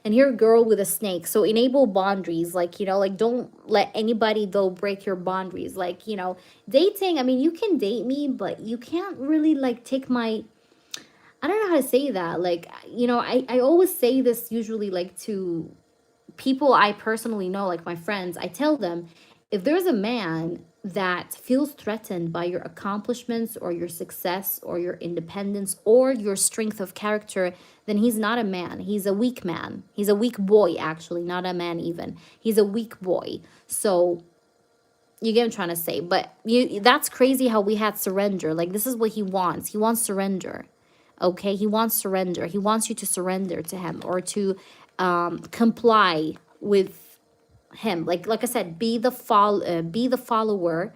Speaker 1: And here, girl with a snake. So enable boundaries. Like, you know, like don't let anybody, though, break your boundaries. Like, you know, dating. I mean, you can date me, but you can't really like take my, I don't know how to say that. Like, you know, I always say this usually like to people I personally know, like my friends. I tell them, if there's a man that feels threatened by your accomplishments or your success or your independence or your strength of character, then he's not a man. He's a weak man. He's a weak boy, actually, not a man even. He's a weak boy. So you get what I'm trying to say. But that's crazy how we had surrender. Like this is what he wants. He wants surrender. Okay, he wants surrender. He wants you to surrender to him or to comply with him. Like I said, be the follower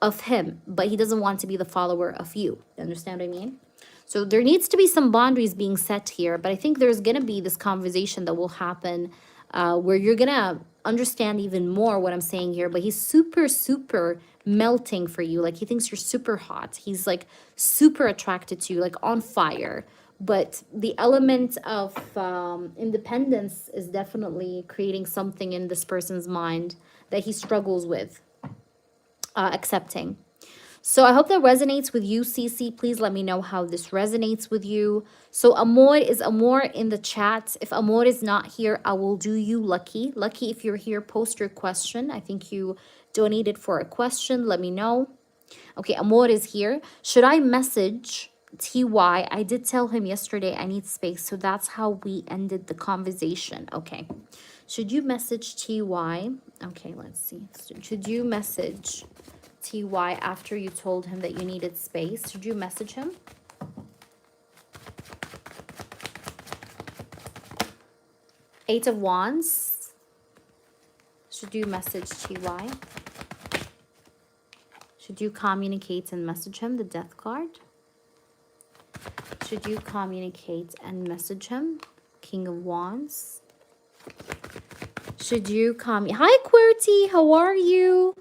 Speaker 1: of him, but he doesn't want to be the follower of you. You understand what I mean? So there needs to be some boundaries being set here, but I think there's gonna be this conversation that will happen where you're gonna understand even more what I'm saying here. But he's super melting for you. Like he thinks you're super hot. He's like super attracted to you, like on fire. But the element of independence is definitely creating something in this person's mind that he struggles with accepting. So I hope that resonates with you, Cece. Please let me know how this resonates with you. So Amor, is Amor in the chat? If Amor is not here, I will do you lucky. Lucky, if you're here, post your question. I think you donated for a question. Let me know. Okay, Amor is here. Should I message TY? I did tell him yesterday I need space, so that's how we ended the conversation. Okay. Should you message TY? Okay, let's see. Should you message TY after you told him that you needed space? Should you message him? Eight of Wands. Should you message TY? Should you communicate and message him? The Death card. Should you communicate and message him? King of Wands. Should you Hi, QWERTY. How are you?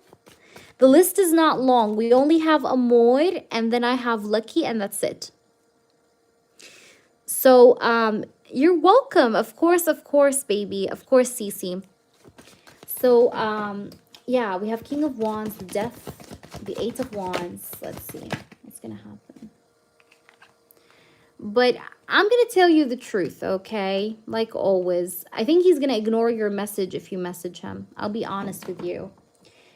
Speaker 1: The list is not long. We only have Amor, and then I have Lucky, and that's it. So, you're welcome. Of course, baby. Of course, Cece. So, yeah, we have King of Wands, the Death, the Eight of Wands. Let's see what's going to happen. But I'm going to tell you the truth, okay? Like always. I think he's going to ignore your message if you message him. I'll be honest with you.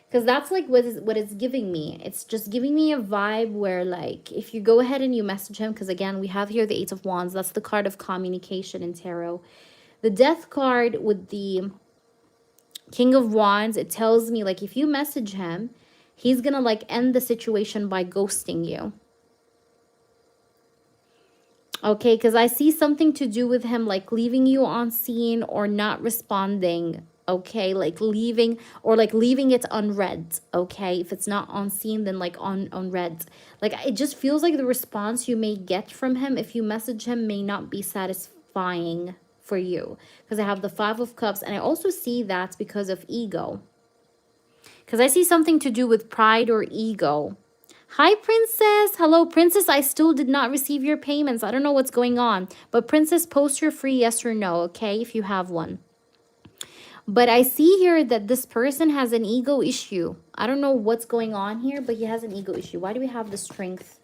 Speaker 1: Because that's like what it's giving me. It's just giving me a vibe where like if you go ahead and you message him, because again, we have here the Eight of Wands. That's the card of communication in tarot. The Death card with the King of Wands, it tells me like if you message him, he's going to like end the situation by ghosting you. Okay, because I see something to do with him like leaving you on scene or not responding. Okay, like leaving or like leaving it unread. Okay, if it's not on scene, then like unread. Like it just feels like the response you may get from him if you message him may not be satisfying for you. Because I have the Five of Cups, and I also see that because of ego. Because I see something to do with pride or ego. Hi, Princess. Hello, Princess. I still did not receive your payments. I don't know what's going on. But Princess, post your free yes or no, okay, if you have one. But I see here that this person has an ego issue. I don't know what's going on here, but he has an ego issue. Why do we have the Strength?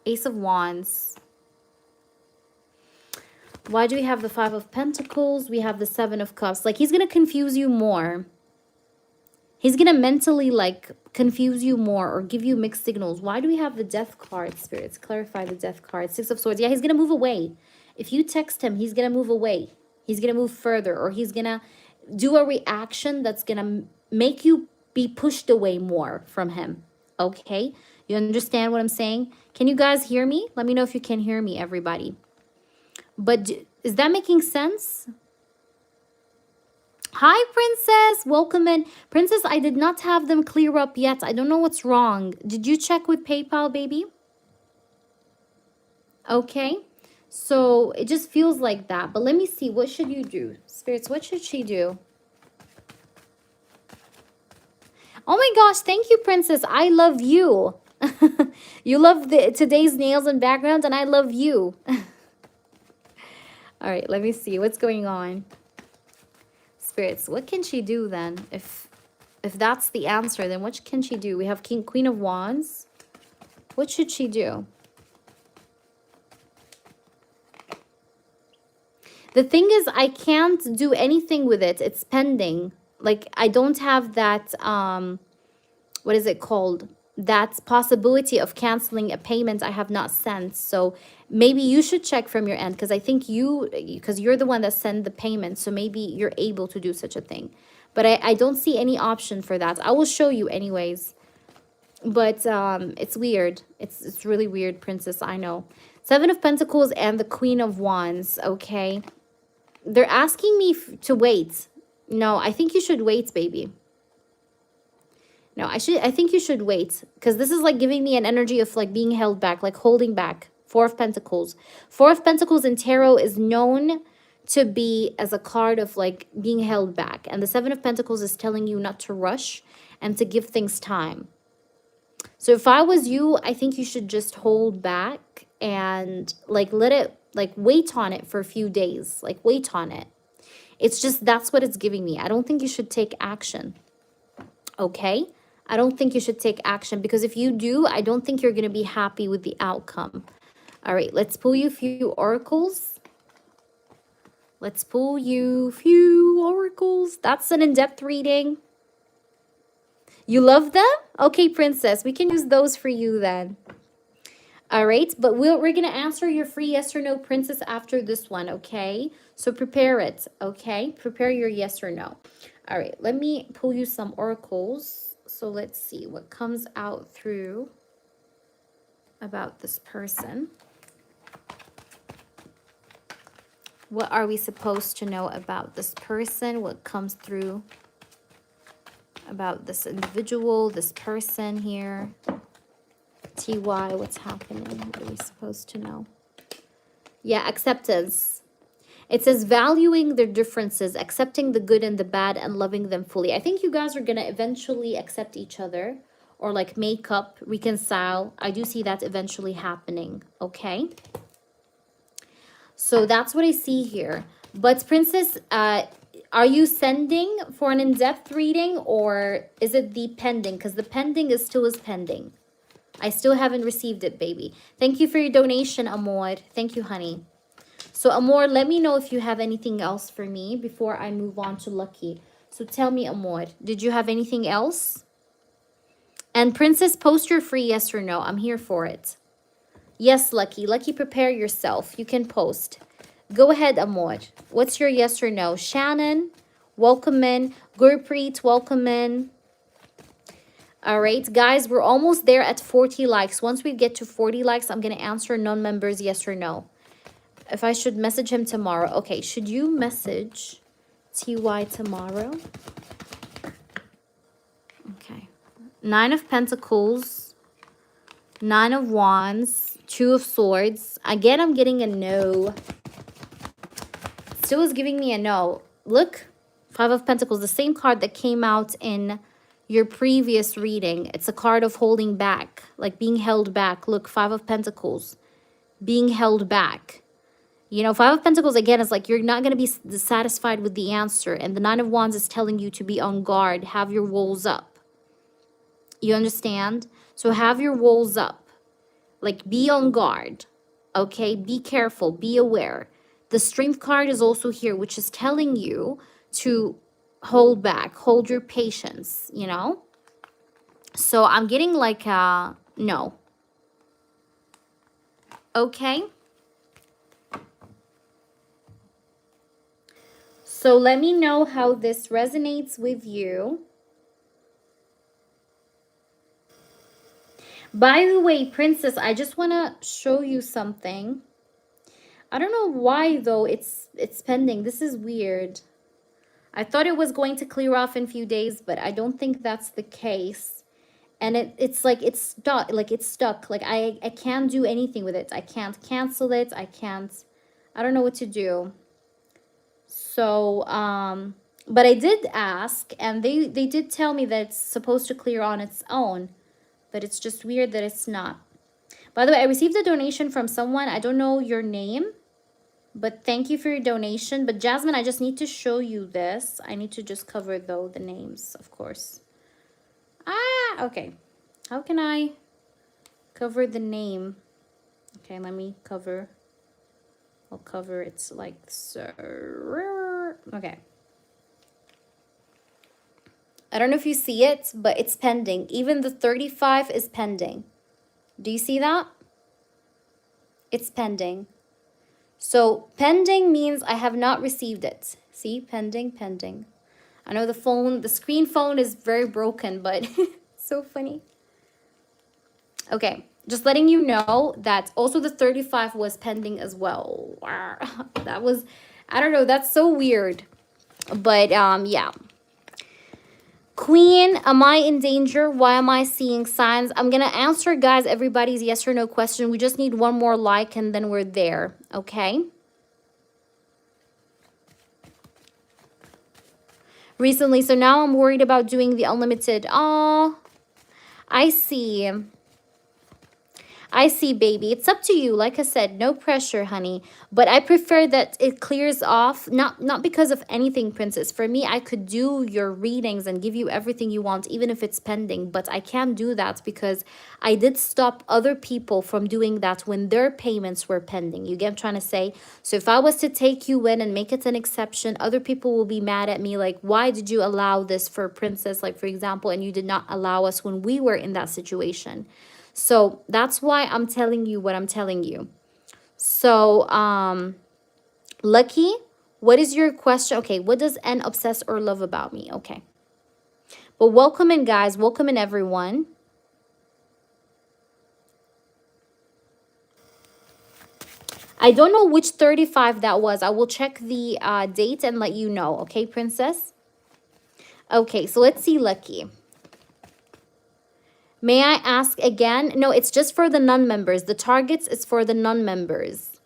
Speaker 1: Ace of Wands. Why do we have the Five of Pentacles? We have the Seven of Cups. Like, he's going to confuse you more. He's going to mentally, like, confuse you more or give you mixed signals. Why do we have the Death card, spirits? Clarify the Death card. Six of Swords. Yeah, he's going to move away. If you text him, he's going to move away. He's going to move further, or he's going to do a reaction that's going to make you be pushed away more from him. Okay? You understand what I'm saying? Can you guys hear me? Let me know if you can hear me, everybody. But is that making sense? Hi, Princess. Welcome in. Princess, I did not have them clear up yet. I don't know what's wrong. Did you check with PayPal, baby? Okay. So it just feels like that. But let me see. What should you do? Spirits, what should she do? Oh my gosh. Thank you, Princess. I love you. You love today's nails and background, and I love you. All right. Let me see. What's going on? Spirits, what can she do then? If that's the answer, then what can she do? We have Queen of Wands. What should she do? The thing is, I can't do anything with it. It's pending. Like, I don't have that, what is it called? That possibility of canceling a payment I have not sent. So maybe you should check from your end, because I think because you're the one that sent the payment. So maybe you're able to do such a thing. But I don't see any option for that. I will show you anyways. But it's weird. It's really weird, Princess. I know. Seven of Pentacles and the Queen of Wands. Okay. They're asking me to wait. No, I think you should wait, baby. No, I think you should wait, because this is like giving me an energy of like being held back, like holding back. Four of Pentacles. Four of Pentacles in tarot is known to be as a card of like being held back. And the Seven of Pentacles is telling you not to rush and to give things time. So if I was you, I think you should just hold back and like let it, like wait on it for a few days. Like wait on it. It's just, that's what it's giving me. I don't think you should take action. Okay? I don't think you should take action, because if you do, I don't think you're going to be happy with the outcome. All right, let's pull you a few oracles. Let's pull you a few oracles. That's an in-depth reading. You love them? Okay, Princess, we can use those for you then. All right, but we're going to answer your free yes or no, Princess, after this one, okay? So prepare it, okay? Prepare your yes or no. All right, let me pull you some oracles. So let's see what comes out through about this person. What are we supposed to know about this person? What comes through about this individual, this person here? TY, what's happening? What are we supposed to know? Yeah, acceptance. It says valuing their differences, accepting the good and the bad, and loving them fully. I think you guys are going to eventually accept each other, or like make up, reconcile. I do see that eventually happening, okay? So that's what I see here. But Princess, are you sending for an in-depth reading, or is it the pending? Because the pending is still pending. I still haven't received it, baby. Thank you for your donation, Amor. Thank you, honey. So, Amor, let me know if you have anything else for me before I move on to Lucky. So, tell me, Amor, did you have anything else? And Princess, post your free yes or no. I'm here for it. Yes, Lucky. Lucky, prepare yourself. You can post. Go ahead, Amor. What's your yes or no? Shannon, welcome in. Gurpreet, welcome in. All right, guys, we're almost there at 40 likes. Once we get to 40 likes, I'm going to answer non-members yes or no. If I should message him tomorrow. Okay, should you message TY tomorrow? Okay. Nine of Pentacles, Nine of Wands, Two of Swords. Again, I'm getting a no. Still is giving me a no. Look, Five of Pentacles, the same card that came out in your previous reading. It's a card of holding back, like being held back. Look, Five of Pentacles, being held back. You know, Five of Pentacles, again, is like you're not going to be satisfied with the answer. And the Nine of Wands is telling you to be on guard. Have your walls up. You understand? So have your walls up. Like, be on guard. Okay? Be careful. Be aware. The Strength card is also here, which is telling you to hold back. Hold your patience, you know? So I'm getting like a no. Okay? So let me know how this resonates with you. By the way, Princess, I just want to show you something. I don't know why, though, it's pending. This is weird. I thought it was going to clear off in a few days, but I don't think that's the case. And it's like it's stuck. Like, it's stuck. Like, I can't do anything with it. I can't cancel it. I don't know what to do. So, but I did ask, and they did tell me that it's supposed to clear on its own, but it's just weird that it's not. By the way, I received a donation from someone. I don't know your name, but thank you for your donation. But Jasmine, I just need to show you this. I need to just cover, though, the names, of course. Ah, okay. How can I cover the name? Okay, let me cover. I'll cover it like so. Okay. I don't know if you see it, but it's pending. Even the 35 is pending. Do you see that? It's pending. So pending means I have not received it. See, pending, pending. I know the screen phone is very broken, but so funny. Okay, just letting you know that also the 35 was pending as well. That was, I don't know, that's so weird. But yeah. Queen, am I in danger? Why am I seeing signs? I'm going to answer, guys, everybody's yes or no question. We just need one more like and then we're there, okay? Recently, so now I'm worried about doing the unlimited. Oh, I see. I see, baby. It's up to you. Like I said, no pressure, honey. But I prefer that it clears off, not because of anything, Princess. For me, I could do your readings and give you everything you want, even if it's pending. But I can't do that because I did stop other people from doing that when their payments were pending. You get what I'm trying to say? So if I was to take you in and make it an exception, other people will be mad at me. Like, why did you allow this for Princess, like, for example, and you did not allow us when we were in that situation? So that's why I'm telling you what I'm telling you. So, Lucky, what is your question? Okay, what does N obsess or love about me? Okay. But welcome in, guys. Welcome in, everyone. I don't know which 35 that was. I will check the date and let you know. Okay, Princess? Okay, so let's see, Lucky. May I ask again? No, it's just for the non-members. The targets is for the non-members.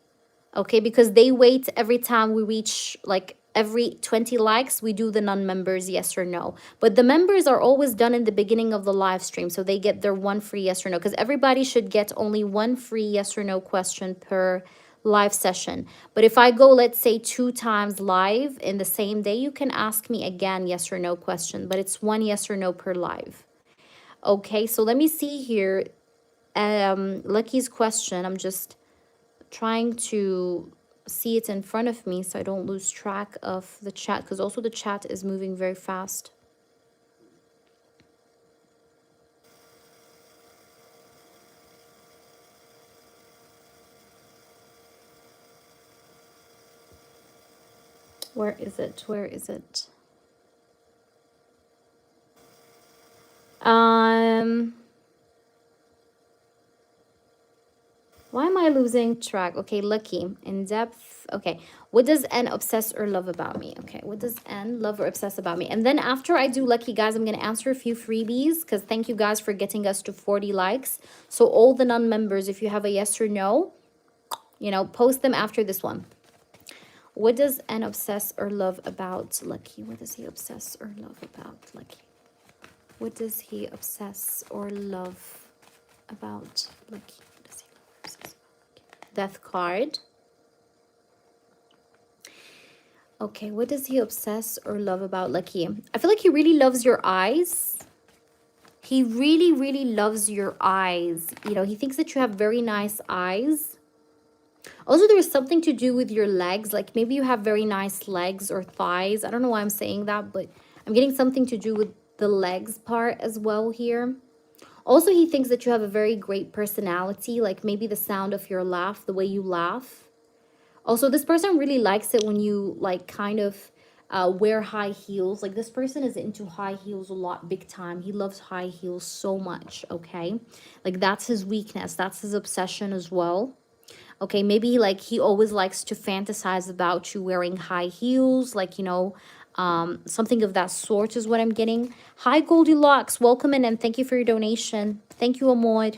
Speaker 1: Okay, because they wait every time we reach, like, every 20 likes, we do the non-members yes or no. But the members are always done in the beginning of the live stream, so they get their one free yes or no. Because everybody should get only one free yes or no question per live session. But if I go, let's say, 2 times live in the same day, you can ask me again yes or no question. But it's 1 yes or no per live. Okay, so let me see here. Lucky's question. I'm just trying to see it in front of me so I don't lose track of the chat, because also the chat is moving very fast. Where is it? Where is it? Why am I losing track? Okay, Lucky, in depth. Okay, what does N obsess or love about me? Okay, what does N love or obsess about me? And then after I do Lucky, guys, I'm going to answer a few freebies, because thank you guys for getting us to 40 likes. So all the non-members, if you have a yes or no, you know, post them after this one. What does N obsess or love about Lucky? What does he obsess or love about Lucky? What does he obsess or love about Lucky? What does he love or obsess about? Death card. Okay, what does he obsess or love about Lucky? I feel like he really loves your eyes. He really, really loves your eyes. You know, he thinks that you have very nice eyes. Also, there's something to do with your legs. Like maybe you have very nice legs or thighs. I don't know why I'm saying that, but I'm getting something to do with the legs part as well here. Also, he thinks that you have a very great personality. Like maybe the sound of your laugh, the way you laugh. Also, this person really likes it when you like kind of wear high heels. Like this person is into high heels a lot, big time. He loves high heels so much, okay? Like that's his weakness. That's his obsession as well. Okay, maybe like he always likes to fantasize about you wearing high heels. Like, you know, something of that sort is what I'm getting. Hi, Goldilocks. Welcome in and thank you for your donation. Thank you, Amor.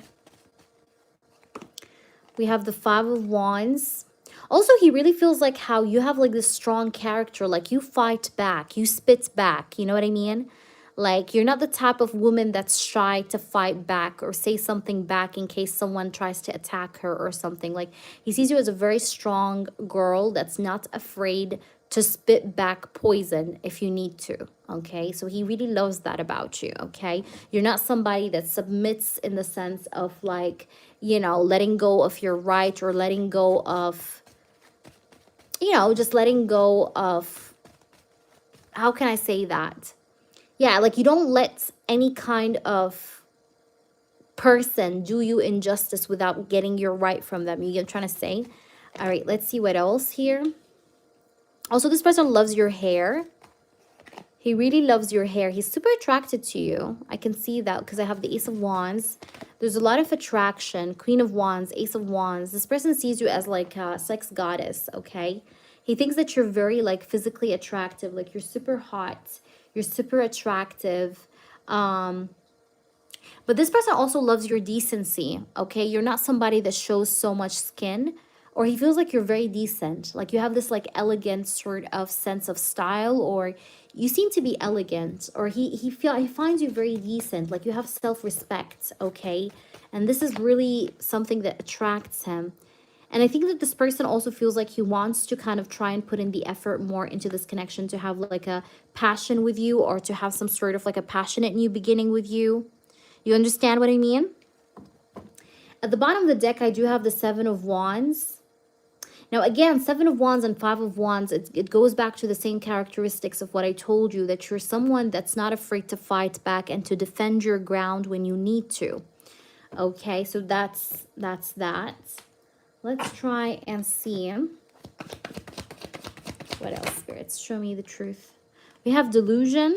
Speaker 1: We have the Five of Wands. Also, he really feels like how you have like this strong character, like you fight back, you spit back, you know what I mean? Like you're not the type of woman that's shy to fight back or say something back in case someone tries to attack her or something. Like he sees you as a very strong girl that's not afraid to spit back poison if you need to, okay? So he really loves that about you, okay? You're not somebody that submits in the sense of like, you know, letting go of your right or letting go of, you know, just letting go of, how can I say that? Yeah, like you don't let any kind of person do you injustice without getting your right from them. You get what I'm trying to say? All right, let's see what else here. Also, this person loves your hair. He really loves your hair. He's super attracted to you. I can see that because I have the Ace of Wands. There's a lot of attraction. Queen of Wands, Ace of Wands. This person sees you as like a sex goddess, okay? He thinks that you're very like physically attractive. Like you're super hot. You're super attractive. But this person also loves your decency, okay? You're not somebody that shows so much skin. Or he feels like you're very decent. Like you have this like elegant sort of sense of style, or you seem to be elegant, or he finds you very decent. Like you have self-respect, okay? And this is really something that attracts him. And I think that this person also feels like he wants to kind of try and put in the effort more into this connection, to have like a passion with you, or to have some sort of like a passionate new beginning with you. You understand what I mean? At the bottom of the deck, I do have the Seven of Wands. Now, again, Seven of Wands and Five of Wands, it goes back to the same characteristics of what I told you, that you're someone that's not afraid to fight back and to defend your ground when you need to. Okay, so that's that. Let's try and see. What else, spirits? Show me the truth. We have delusion.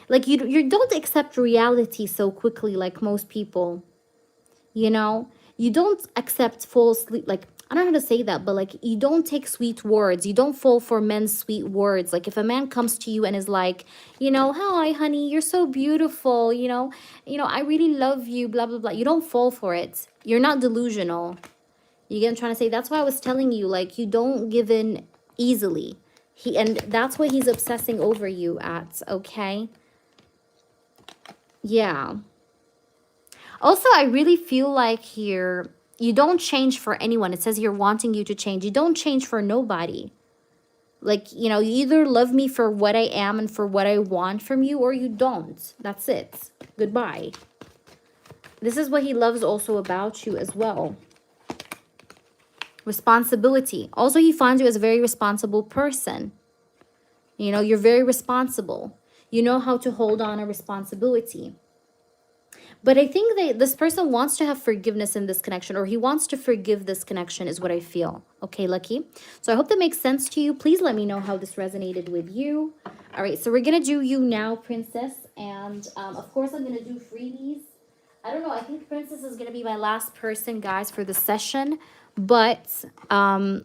Speaker 1: Like you don't accept reality so quickly like most people, you know? You don't accept falsely, like, I don't know how to say that, but like, you don't take sweet words. You don't fall for men's sweet words. Like if a man comes to you and is like, you know, hi, honey, you're so beautiful, you know, I really love you, blah, blah, blah. You don't fall for it. You're not delusional. You get what I'm trying to say? That's why I was telling you, like, you don't give in easily. And that's what he's obsessing over you at, okay? Yeah. Also, I really feel like here, you don't change for anyone. It says here wanting you to change. You don't change for nobody. Like, you know, you either love me for what I am and for what I want from you, or you don't. That's it. Goodbye. This is what he loves also about you as well. Responsibility. Also, he finds you as a very responsible person. You know, you're very responsible. You know how to hold on a responsibility. But I think that this person wants to have forgiveness in this connection, or he wants to forgive this connection is what I feel. Okay, Lucky? So I hope that makes sense to you. Please let me know how this resonated with you. All right, so we're going to do you now, Princess. And, of course, I'm going to do freebies. I don't know. I think Princess is going to be my last person, guys, for the session. But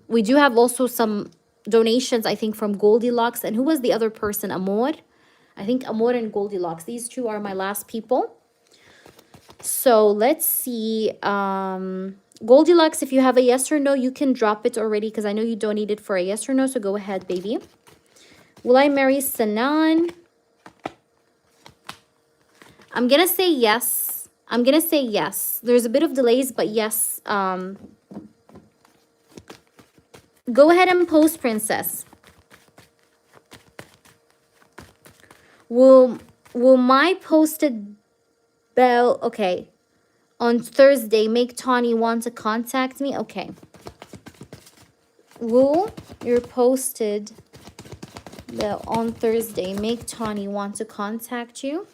Speaker 1: we do have also some donations, I think, from Goldilocks. And who was the other person? Amor? I think Amor and Goldilocks. These two are my last people. So let's see. Goldilocks, if you have a yes or no, you can drop it already because I know you donated for a yes or no. So go ahead, baby. Will I marry Sanan? I'm gonna say yes. I'm gonna say yes. There's a bit of delays, but yes. Go ahead and post, Princess. Will my posted bell, okay, on Thursday make Tawny want to contact me? Okay. Will your posted bell on Thursday make Tawny want to contact you?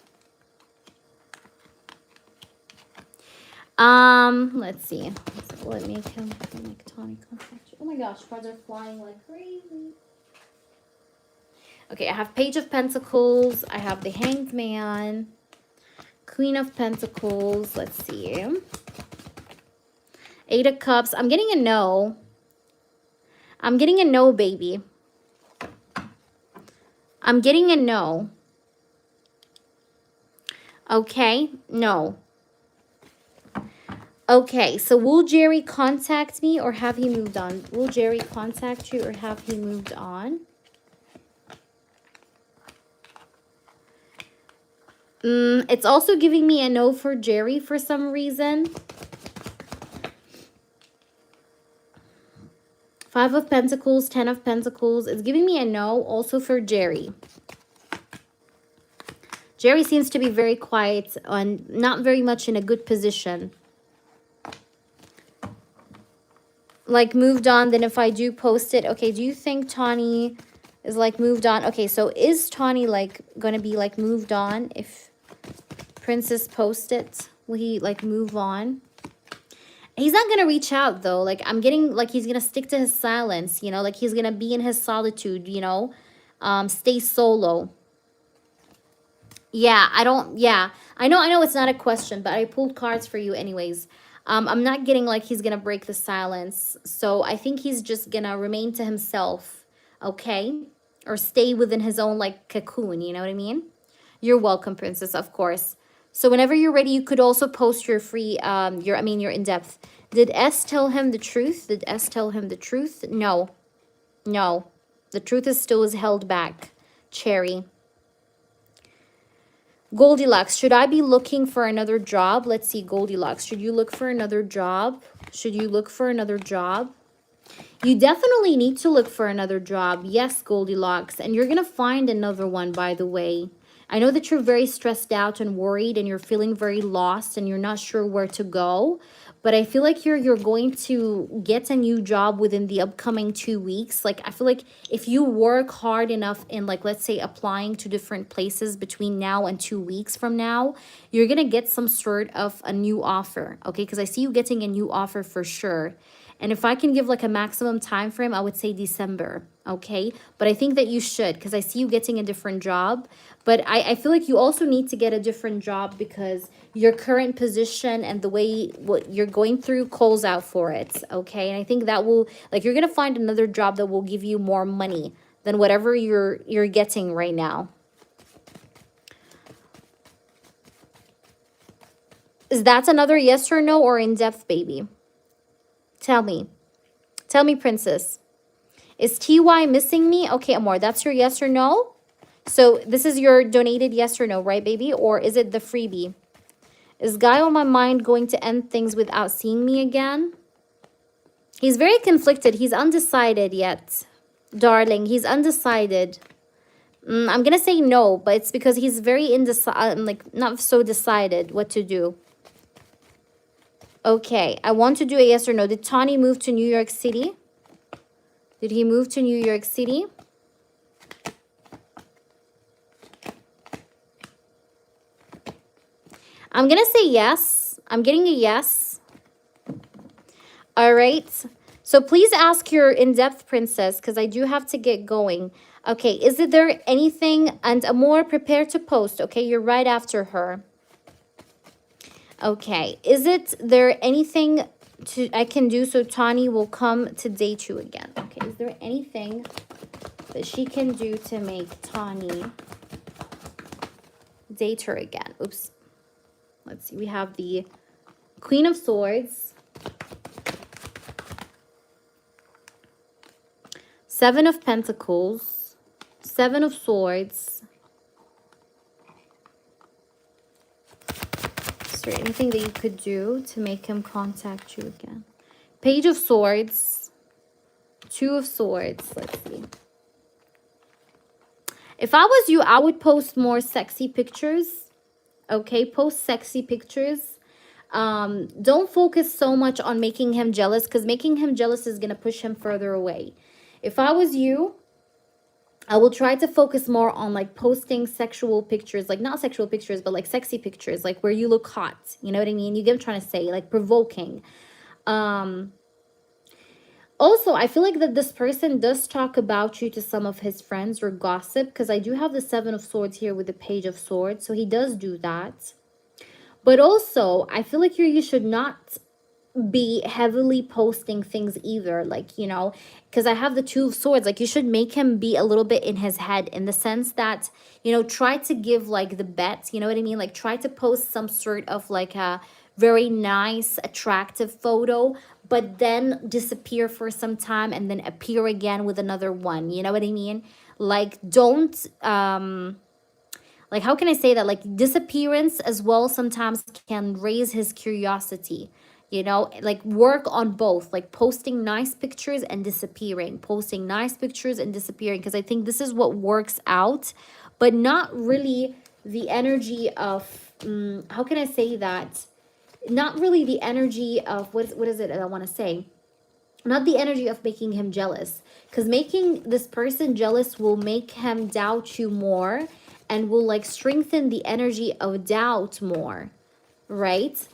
Speaker 1: Let's see. Will it make Tawny contact you? Oh my gosh, cards are flying like crazy. Okay, I have Page of Pentacles. I have the Hanged Man. Queen of Pentacles. Let's see. Eight of Cups. I'm getting a no. I'm getting a no, baby. I'm getting a no. Okay, no. Okay, so will Jerry contact me or have he moved on? Will Jerry contact you or have he moved on? It's also giving me a no for Jerry for some reason. Five of Pentacles, 10 of Pentacles. It's giving me a no also for Jerry. Jerry seems to be very quiet and not very much in a good position. Like moved on, then if I do post it. Okay, do you think Tawny is like moved on? Okay, so is Tawny like gonna be like moved on if Princess posts it? Will he like move on? He's not gonna reach out though. Like I'm getting like he's gonna stick to his silence, you know, like he's gonna be in his solitude, you know, stay solo. Yeah, I know it's not a question, but I pulled cards for you anyways. I'm not getting like he's gonna break the silence. So I think he's just gonna remain to himself, okay? Or stay within his own like cocoon, you know what I mean? You're welcome, Princess, of course. So whenever you're ready, you could also post your free, your in-depth. Did S tell him the truth? Did S tell him the truth? No. No. The truth is still held back. Cherry. Goldilocks, should I be looking for another job? Let's see, Goldilocks. Should you look for another job? Should you look for another job? You definitely need to look for another job. Yes, Goldilocks. And you're going to find another one, by the way. I know that you're very stressed out and worried and you're feeling very lost and you're not sure where to go. But I feel like you're going to get a new job within the upcoming 2 weeks. Like, I feel like if you work hard enough in, like, let's say applying to different places between now and 2 weeks from now, you're going to get some sort of a new offer, okay? Because I see you getting a new offer for sure. And if I can give like a maximum time frame, I would say December, okay? But I think that you should because I see you getting a different job. But I feel like you also need to get a different job because your current position and the way what you're going through calls out for it, okay? And I think that will, like, you're going to find another job that will give you more money than whatever you're getting right now. Is that another yes or no or in-depth, baby? Tell me. Tell me, Princess. Is TY missing me? Okay, Amor, that's your yes or no? So this is your donated yes or no, right, baby? Or is it the freebie? Is Guy on my mind going to end things without seeing me again? He's very conflicted. He's undecided yet. Darling, he's undecided. I'm going to say no, but it's because he's very indecisive, like not so decided what to do. Okay, I want to do a yes or no. Did Tawny move to New York City? Did he move to New York City? I'm going to say yes. I'm getting a yes. All right. So please ask your in-depth princess because I do have to get going. Okay, is there anything? And Amor, prepare to post. Okay, you're right after her. Okay, is there anything I can do so Tawny will come to date you again? Okay, is there anything that she can do to make Tawny date her again? Oops. Let's see. We have the Queen of Swords, Seven of Pentacles, Seven of Swords, there anything that you could do to make him contact you again? Page of Swords, Two of Swords. Let's see. If I was you, I would post more sexy pictures. Okay, post sexy pictures. Don't focus so much on making him jealous, because making him jealous is going to push him further away. If I was you, I will try to focus more on like posting sexual pictures, like not sexual pictures, but like sexy pictures, like where you look hot. You know what I mean? You get what I'm trying to say, like provoking. Also, I feel like that this person does talk about you to some of his friends or gossip, because I do have the Seven of Swords here with the Page of Swords. So he does do that. But also, I feel like you should not be heavily posting things either, like, you know, because I have the Two of Swords. Like, you should make him be a little bit in his head, in the sense that, you know, try to give like the bet, you know what I mean, like try to post some sort of like a very nice attractive photo, but then disappear for some time and then appear again with another one, you know what I mean? Like, don't like, how can I say that? Like, disappearance as well sometimes can raise his curiosity. You know, like work on both, like posting nice pictures and disappearing, posting nice pictures and disappearing, because I think this is what works out, but not really the energy of, how can I say that? Not really the energy of, what is it that I want to say? Not the energy of making him jealous, because making this person jealous will make him doubt you more and will like strengthen the energy of doubt more, right?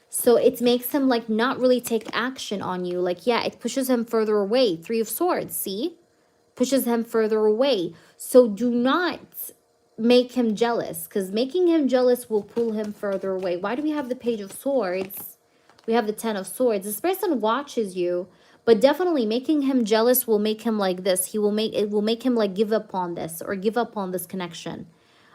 Speaker 1: So it makes him like not really take action on you. Like, yeah, it pushes him further away. Three of Swords, see? Pushes him further away. So do not make him jealous, because making him jealous will pull him further away. Why do we have the Page of Swords? We have the Ten of Swords. This person watches you, but definitely making him jealous will make him like this. It will make him like give up on this, or give up on this connection.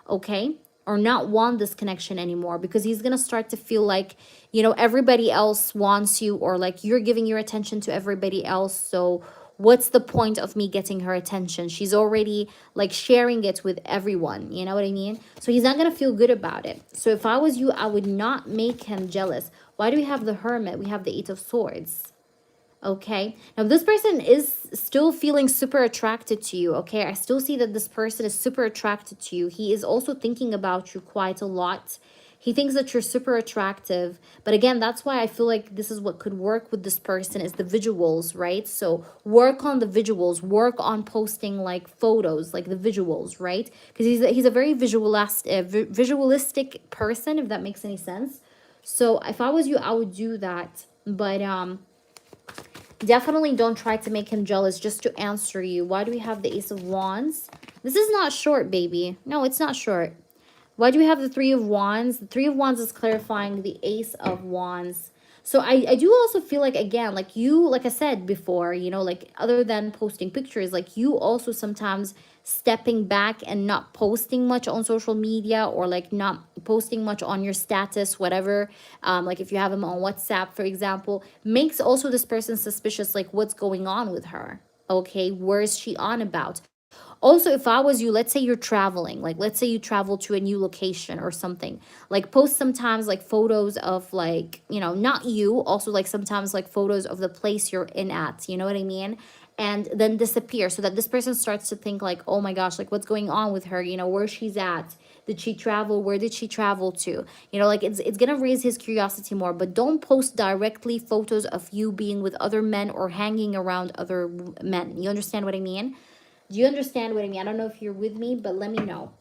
Speaker 1: Okay? Or not want this connection anymore, because he's going to start to feel like, you know, everybody else wants you, or like you're giving your attention to everybody else. So what's the point of me getting her attention? She's already like sharing it with everyone. You know what I mean? So he's not going to feel good about it. So if I was you, I would not make him jealous. Why do we have the Hermit? We have the Eight of Swords. Okay, now this person is still feeling super attracted to you. Okay, I still see that this person is super attracted to you. He is also thinking about you quite a lot. He thinks that you're super attractive, but again, that's why I feel like this is what could work with this person, is the visuals, right? So work on the visuals, work on posting like photos, like the visuals, right? Because he's a very visualistic person, if that makes any sense. So if I was you, I would do that. But definitely don't try to make him jealous. Just to answer you, why do we have the Ace of Wands? This is not short, baby. No, it's not short. Why do we have the Three of Wands? The Three of Wands is clarifying the Ace of Wands. So I do also feel like, again, like you, like I said before, you know, like other than posting pictures, like you also sometimes stepping back and not posting much on social media, or like not posting much on your status, whatever, like if you have them on WhatsApp, for example, makes also this person suspicious, like what's going on with her. Okay, where is she on about? Also, if I was you, let's say you're traveling, like let's say you travel to a new location or something, like post sometimes like photos of like, you know, not you, also like sometimes like photos of the place you're in at, you know what I mean? And then disappear, so that this person starts to think like, oh my gosh, like what's going on with her, you know, where she's at, did she travel, where did she travel to, you know, like it's gonna raise his curiosity more. But don't post directly photos of you being with other men or hanging around other men. You understand what I mean? Do you understand what I mean? I don't know if you're with me, but let me know.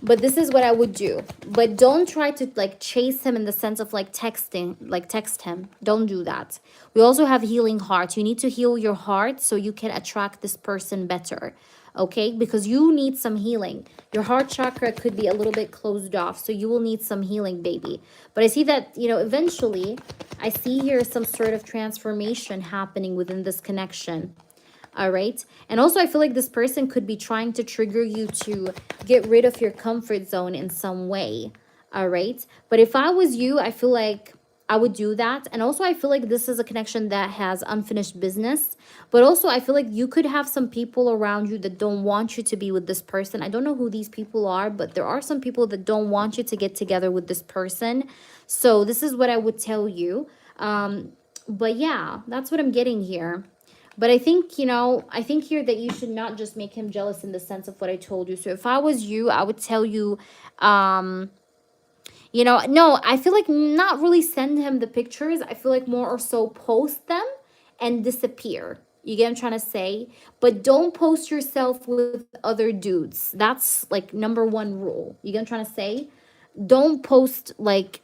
Speaker 1: But this is what I would do. But don't try to like chase him in the sense of like texting, like text him. Don't do that. We also have healing heart. You need to heal your heart so you can attract this person better. Okay? Because you need some healing. Your heart chakra could be a little bit closed off. So you will need some healing, baby. But I see that, you know, eventually I see here some sort of transformation happening within this connection. All right. And also, I feel like this person could be trying to trigger you to get rid of your comfort zone in some way. All right. But if I was you, I feel like I would do that. And also, I feel like this is a connection that has unfinished business. But also, I feel like you could have some people around you that don't want you to be with this person. I don't know who these people are, but there are some people that don't want you to get together with this person. So this is what I would tell you. But yeah, that's what I'm getting here. But I think, you know, I think here that you should not just make him jealous in the sense of what I told you. So if I was you, I would tell you, you know, no, I feel like not really send him the pictures. I feel like more or so post them and disappear. You get what I'm trying to say? But don't post yourself with other dudes. That's like number one rule. You get what I'm trying to say? Don't post like,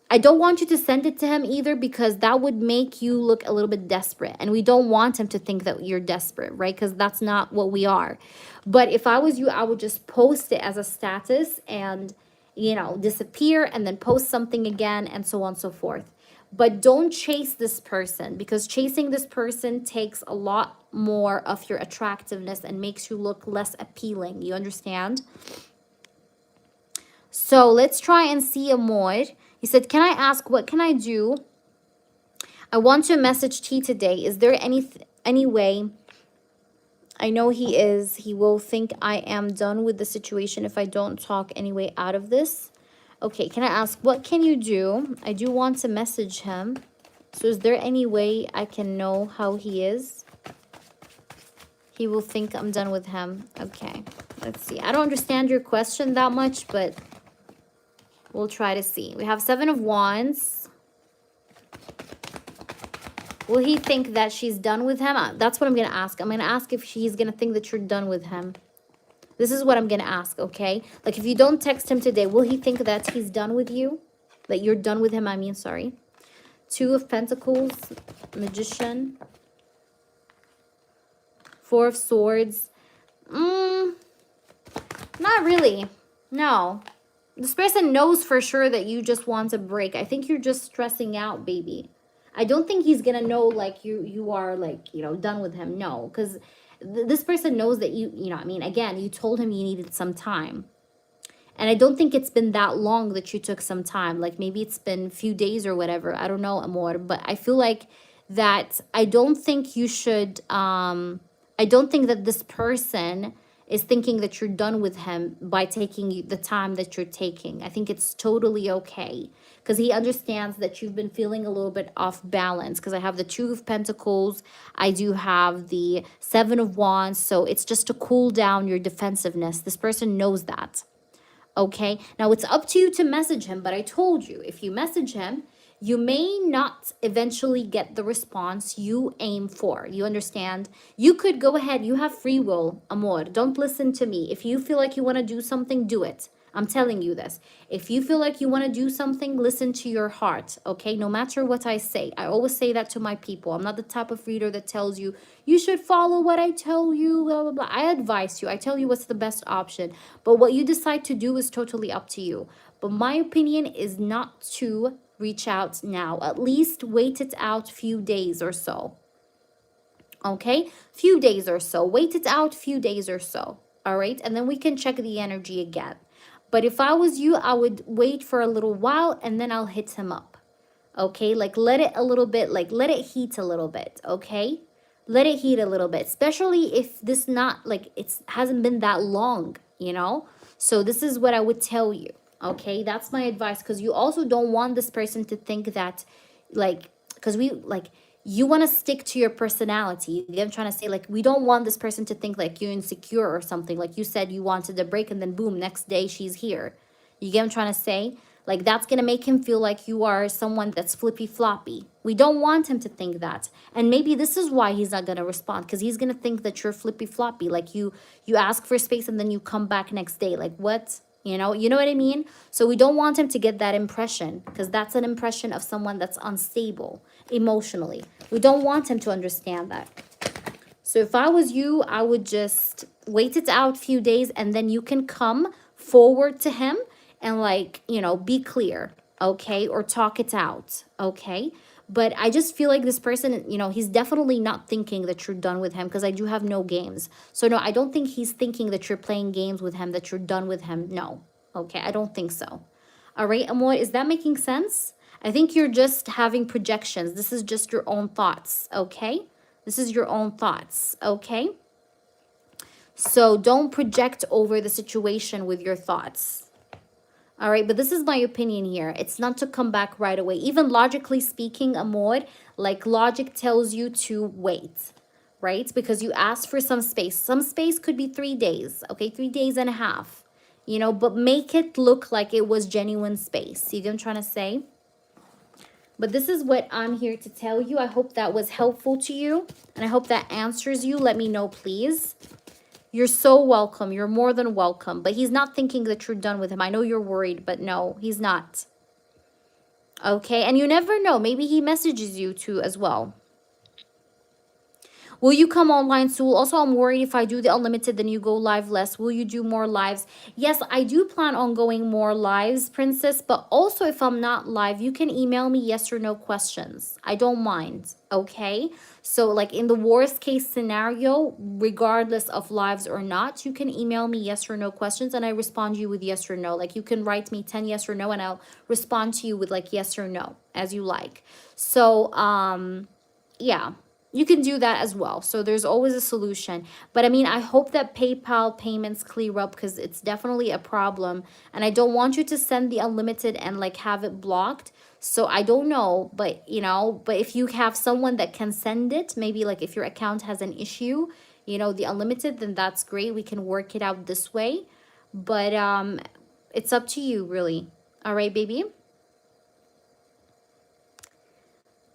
Speaker 1: I don't want you to send it to him either, because that would make you look a little bit desperate. And we don't want him to think that you're desperate, right? Because that's not what we are. But if I was you, I would just post it as a status and, you know, disappear and then post something again and so on and so forth. But don't chase this person, because chasing this person takes a lot more of your attractiveness and makes you look less appealing. You understand? So let's try and see Amor. He said, can I ask, what can I do? I want to message T today. Is there any way? I know he will think I am done with the situation if I don't talk anyway out of this. Okay, can I ask, what can you do? I do want to message him. So is there any way I can know how he is? He will think I'm done with him. Okay, let's see. I don't understand your question that much, but we'll try to see. We have 7 of Wands. Will he think that she's done with him? That's what I'm going to ask. I'm going to ask if he's going to think that you're done with him. This is what I'm going to ask, okay? Like, if you don't text him today, will he think that he's done with you? That you're done with him, I mean, sorry. 2 of Pentacles, Magician. 4 of Swords. Not really. No. This person knows for sure that you just want a break. I think you're just stressing out, baby. I don't think he's going to know, like, you are, like, you know, done with him. No, because this person knows that you know, I mean, again, you told him you needed some time. And I don't think it's been that long that you took some time. Like, maybe it's been a few days or whatever. I don't know, Amor. But I feel like that I don't think you should, I don't think that this person is thinking that you're done with him by taking the time that you're taking. I think it's totally okay, because he understands that you've been feeling a little bit off balance, because I have the 2 of Pentacles. I do have the 7 of Wands. So it's just to cool down your defensiveness. This person knows that. Okay, now it's up to you to message him, but I told you, if you message him, you may not eventually get the response you aim for. You understand? You could go ahead. You have free will, Amor. Don't listen to me. If you feel like you want to do something, do it. I'm telling you this. If you feel like you want to do something, listen to your heart, okay? No matter what I say. I always say that to my people. I'm not the type of reader that tells you, you should follow what I tell you, blah, blah, blah. I advise you. I tell you what's the best option. But what you decide to do is totally up to you. But my opinion is not to reach out now. At least wait it out few days or so. Okay? Few days or so. Wait it out few days or so. All right? And then we can check the energy again. But if I was you, I would wait for a little while and then I'll hit him up. Okay? Like, let it a little bit, like, let it heat a little bit. Okay? Let it heat a little bit. Especially if this not, like, it hasn't been that long, you know? So this is what I would tell you. Okay, that's my advice, because you also don't want this person to think that, like, because you want to stick to your personality. I'm trying to say, like, we don't want this person to think like you're insecure or something. Like you said, you wanted a break and then boom, next day she's here. You get what I'm trying to say? Like, that's going to make him feel like you are someone that's flippy floppy. We don't want him to think that. And maybe this is why he's not going to respond, because he's going to think that you're flippy floppy. Like, you ask for space and then you come back next day. Like, what? You know what I mean? So we don't want him to get that impression, because that's an impression of someone that's unstable emotionally. We don't want him to understand that. So if I was you, I would just wait it out a few days, and then you can come forward to him and, like, you know, be clear, okay? Or talk it out, okay? But I just feel like this person, you know, he's definitely not thinking that you're done with him, because I do have no games. So no, I don't think he's thinking that you're playing games with him, that you're done with him. No. Okay, I don't think so. All right, Amor, is that making sense? I think you're just having projections. This is just your own thoughts, okay? This is your own thoughts, okay? So don't project over the situation with your thoughts. All right, but this is my opinion here. It's not to come back right away. Even logically speaking, Amor, like logic tells you to wait, right? Because you asked for some space. Some space could be 3 days, okay? 3 days and a half, you know, but make it look like it was genuine space. See what I'm trying to say? But this is what I'm here to tell you. I hope that was helpful to you, and I hope that answers you. Let me know, please. You're so welcome. You're more than welcome. But he's not thinking that you're done with him. I know you're worried, but no, he's not. Okay, and you never know. Maybe he messages you too as well. Will you come online soon? Also, I'm worried if I do the unlimited, then you go live less. Will you do more lives? Yes, I do plan on going more lives, Princess. But also, if I'm not live, you can email me yes or no questions. I don't mind, okay? So, like in the worst case scenario, regardless of lives or not, you can email me yes or no questions and I respond you with yes or no. Like you can write me 10 yes or no and I'll respond to you with like yes or no, as you like. So, yeah. You can do that as well. So there's always a solution. But I mean, I hope that PayPal payments clear up because it's definitely a problem. And I don't want you to send the unlimited and like have it blocked. So I don't know, but you know, but if you have someone that can send it, maybe like if your account has an issue, you know, the unlimited, then that's great. We can work it out this way. But it's up to you really. All right, baby.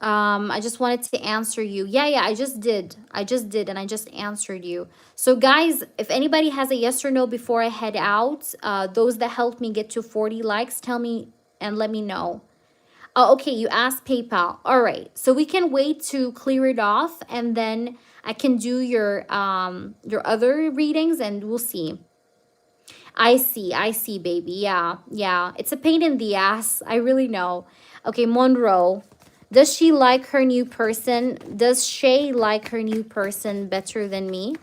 Speaker 1: I just wanted to answer you. Yeah, I just did. And I just answered you. So guys, if anybody has a yes or no before I head out, those that helped me get to 40 likes, tell me and let me know. Oh, okay, you asked PayPal. All right, so we can wait to clear it off and then I can do your other readings and we'll see. I see, baby. Yeah. It's a pain in the ass. I really know. Okay, Monroe. Does she like her new person? Does Shay like her new person better than me?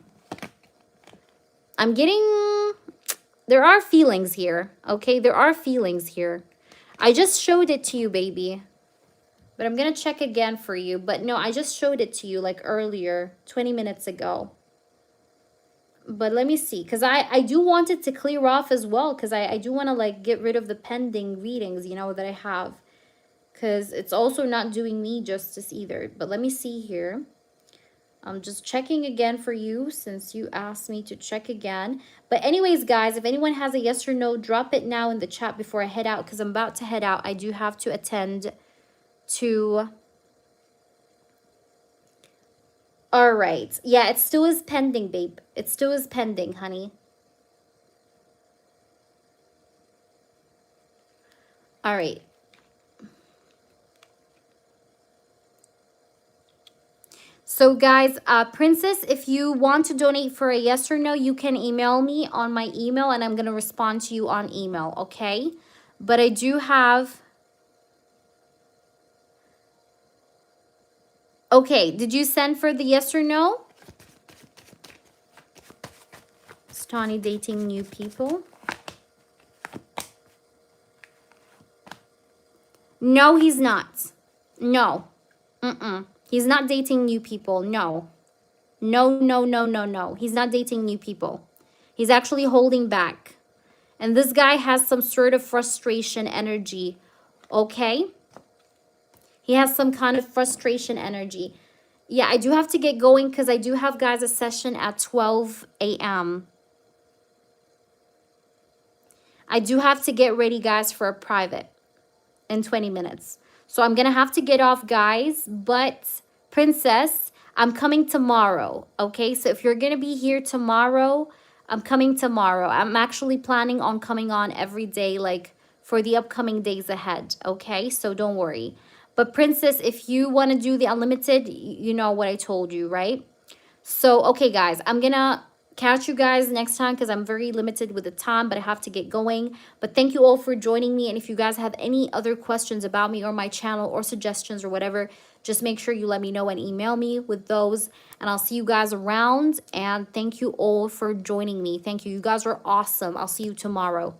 Speaker 1: I'm getting... There are feelings here, okay? There are feelings here. I just showed it to you, baby. But I'm going to check again for you. But no, I just showed it to you like earlier, 20 minutes ago. But let me see, because I do want it to clear off as well, because I do want to like get rid of the pending readings, you know, that I have. Because it's also not doing me justice either. But let me see here. I'm just checking again for you since you asked me to check again. But anyways, guys, if anyone has a yes or no, drop it now in the chat before I head out. Because I'm about to head out. I do have to attend to... All right. Yeah, it still is pending, babe. It still is pending, honey. All right. So guys, Princess, if you want to donate for a yes or no, you can email me on my email and I'm going to respond to you on email, okay? But I do have... Okay, did you send for the yes or no? Is Tawny dating new people? No, he's not. No. He's not dating new people. No. No. He's not dating new people. He's actually holding back. And this guy has some sort of frustration energy. Okay? He has some kind of frustration energy. Yeah, I do have to get going because I do have, guys, a session at 12 a.m. I do have to get ready, guys, for a private in 20 minutes. So I'm going to have to get off, guys. But, Princess, I'm coming tomorrow, okay? So if you're going to be here tomorrow, I'm coming tomorrow. I'm actually planning on coming on every day, like, for the upcoming days ahead, okay? So don't worry. But, Princess, if you want to do the unlimited, you know what I told you, right? So, okay, guys, I'm going to catch you guys next time because I'm very limited with the time, but I have to get going. But thank you all for joining me. And if you guys have any other questions about me or my channel or suggestions or whatever, just make sure you let me know and email me with those. And I'll see you guys around. And thank you all for joining me. Thank you. You guys are awesome. I'll see you tomorrow.